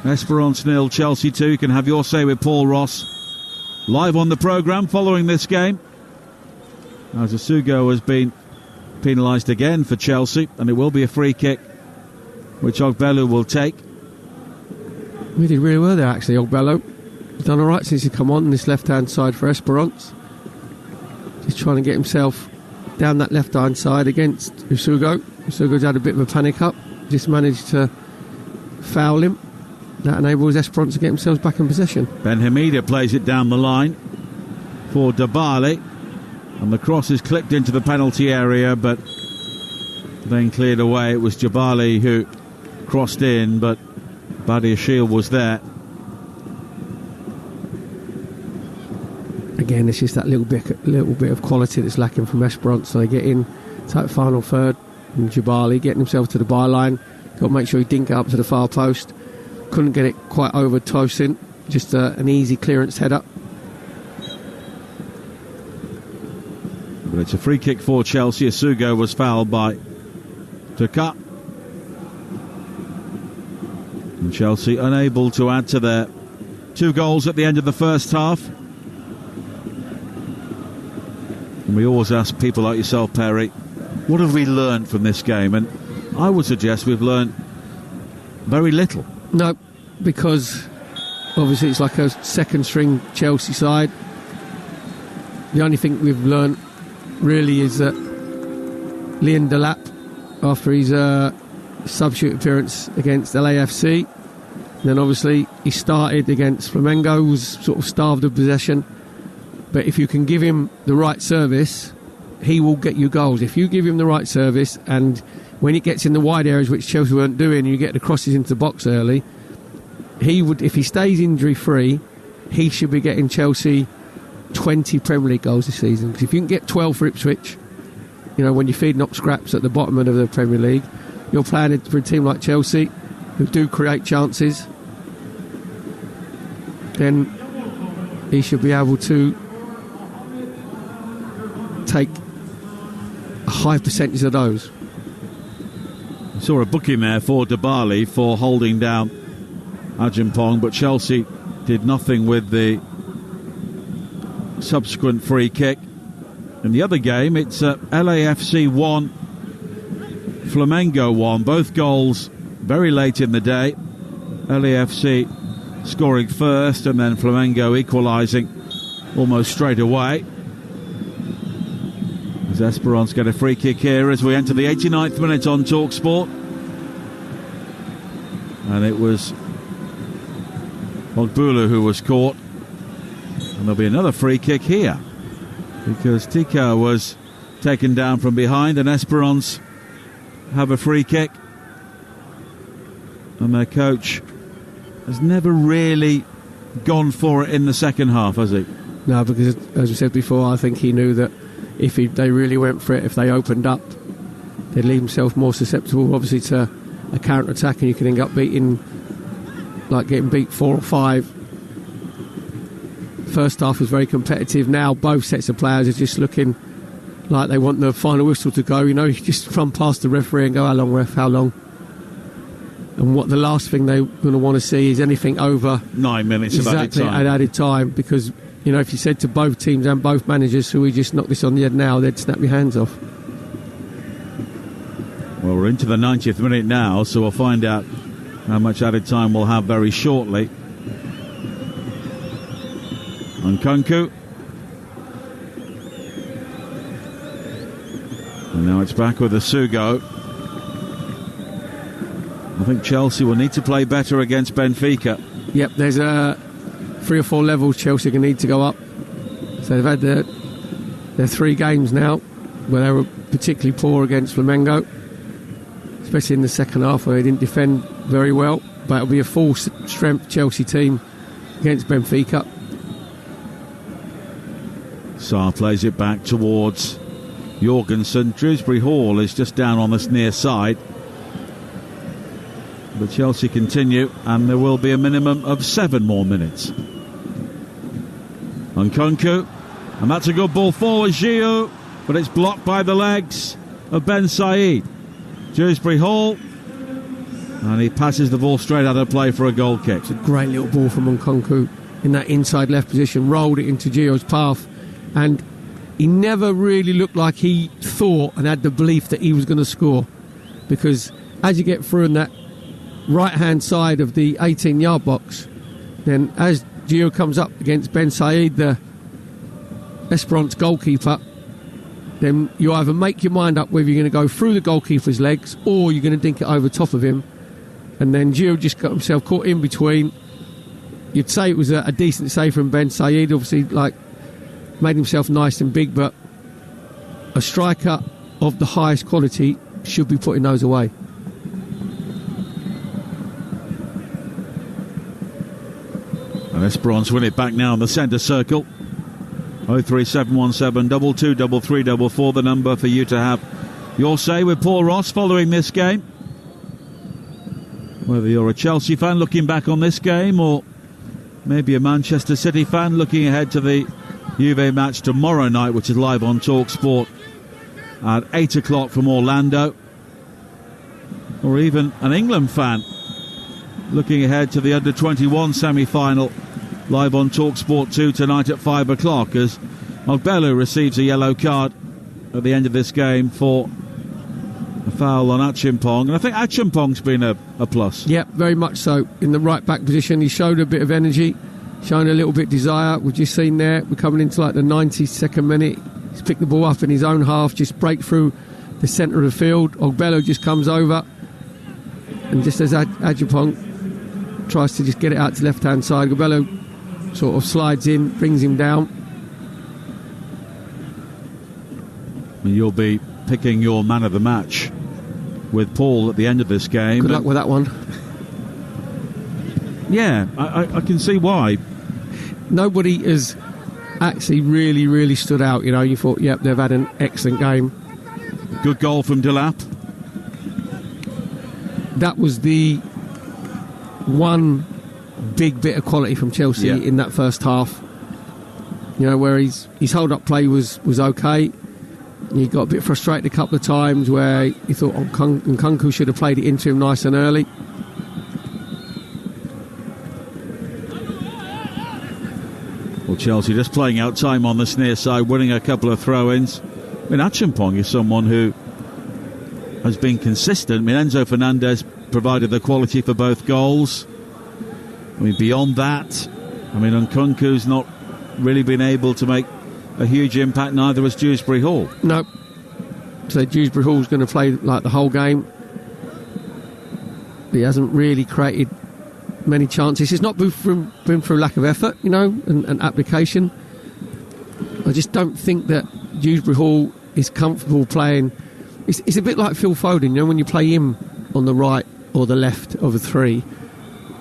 Esperance 0, Chelsea 2. You can have your say with Paul Ross live on the programme following this game. As Asugo has been penalised again for Chelsea, and it will be a free kick which Ogbelu will take. We did really well there, actually. Ogbelu he's done all right since he come on this left-hand side for Esperance. Just trying to get himself down that left-hand side against Usugo. Usugo's had a bit of a panic up, just managed to foul him. That enables Esperance to get themselves back in possession. Ben Hamida plays it down the line for Dabali, and the cross is clipped into the penalty area, but then cleared away. It was Jabali who crossed in, but Badiashile was there. again, it's just that little bit of quality that's lacking from Esperance. So they get in to that final third, and Jabali getting himself to the byline. Got to make sure he didn't get up to the far post. Couldn't get it quite over Tosin. Just an easy clearance header. But it's a free kick for Chelsea. Asugo was fouled by Tuka. And Chelsea unable to add to their 2 goals at the end of the first half. And we always ask people like yourself, Perry, what have we learned from this game? And I would suggest we've learned very little. No, because obviously it's like a second string Chelsea side. The only thing we've learned really is that Liam Delap, after his substitute appearance against LAFC, then obviously he started against Flamengo, was sort of starved of possession. But if you can give him the right service, he will get you goals. If you give him the right service, and when it gets in the wide areas, which Chelsea weren't doing, you get the crosses into the box early, he would, if he stays injury free, he should be getting Chelsea 20 Premier League goals this season. Because if you can get 12 for Ipswich, you know, when you're feeding up scraps at the bottom of the Premier League, you're playing it for a team like Chelsea, who do create chances, then he should be able to take a high percentage of those. I saw a booking there for Dybala for holding down Ajimpong, but Chelsea did nothing with the subsequent free kick. In the other game, it's LAFC 1, Flamengo 1. Both goals very late in the day. LAFC scoring first and then Flamengo equalising almost straight away. As Esperance get a free kick here as we enter the 89th minute on Talksport. And it was Ogbulu who was caught. And there'll be another free kick here, because Tika was taken down from behind, and Esperance have a free kick. And their coach has never really gone for it in the second half, has he? No, because as we said before, I think he knew that if they really went for it, if they opened up, they'd leave themselves more susceptible, obviously, to a counter-attack, and you can end up getting beat 4 or 5. First half was very competitive. Now both sets of players are just looking like they want the final whistle to go. You know, you just run past the referee and go, how long, ref, how long? And what the last thing they're going to want to see is anything over 9 minutes of added time. At added time, because, you know, if you said to both teams and both managers, who we just knock this on the head now, they'd snap your hands off. Well, we're into the 90th minute now, so we'll find out how much added time we'll have very shortly. Nkunku. And now it's back with Asugo. I think Chelsea will need to play better against Benfica. Yep, there's 3 or 4 levels Chelsea can need to go up. So they've had their 3 games now where they were particularly poor against Flamengo, especially in the second half where they didn't defend very well. But it'll be a full strength Chelsea team against Benfica. Sarr plays it back towards Jorgensen. Shrewsbury Hall is just down on this near side. But Chelsea continue, and there will be a minimum of 7 more minutes. Nkunku, and that's a good ball forward, Gio, but it's blocked by the legs of Ben Said. Shrewsbury Hall, and he passes the ball straight out of play for a goal kick. It's a great little ball from Nkunku in that inside left position, rolled it into Gio's path, and he never really looked like he thought and had the belief that he was going to score, because as you get through in that right hand side of the 18-yard box, then as Gio comes up against Ben Said, the Esperance goalkeeper, then you either make your mind up whether you're going to go through the goalkeeper's legs or you're going to dink it over top of him. And then Gio just got himself caught in between. You'd say it was a decent save from Ben Said, obviously, made himself nice and big, but a striker of the highest quality should be putting those away. And Esperance win it back now in the centre circle. 03717 223344, the number for you to have your say with Paul Ross following this game. Whether you're a Chelsea fan looking back on this game, or maybe a Manchester City fan looking ahead to the Juve match tomorrow night, which is live on Talksport at 8 o'clock from Orlando, or even an England fan looking ahead to the under-21 semi-final live on Talksport 2 tonight at 5 o'clock, as Ogbelu receives a yellow card at the end of this game for a foul on Achimpong. And I think Achimpong's been a plus. Yeah, very much so. In the right-back position, he showed a bit of energy, showing a little bit of desire. We've just seen there, we're coming into like the 92nd minute. He's picked the ball up in his own half, just break through the centre of the field. Ogbelu just comes over, and just as Achimpong tries to just get it out to left-hand side, Ogbelu sort of slides in, brings him down. And you'll be picking your man of the match with Paul at the end of this game. Good luck with that one. Yeah, I can see why. Nobody has actually really stood out. You know, you thought, yep, they've had an excellent game. Good goal from Delap. That was the one big bit of quality from Chelsea in that first half. You know, where his hold-up play was okay. He got a bit frustrated a couple of times where he thought Nkunku should have played it into him nice and early. Well, Chelsea just playing out time on this near side, winning a couple of throw-ins. I mean, Achimpong is someone who has been consistent. I mean, Enzo Fernandez provided the quality for both goals. I mean, beyond that, I mean, Nkunku's not really been able to make a huge impact, neither has Dewsbury Hall. No. So Dewsbury Hall's going to play like the whole game. He hasn't really created many chances. It's not been through lack of effort, you know, and application. I just don't think that Dewsbury Hall is comfortable playing. It's a bit like Phil Foden, you know, when you play him on the right or the left of a three,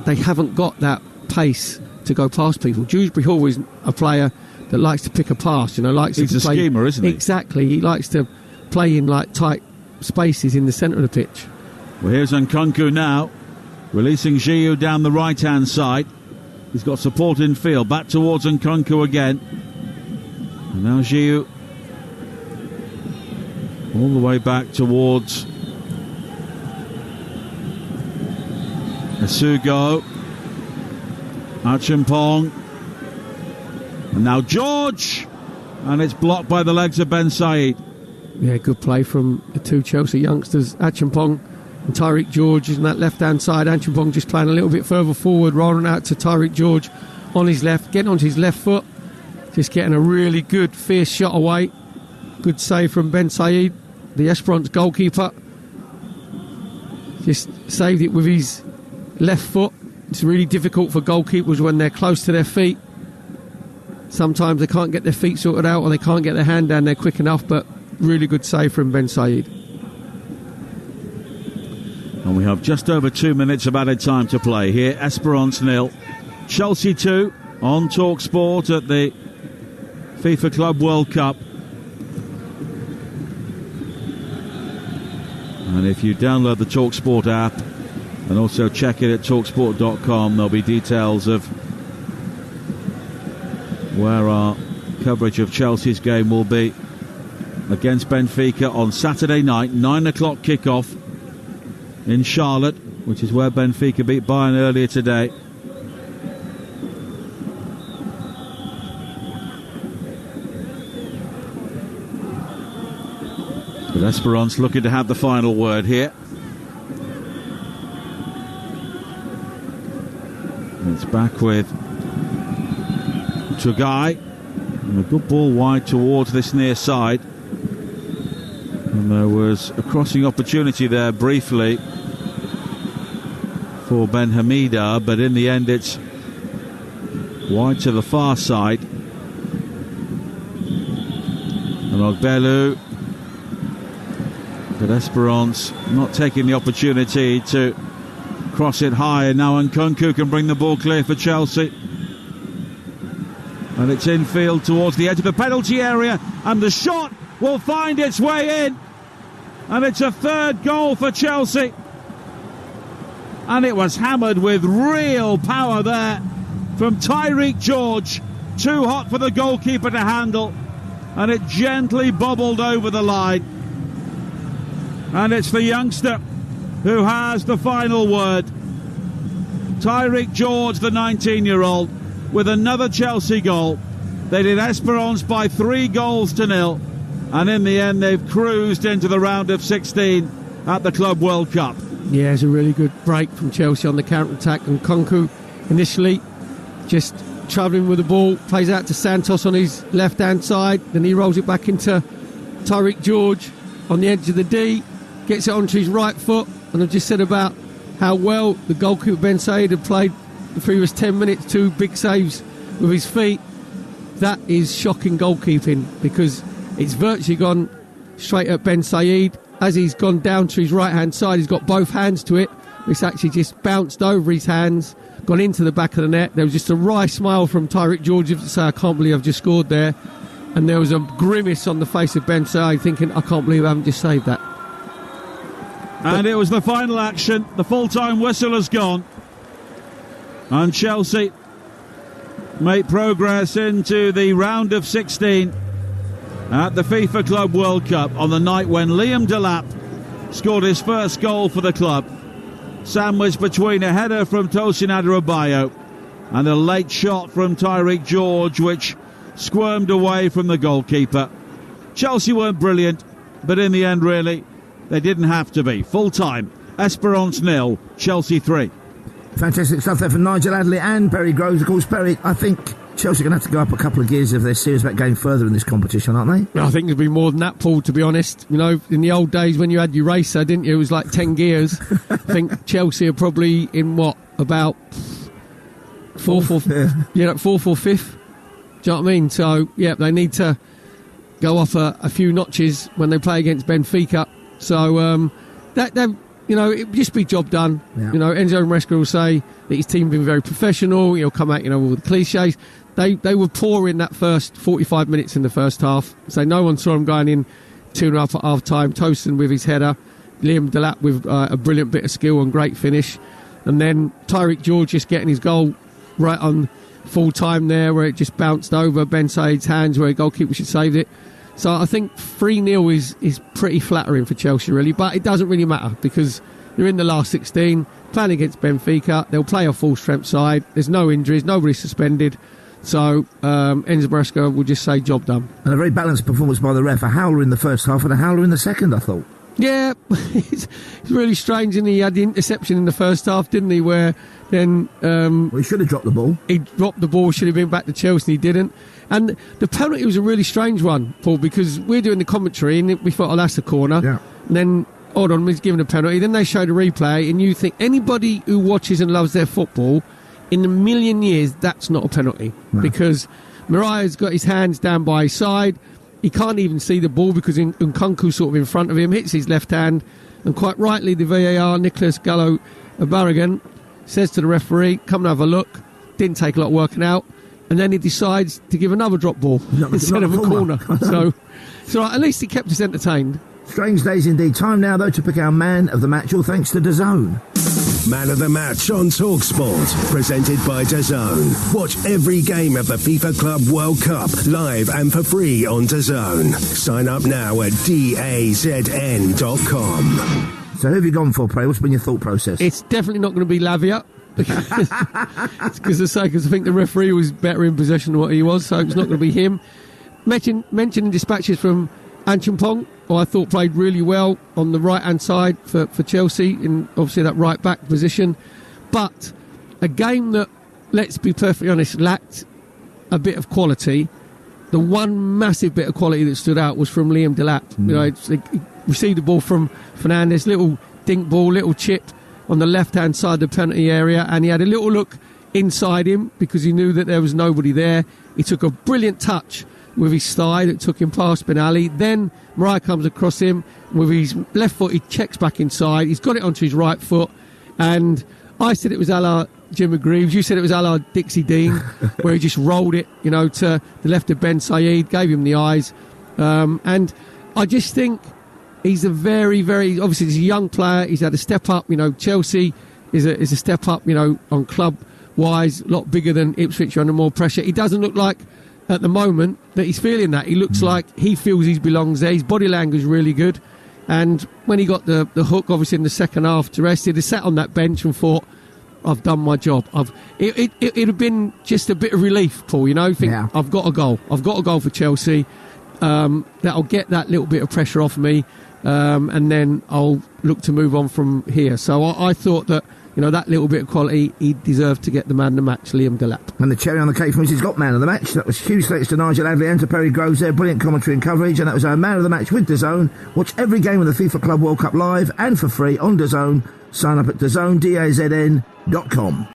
they haven't got that pace to go past people. Dewsbury Hall is a player that likes to pick a pass, you know, he's a schemer, isn't he? Exactly. He likes to play in like tight spaces in the centre of the pitch. Well, here's Nkunku now, releasing Giroud down the right-hand side. He's got support in field, back towards Nkunku again. And now Giroud all the way back towards Asugo. Achimpong. And now George. And it's blocked by the legs of Ben Said. Yeah, good play from the two Chelsea youngsters, Achimpong and Tyreek George, in that left-hand side. Achimpong just playing a little bit further forward, rolling out to Tyreek George on his left, getting onto his left foot, just getting a really good, fierce shot away. Good save from Ben Said, the Esperance goalkeeper. Just saved it with his left foot. It's really difficult for goalkeepers when they're close to their feet. Sometimes they can't get their feet sorted out, or they can't get their hand down there quick enough, but really good save from Ben Said. And we have just over 2 minutes of added time to play here. Esperance 0, Chelsea 2 on Talksport at the FIFA Club World Cup. And if you download the Talksport app and also check it at talksport.com, there'll be details of where our coverage of Chelsea's game will be against Benfica on Saturday night, 9 o'clock kickoff in Charlotte, which is where Benfica beat Bayern earlier today. But Esperance looking to have the final word here. It's back with Tugai, and a good ball wide towards this near side. And there was a crossing opportunity there briefly for Ben Hamida, but in the end it's wide to the far side. And Ogbelu, but Esperance not taking the opportunity to cross it high, and now Nkunku can bring the ball clear for Chelsea. And it's infield towards the edge of the penalty area, and the shot will find its way in. And it's a third goal for Chelsea. And it was hammered with real power there from Tyreek George. Too hot for the goalkeeper to handle. And it gently bobbled over the line. And it's the youngster who has the final word. Tyreek George, the 19-year-old, with another Chelsea goal. They did Esperance by 3-0, and in the end they've cruised into the round of 16 at the Club World Cup. Yeah, it's a really good break from Chelsea on the counter-attack, and Nkunku initially just travelling with the ball, plays out to Santos on his left-hand side, then he rolls it back into Tyreek George on the edge of the D, gets it onto his right foot, and I've just said about how well the goalkeeper Ben Said had played the previous 10 minutes, 2 big saves with his feet. That is shocking goalkeeping, because it's virtually gone straight at Ben Said. As he's gone down to his right-hand side, he's got both hands to it. It's actually just bounced over his hands, gone into the back of the net. There was just a wry smile from Tyreek George to say, I can't believe I've just scored there. And there was a grimace on the face of Ben Said thinking, I can't believe I haven't just saved that. And it was the final action. The full-time whistle has gone. And Chelsea make progress into the round of 16 at the FIFA Club World Cup on the night when Liam Delap scored his first goal for the club, sandwiched between a header from Tosin Adarabioyo and a late shot from Tyreek George, which squirmed away from the goalkeeper. Chelsea weren't brilliant, but in the end, really, they didn't have to be. Full-time, Esperance 0, Chelsea 3. Fantastic stuff there from Nigel Adderley and Perry Groves. Of course, Perry, I think Chelsea are going to have to go up a couple of gears if they're serious about going further in this competition, aren't they? I think there'll be more than that, Paul, to be honest. You know, in the old days when you had your racer, didn't you? It was like 10 gears. I think Chelsea are probably in, about fourth or fifth? Do you know what I mean? So, yeah, they need to go up a few notches when they play against Benfica. So, it would just be job done. Yeah. You know, Enzo Maresca will say that his team have been very professional. He'll come out, with the cliches. They were poor in that first 45 minutes in the first half. So no one saw him going in 2.5 at half time. Tosin with his header. Liam Delap with a brilliant bit of skill and great finish. And then Tyreek George just getting his goal right on full time there, where it just bounced over Ben Said's hands, where a goalkeeper should saved it. So I think 3-0 is pretty flattering for Chelsea, really. But it doesn't really matter, because they're in the last 16, playing against Benfica. They'll play a full-strength side. There's no injuries, nobody's suspended. So Enzo Maresca will just say, job done. And a very balanced performance by the ref. A howler in the first half and a howler in the second, I thought. Yeah, it's really strange, and he had the interception in the first half, didn't he, where then... he should have dropped the ball. He dropped the ball, should have been back to Chelsea, he didn't. And the penalty was a really strange one, Paul, because we're doing the commentary and we thought, that's a corner. Yeah. And then, hold on, he's given a penalty. Then they showed a replay, and you think anybody who watches and loves their football, in a million years, that's not a penalty. No. Because Mariah's got his hands down by his side. He can't even see the ball because Nkunku sort of in front of him, hits his left hand, and quite rightly the VAR, Nicholas Gallo-Barragan, says to the referee, come and have a look. Didn't take a lot of working out. And then he decides to give another drop ball instead of a corner. So at least he kept us entertained. Strange days indeed. Time now, though, to pick our man of the match, all thanks to DAZN. Man of the match on Talksport, presented by DAZN. Watch every game of the FIFA Club World Cup live and for free on DAZN. Sign up now at DAZN.com. So who have you gone for, Prey? What's been your thought process? It's definitely not going to be Lavia. Because I think the referee was better in possession than what he was, so it's not going to be him. Mentioning dispatches from Anchimpong, who I thought played really well on the right-hand side for Chelsea, in obviously that right-back position. But a game that, let's be perfectly honest, lacked a bit of quality. The one massive bit of quality that stood out was from Liam Delap. He received the ball from Fernandes, little dink ball, little chip on the left-hand side of the penalty area, and he had a little look inside him because he knew that there was nobody there. He took a brilliant touch with his thigh that took him past Ben Ali. Then Mariah comes across him with his left foot. He checks back inside. He's got it onto his right foot, and I said it was a la Jim agrees. You said it was a la Dixie Dean, where he just rolled it, to the left of Ben Said, gave him the eyes. And I just think he's a very, very, obviously he's a young player. He's had a step up. Chelsea is a step up, on club-wise, a lot bigger than Ipswich under more pressure. He doesn't look like, at the moment, that he's feeling that. He looks like he feels he belongs there. His body language is really good. And when he got the hook, obviously in the second half to rest, he'd have sat on that bench and thought, I've done my job. It'd have been just a bit of relief, Paul, I've got a goal. I've got a goal for Chelsea. That'll get that little bit of pressure off me, and then I'll look to move on from here. So I thought that, that little bit of quality, he deserved to get the man of the match, Liam Delap. And the cherry on the cake from us, he's got man of the match. That was huge thanks to Nigel Adley and to Perry Groves there. Brilliant commentary and coverage. And that was our man of the match with DAZN. Watch every game of the FIFA Club World Cup live and for free on DAZN. Sign up at DAZN, DAZN.com.